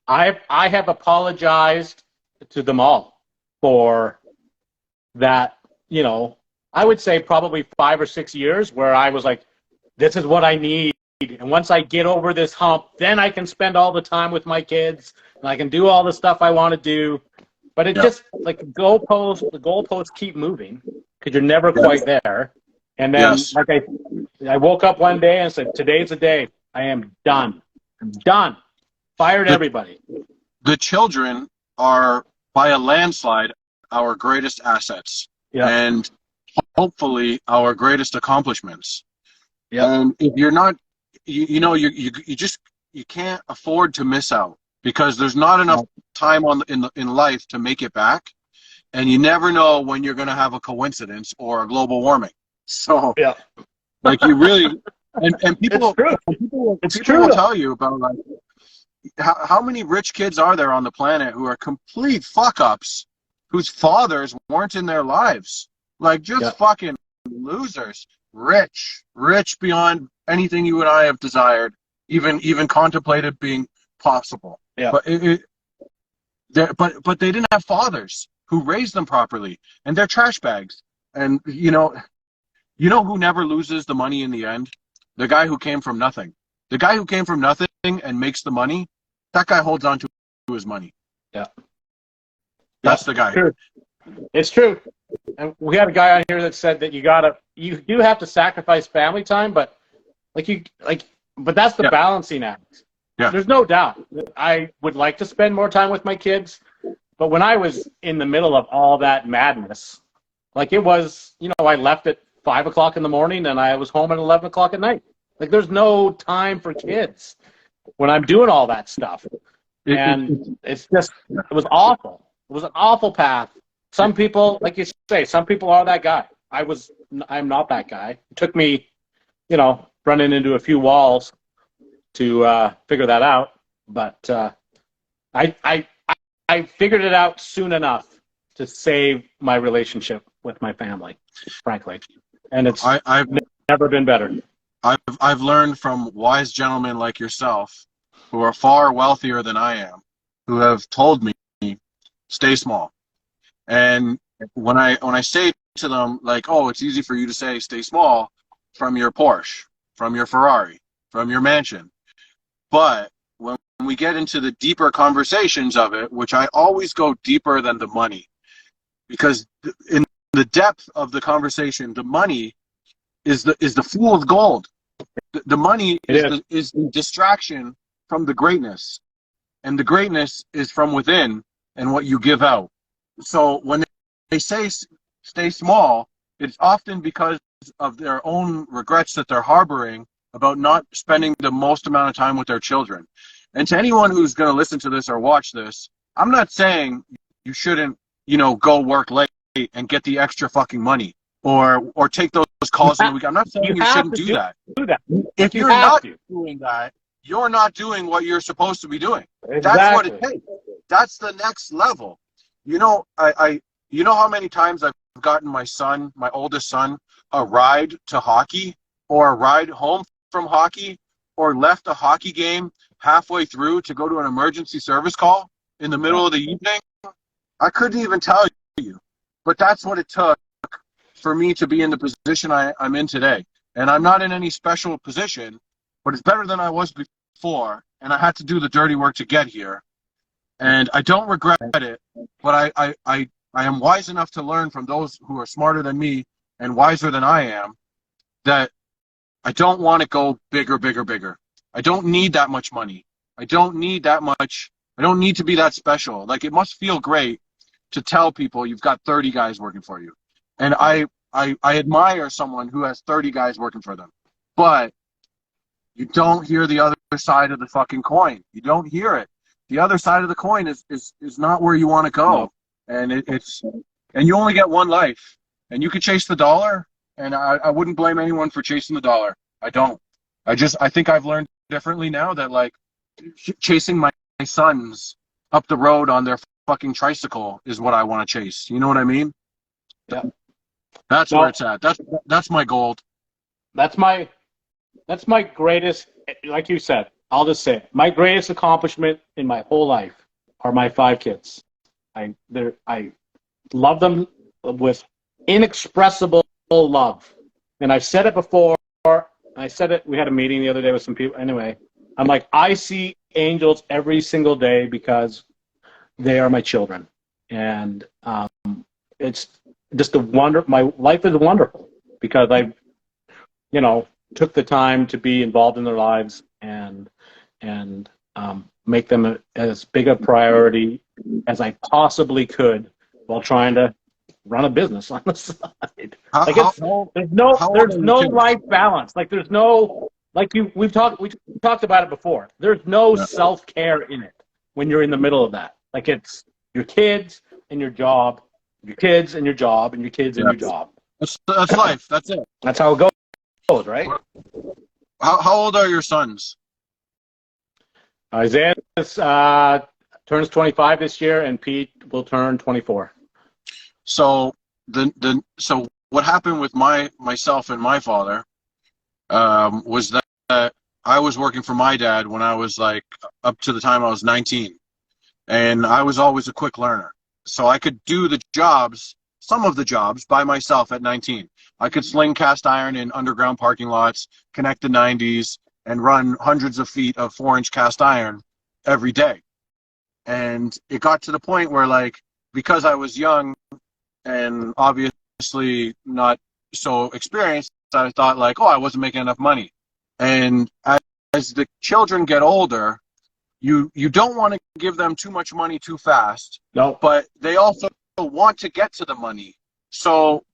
I have apologized to them all for that. You know, I would say probably 5 or 6 years where I was like, this is what I need. And once I get over this hump, then I can spend all the time with my kids and I can do all the stuff I want to do. But it just, like, the goalposts keep moving because you're never quite there. And then, like, I woke up one day and said, today's the day. I am done. I'm done. Fired everybody. The children are, by a landslide, our greatest assets. Yeah. And hopefully our greatest accomplishments. Yeah. And if you're not, you can't afford to miss out, because there's not enough time in life to make it back, and you never know when you're going to have a coincidence or a global warming. So, like, you really, and people will tell you about, like, how many rich kids are there on the planet who are complete fuck-ups, whose fathers weren't in their lives, like, just fucking losers. Rich beyond anything you and I have desired, even contemplated being possible. Yeah. But they didn't have fathers who raised them properly, and they're trash bags. And you know who never loses the money in the end? The guy who came from nothing. The guy who came from nothing and makes the money, that guy holds on to his money. Yeah. That's the guy. True. It's true. And we had a guy on here that said that you do have to sacrifice family time, but but that's the balancing act. Yeah. There's no doubt. I would like to spend more time with my kids, but when I was in the middle of all that madness, like, it was, I left at 5 o'clock in the morning and I was home at 11 o'clock at night. Like, there's no time for kids when I'm doing all that stuff. And it was awful. It was an awful path. Some people, like you say, some people are that guy. I'm not that guy. It took me, running into a few walls to figure that out. But I figured it out soon enough to save my relationship with my family, frankly. And it's never been better. I've learned from wise gentlemen like yourself, who are far wealthier than I am, who have told me, stay small. And when I say to them, like, oh, it's easy for you to say stay small from your Porsche, from your Ferrari, from your mansion. But when we get into the deeper conversations of it, which I always go deeper than the money, because in the depth of the conversation, the money is the fool's gold. The money is the distraction from the greatness, and the greatness is from within and what you give out. So when they say stay small, it's often because of their own regrets that they're harboring about not spending the most amount of time with their children. And to anyone who's going to listen to this or watch this, I'm not saying you shouldn't, go work late and get the extra fucking money, or take those calls in the week. I'm not saying you shouldn't do that. If you're not doing that, you're not doing what you're supposed to be doing. Exactly. That's what it takes. That's the next level. You know how many times I've gotten my oldest son, a ride to hockey, or a ride home from hockey, or left a hockey game halfway through to go to an emergency service call in the middle of the evening? I couldn't even tell you. But that's what it took for me to be in the position I'm in today. And I'm not in any special position, but it's better than I was before. And I had to do the dirty work to get here. And I don't regret it, but I am wise enough to learn from those who are smarter than me and wiser than I am, that I don't want to go bigger, bigger, bigger. I don't need that much money. I don't need that much. I don't need to be that special. Like, it must feel great to tell people you've got 30 guys working for you. And I I admire someone who has 30 guys working for them. But you don't hear the other side of the fucking coin. You don't hear it. The other side of the coin is not where you want to go. No. And and you only get one life. And you could chase the dollar, and I wouldn't blame anyone for chasing the dollar. I don't. I think I've learned differently now that, like, chasing my sons up the road on their fucking tricycle is what I want to chase. You know what I mean? Yeah. That's where it's at. That's my goal. That's my greatest, like you said, I'll just say it. My greatest accomplishment in my whole life are my 5 kids. I love them with inexpressible love. And I've said it before. I said it, we had a meeting the other day with some people. Anyway, I'm like, I see angels every single day because they are my children. And it's just my life is wonderful because I, took the time to be involved in their lives and make them as big a priority as I possibly could while trying to run a business on the side. There's no life balance. Like there's no, like we talked about it before. There's no self-care in it when you're in the middle of that. Like it's your kids and your job, your kids and your job, and your kids and your job. That's life. That's it. That's how it goes, right? How old are your sons? Isaiah turns 25 this year, and Pete will turn 24. So so what happened with myself and my father was that I was working for my dad when I was like up to the time I was 19, and I was always a quick learner. So I could do some of the jobs by myself at 19. I could sling cast iron in underground parking lots, connect the 90s, and run hundreds of feet of 4-inch cast iron every day. And it got to the point where, like, because I was young and obviously not so experienced, I thought, like, I wasn't making enough money. And as the children get older, you don't want to give them too much money too fast. No. But they also want to get to the money. So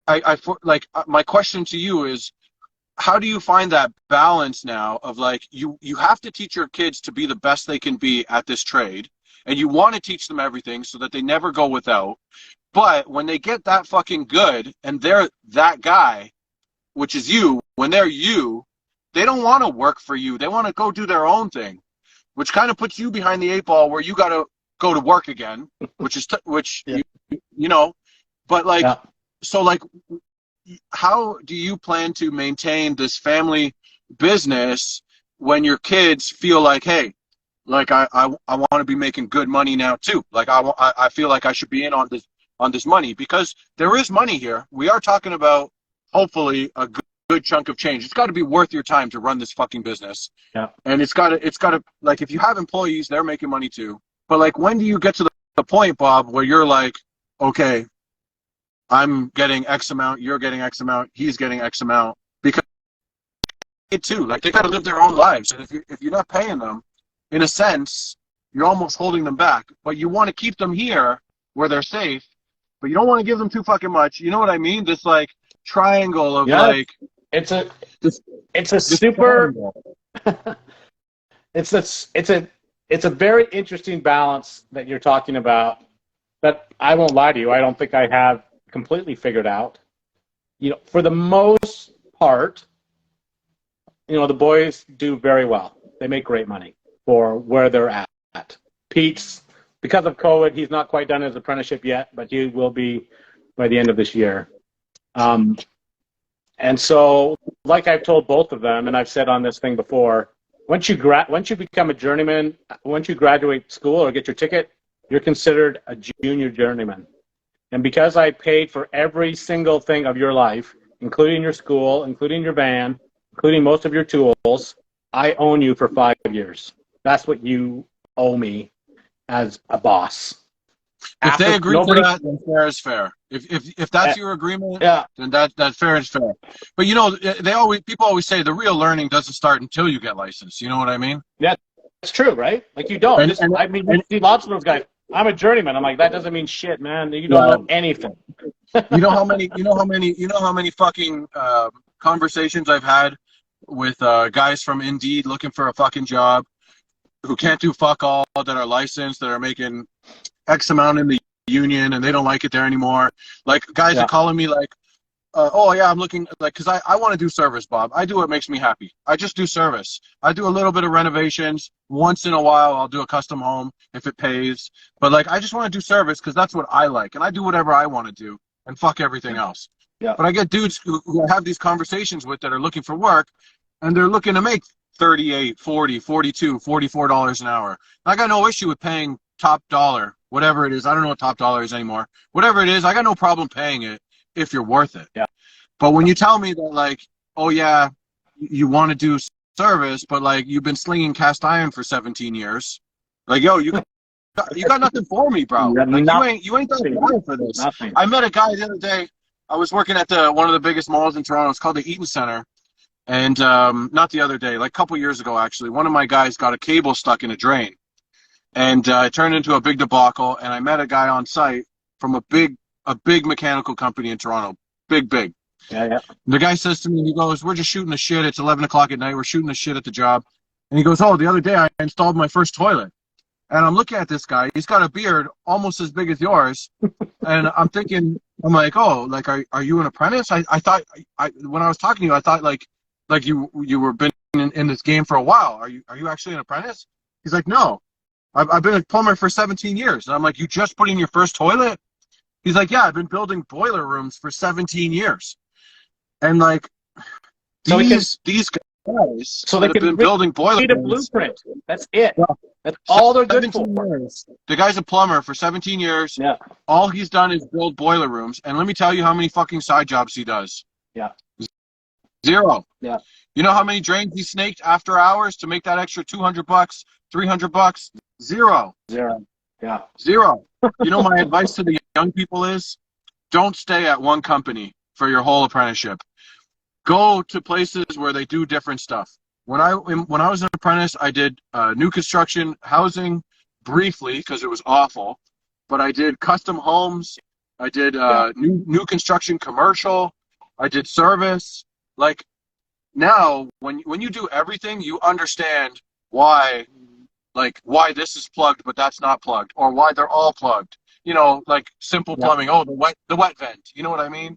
my question to you is, how do you find that balance now of, like, you have to teach your kids to be the best they can be at this trade, and you want to teach them everything so that they never go without, but when they get that fucking good and they're that guy, which is you, when they're you, they don't want to work for you. They want to go do their own thing, which kind of puts you behind the 8 ball where you got to go to work again, but like, so like, how do you plan to maintain this family business when your kids feel like, hey, like I want to be making good money now too. Like I feel like I should be in on this money, because there is money here. We are talking about hopefully a good chunk of change. It's got to be worth your time to run this fucking business. Yeah. And it's got to like, if you have employees, they're making money too. But like, when do you get to the point, Bob, where you're like, okay, I'm getting X amount, you're getting X amount, he's getting X amount, because it too, like, they got to live their own lives. And if you're not paying them, in a sense, you're almost holding them back. But you want to keep them here where they're safe, but you don't want to give them too fucking much. You know what I mean? This like triangle of like, it's a super it's a very interesting balance that you're talking about, that I won't lie to you, I don't think I have completely figured out. For the most part, the boys do very well. They make great money for where they're at. Pete's, because of COVID, he's not quite done his apprenticeship yet, but he will be by the end of this year. And so, like I've told both of them, and I've said on this thing before, once you become a journeyman, once you graduate school or get your ticket, you're considered a junior journeyman. And because I paid for every single thing of your life, including your school, including your van, including most of your tools, I own you for 5 years. That's what you owe me as a boss. If they agree to that, then fair is fair. If that's your agreement, then that fair is fair. But people always say the real learning doesn't start until you get licensed. You know what I mean? Yeah, that's true, right? Like, you don't. You see lots of those guys. I'm a journeyman. I'm like, that doesn't mean shit, man. You don't know anything. You know how many fucking conversations I've had with guys from Indeed looking for a fucking job who can't do fuck all, that are licensed, that are making X amount in the union, and they don't like it there anymore. Like guys Yeah. are calling me like, oh yeah, I'm looking like, because I want to do service, Bob. I do what makes me happy. I just do service. I do a little bit of renovations. Once in a while, I'll do a custom home if it pays. But like, I just want to do service because that's what I like, and I do whatever I want to do, and fuck everything else. Yeah. But I get dudes who I have these conversations with that are looking for work, and they're looking to make 38, 40, 42, $44 an hour. I got no issue with paying top dollar, whatever it is. I don't know what top dollar is anymore. Whatever it is, I got no problem paying it if you're worth it. Yeah. But when you tell me that, like, oh yeah, you want to do service, but like you've been slinging cast iron for 17 years, like, yo, you got nothing for me, bro. You got Like you ain't got nothing for this. Nothing. I met a guy the other day. I was working at one of the biggest malls in Toronto. It's called the Eaton Center. And not the other day, like a couple years ago, actually, one of my guys got a cable stuck in a drain, and it turned into a big debacle. And I met a guy on site from a big mechanical company in Toronto, big. Yeah, yeah. The guy says to me, he goes, "We're just shooting the shit. It's 11 o'clock at night. We're shooting the shit at the job." And he goes, "Oh, the other day I installed my first toilet." And I'm looking at this guy. He's got a beard almost as big as yours. And I'm thinking, I'm like, "Oh, like, are you an apprentice?" I thought, when I was talking to you, I thought like you were been in this game for a while. Are you actually an apprentice? He's like, "No, I've been a plumber for 17 years." And I'm like, "You just put in your first toilet?" He's like, "Yeah, I've been building boiler rooms for 17 years." And like, So these guys that have been building boiler Need a rooms, blueprint. That's it. Yeah. That's all they're good 17 for. years. The guy's a plumber for 17 years. Yeah. All he's done is build boiler rooms. And let me tell you how many fucking side jobs he does. Yeah. Zero. Yeah. You know how many drains he snaked after hours to make that extra $200, $300? Zero. Yeah. Zero. You know, my advice to the young people is, don't stay at one company for your whole apprenticeship. Go to places where they do different stuff. When I was an apprentice, I did new construction, housing, briefly because it was awful, but I did custom homes. I did new construction, commercial. I did service. Like, now, when you do everything, you understand why this is plugged but that's not plugged, or why they're all plugged. You know, like simple plumbing. Oh, the wet vent. You know what I mean?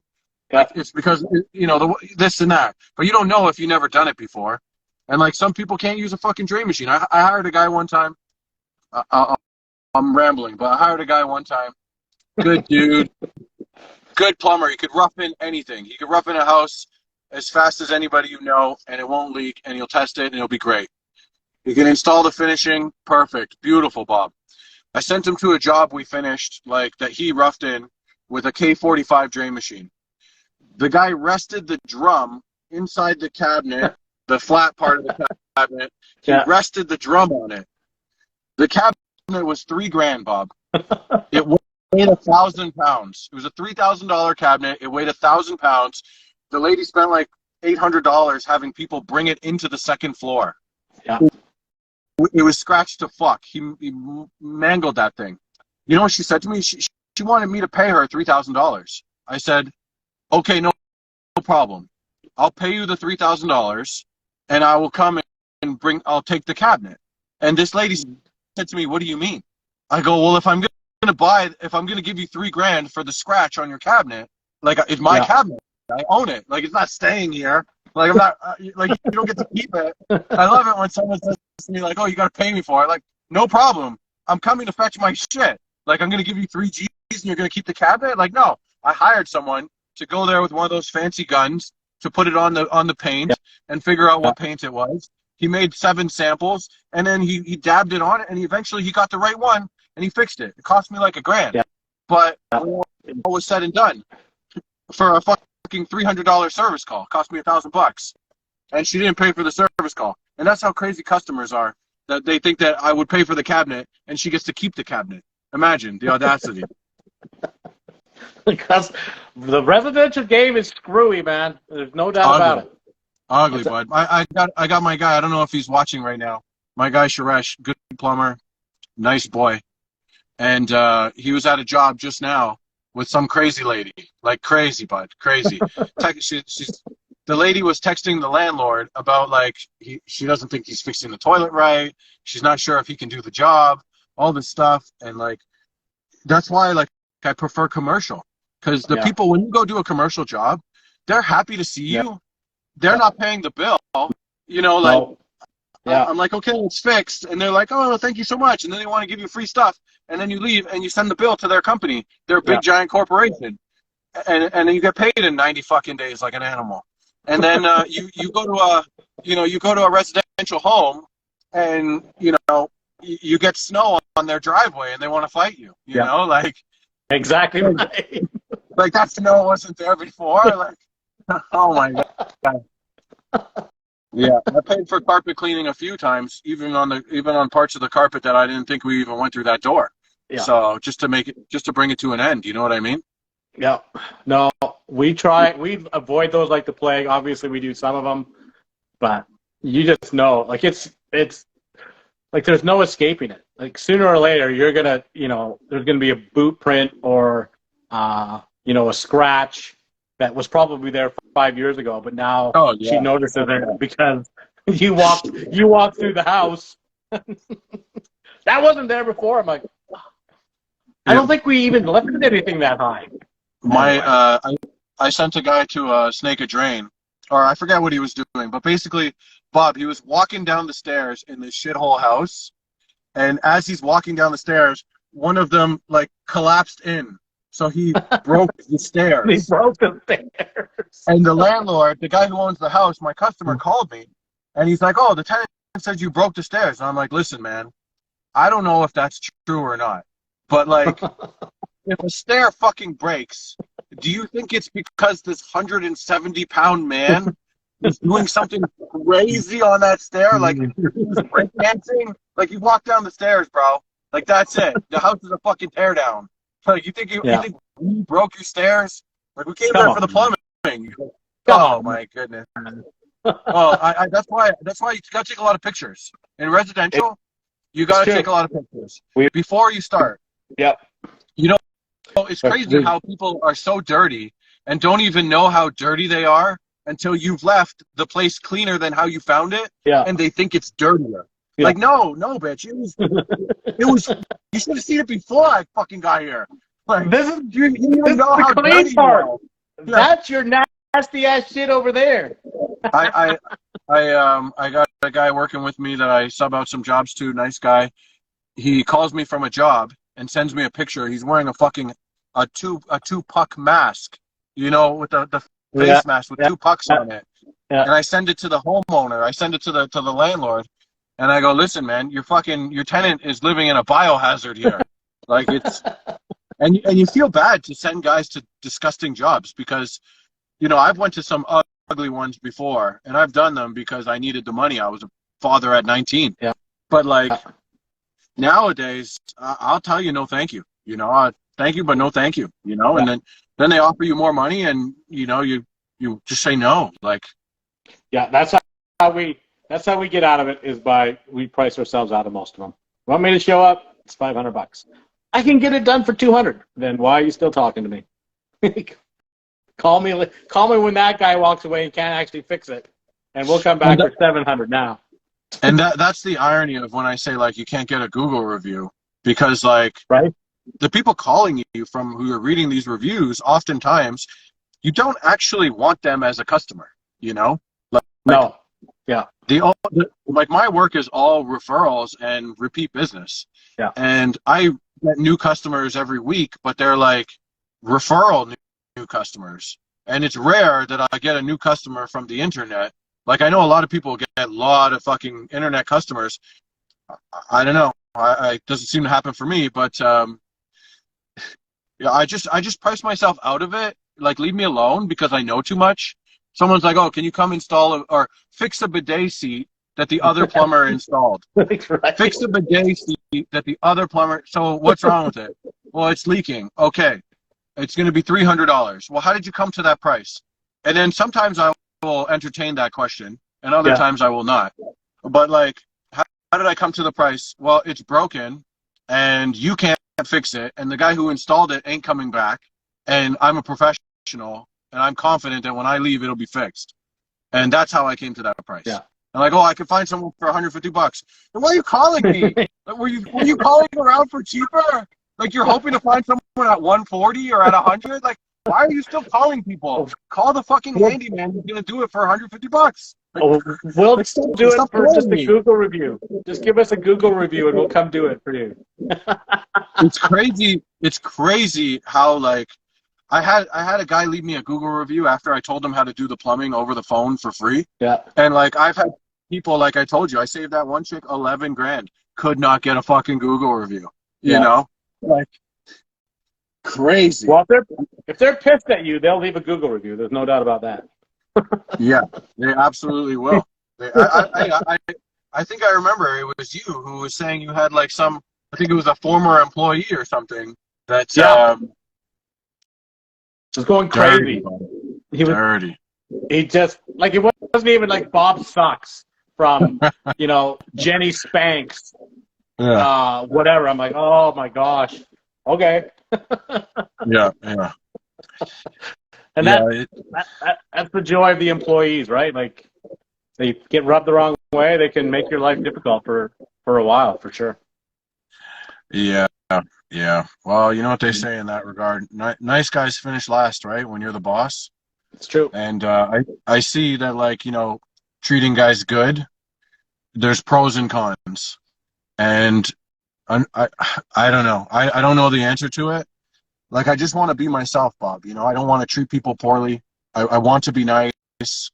Yeah. Like, it's because, you know, this and that. But you don't know if you never done it before. And like, some people can't use a fucking drain machine. I hired a guy one time. I'm rambling, but I hired a guy one time. Good dude. Good plumber. He could rough in anything. He could rough in a house as fast as anybody you know, and it won't leak, and he'll test it, and it'll be great. He can install the finishing. Perfect. Beautiful, Bob. I sent him to a job we finished, like, that he roughed in with a K45 drain machine. The guy rested the drum inside the cabinet, the flat part of the cabinet. He rested the drum on it. The cabinet was $3,000, Bob. It weighed 1,000 pounds. It was a $3,000 cabinet. It weighed 1,000 pounds. The lady spent like $800 having people bring it into the second floor. Yeah. It was scratched to fuck. He mangled that thing. You know what she said to me? She wanted me to pay her $3,000. I said, okay, no problem. I'll pay you the $3,000, and I will come and I'll take the cabinet. And this lady said to me, what do you mean? I go, well, if I'm going to give you $3,000 for the scratch on your cabinet, like, it's my cabinet. I own it. Like, it's not staying here. Like, I'm not, like, you don't get to keep it. I love it when someone says to me, like, oh, you got to pay me for it. Like, no problem. I'm coming to fetch my shit. Like, I'm going to give you 3 G's and you're going to keep the cabinet? Like, no. I hired someone to go there with one of those fancy guns to put it on the paint and figure out what paint it was. He made 7 samples, and then he dabbed it on it, and eventually he got the right one, and he fixed it. It cost me like $1,000. Yeah. But when all was said and done, for a fucking $300 service call, it cost me $1,000. And she didn't pay for the service call. And that's how crazy customers are, that they think that I would pay for the cabinet, and she gets to keep the cabinet. Imagine the audacity. Because the residential game is screwy, man. There's no doubt about it. Ugly, bud. I got my guy. I don't know if he's watching right now. My guy Suresh, good plumber, nice boy, and he was at a job just now with some crazy lady, like crazy, bud, crazy. The lady was texting the landlord about like she doesn't think he's fixing the toilet right. She's not sure if he can do the job, all this stuff, and like that's why like I prefer commercial because the people when you go do a commercial job, they're happy to see you. They're not paying the bill, you know, like. No. Yeah. I'm like, okay, it's fixed. And they're like, oh, thank you so much. And then they want to give you free stuff. And then you leave and you send the bill to their company. They're a big, giant corporation. And then you get paid in 90 fucking days like an animal. And then you go to a residential home and, you know, you get snow on their driveway and they want to fight you, you know, like. Exactly right. Like that snow wasn't there before. Like, oh my God. Yeah, I paid for carpet cleaning a few times, even on parts of the carpet that I didn't think we even went through that door. Yeah. So just to bring it to an end, you know what I mean? Yeah. No, we avoid those like the plague. Obviously, we do some of them, but you just know, like it's like there's no escaping it. Like sooner or later, you're gonna, you know, there's gonna be a boot print or, you know, a scratch that was probably there 5 years ago, but now she notices it because you walked through the house. That wasn't there before. I'm like, I don't think we even lifted anything that high. I sent a guy to snake a drain, or I forget what he was doing, but basically, Bob, he was walking down the stairs in this shithole house, and as he's walking down the stairs, one of them like collapsed in. So he broke the stairs. He broke the stairs. And the landlord, the guy who owns the house, my customer called me, and he's like, oh, the tenant said you broke the stairs. And I'm like, listen, man, I don't know if that's true or not. But, like, if a stair fucking breaks, do you think it's because this 170-pound man is doing something crazy on that stair? Like, he's breakdancing? Like, you walk down the stairs, bro. Like, that's it. The house is a fucking teardown. Like, you think we broke your stairs? Like, we came there for the plumbing. Oh my goodness. That's why you gotta take a lot of pictures. In residential, you gotta take a lot of pictures before you start. Yep. You know, it's crazy how people are so dirty and don't even know how dirty they are until you've left the place cleaner than how you found it, and they think it's dirtier. Yeah. Like, no, bitch. It was. You should have seen it before I fucking got here. Like, this is the clean part. That's your nasty ass shit over there. I got a guy working with me that I sub out some jobs to. Nice guy. He calls me from a job and sends me a picture. He's wearing a two puck mask. You know, with the face mask with 2 pucks on it. Yeah. And I send it to the homeowner. I send it to the landlord. And I go, listen, man, your tenant is living in a biohazard here. Like it's, and you feel bad to send guys to disgusting jobs because, you know, I've went to some ugly ones before and I've done them because I needed the money. I was a father at 19. Yeah. But like nowadays, I'll tell you, no, thank you. You know, thank you, but no, thank you. You know, and then they offer you more money and, you know, you just say no. Like, yeah, that's how we get out of it is we price ourselves out of most of them. Want me to show up? It's $500. I can get it done for $200. Then why are you still talking to me? Call me when that guy walks away and can't actually fix it, and we'll come back for $700 now. And that's the irony of when I say like you can't get a Google review because like the people calling you from who are reading these reviews, oftentimes you don't actually want them as a customer. You know, no. Yeah. Like my work is all referrals and repeat business. Yeah. And I get new customers every week, but they're like referral new customers. And it's rare that I get a new customer from the internet. Like I know a lot of people get a lot of fucking internet customers. I don't know. It doesn't seem to happen for me, but I just price myself out of it. Like leave me alone because I know too much. Someone's like, oh, can you come install or fix a bidet seat that the other plumber installed? Right. Fix the bidet seat that the other plumber. So what's wrong with it? Well, it's leaking. Okay. It's going to be $300. Well, how did you come to that price? And then sometimes I will entertain that question and other times I will not. But like, how did I come to the price? Well, it's broken and you can't fix it. And the guy who installed it ain't coming back. and I'm a professional, and I'm confident that when I leave, it'll be fixed. And that's how I came to that price. Yeah. I'm like, oh, I could find someone for $150. Then why are you calling me? Like, were you calling around for cheaper? Like, you're hoping to find someone at 140 or at 100? Like, why are you still calling people? Call the fucking handyman who's gonna do it for $150. Like, Oh, we'll like, stop- do it stop for calling just a me. Google review. Just give us a Google review and we'll come do it for you. It's crazy. It's crazy how, like, I had a guy leave me a Google review after I told him how to do the plumbing over the phone for free. Yeah. And like, I've had people, like I told you, I saved that one chick 11 grand. Could not get a fucking Google review. You know, like, crazy. Well, if they're pissed at you, they'll leave a Google review. There's no doubt about that. Yeah, they absolutely will. I think I remember it was you who was saying you had like some. I think it was a former employee or something that. It was going crazy. Dirty. He just, like, it wasn't even like Bob Sucks from, Jenny Spanks, whatever. I'm like, oh my gosh. Okay. Yeah. And that's the joy of the employees, right? Like, they get rubbed the wrong way, they can make your life difficult for a while, for sure. Yeah. Well, you know what they say in that regard. Nice guys finish last, right? When you're the boss. It's true. And I see that, like, treating guys good, there's pros and cons. And I don't know. I don't know the answer to it. Like, I just want to be myself, Bob. I don't want to treat people poorly. I want to be nice.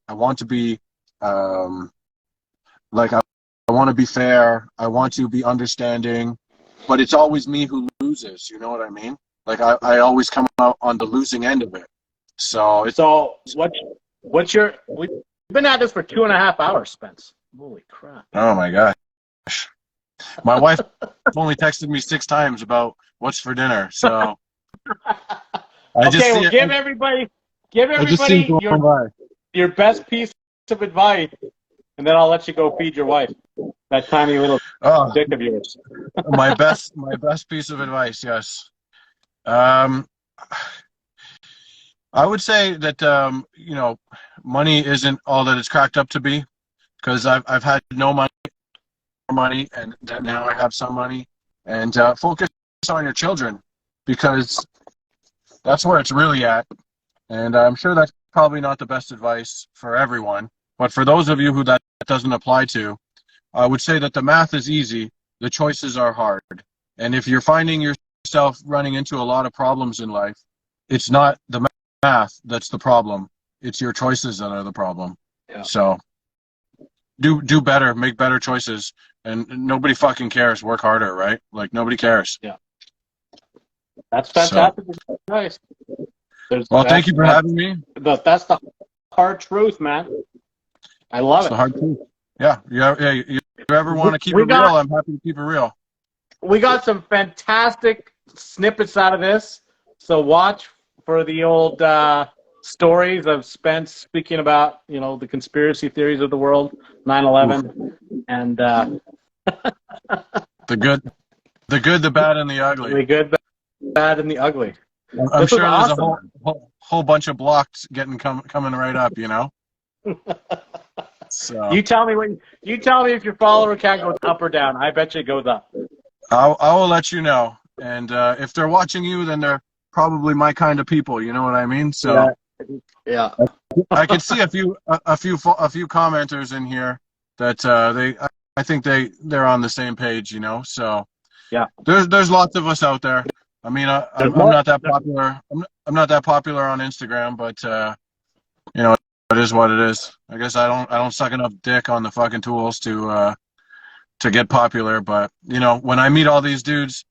I want to be, I want to be fair. I want to be understanding. But it's always me who loses. You know what I mean? Like, I always come out on the losing end of it. So what's your? We've been at this for 2.5 hours, Spence. Holy crap! Oh my gosh. My wife only texted me 6 times about what's for dinner. So give everybody your best piece of advice, and then I'll let you go feed your wife. That tiny little dick of yours. my best piece of advice, yes. I would say that money isn't all that it's cracked up to be, because I've had no money, and now I have some money, and focus on your children, because that's where it's really at. And I'm sure that's probably not the best advice for everyone, but for those of you who that doesn't apply to, I would say that the math is easy, the choices are hard. And if you're finding yourself running into a lot of problems in life, it's not the math that's the problem. It's your choices that are the problem. Yeah. So do better, make better choices, and nobody fucking cares. Work harder, right? Like, nobody cares. Yeah. That's fantastic advice. Well, thank you for having me. That's the hard truth, man. I love it. The hard truth. Yeah. You ever want to keep it real, I'm happy to keep it real. We got some fantastic snippets out of this. So watch for the old stories of Spence speaking about, the conspiracy theories of the world, 9/11, and the good, the bad, and the ugly. The good, the bad, and the ugly. I'm sure there's a whole bunch of blocks coming right up, So you tell me if your follower count goes up or down. I bet you it goes up. I will let you know. And if they're watching you, then they're probably my kind of people. You know what I mean? So yeah. I can see a few commenters in here that I think they're on the same page. So yeah. There's lots of us out there. I mean, I'm not that popular. I'm not that popular on Instagram, but it is what it is. I guess I don't suck enough dick on the fucking tools to get popular. But when I meet all these dudes,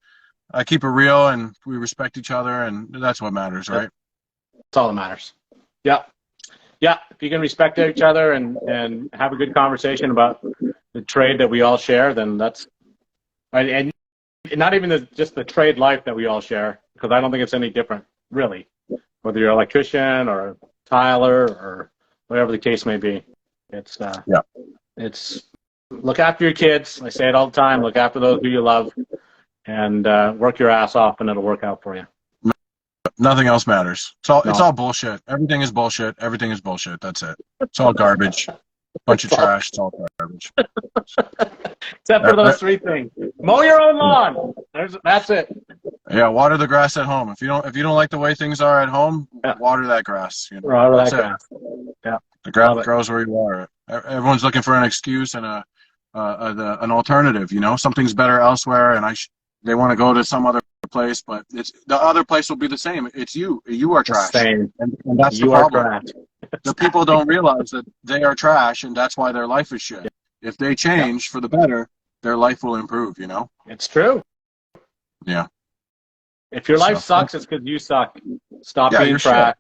I keep it real, and we respect each other, and that's what matters, right? That's all that matters. Yeah. If you can respect each other and have a good conversation about the trade that we all share, then that's right. And not even just the trade life that we all share, because I don't think it's any different, really, whether you're an electrician or a tiler or whatever the case may be. It's look after your kids. I say it all the time. Look after those who you love, and work your ass off, and it'll work out for you. Nothing else matters. It's No. all bullshit. Everything is bullshit. Everything is bullshit. That's it. It's all garbage. Bunch of trash. It's all garbage. Except for those three things. Mow your own lawn. That's it. Yeah, water the grass at home. If you don't like the way things are at home, Yeah. water that grass. You know? Water that That's it. grass. Yeah. The grass Love it. grows where you water it. Everyone's looking for an excuse and an alternative. You know, something's better elsewhere, and they want to go to some other place, but the other place will be the same. It's you. You are trash, Same. and that's You the are problem. trash. The people don't realize that they are trash, and that's why their life is shit. If they change for the better, their life will improve. You know. It's true. Yeah. If your life sucks, it's because you suck. Stop being you're trash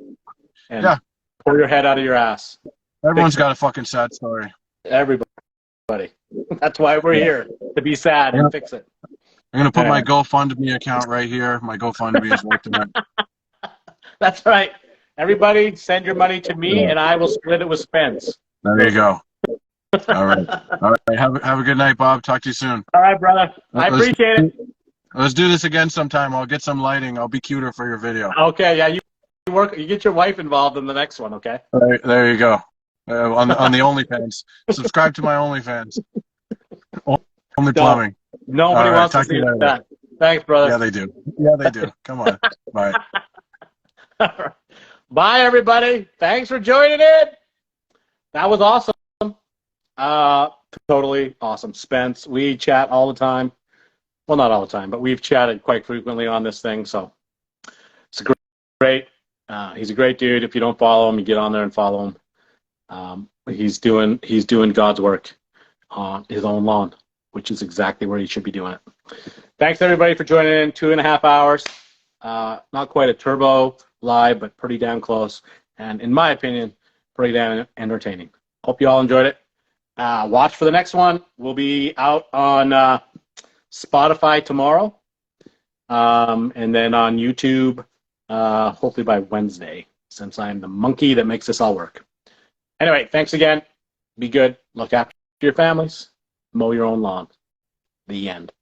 and pull your head out of your ass. Everyone's got a fucking sad story. Everybody. That's why we're here, to be sad and fix it. I'm going to put my GoFundMe account right here. My GoFundMe is working out. That's right. Everybody send your money to me, and I will split it with Spence. There you go. All right. All right. Have a good night, Bob. Talk to you soon. All right, brother. I appreciate it. Let's do this again sometime. I'll get some lighting. I'll be cuter for your video. Okay, yeah. You get your wife involved in the next one, okay? All right, there you go. On the OnlyFans. Subscribe to my OnlyFans. Only plumbing. Nobody wants to see that. Thanks, brother. Yeah, they do. Yeah, they do. Come on. Bye. Bye, everybody. Thanks for joining in. That was awesome. Totally awesome. Spence, we chat all the time. Well, not all the time, but we've chatted quite frequently on this thing. So it's great. He's a great dude. If you don't follow him, you get on there and follow him. He's doing God's work on his own lawn, which is exactly where he should be doing it. Thanks, everybody, for joining in. 2.5 hours. Not quite a turbo live, but pretty damn close. And in my opinion, pretty damn entertaining. Hope you all enjoyed it. Watch for the next one. We'll be out on Spotify tomorrow. And then on YouTube, hopefully by Wednesday, since I'm the monkey that makes this all work. Anyway, thanks again. Be good. Look after your families. Mow your own lawn. The end.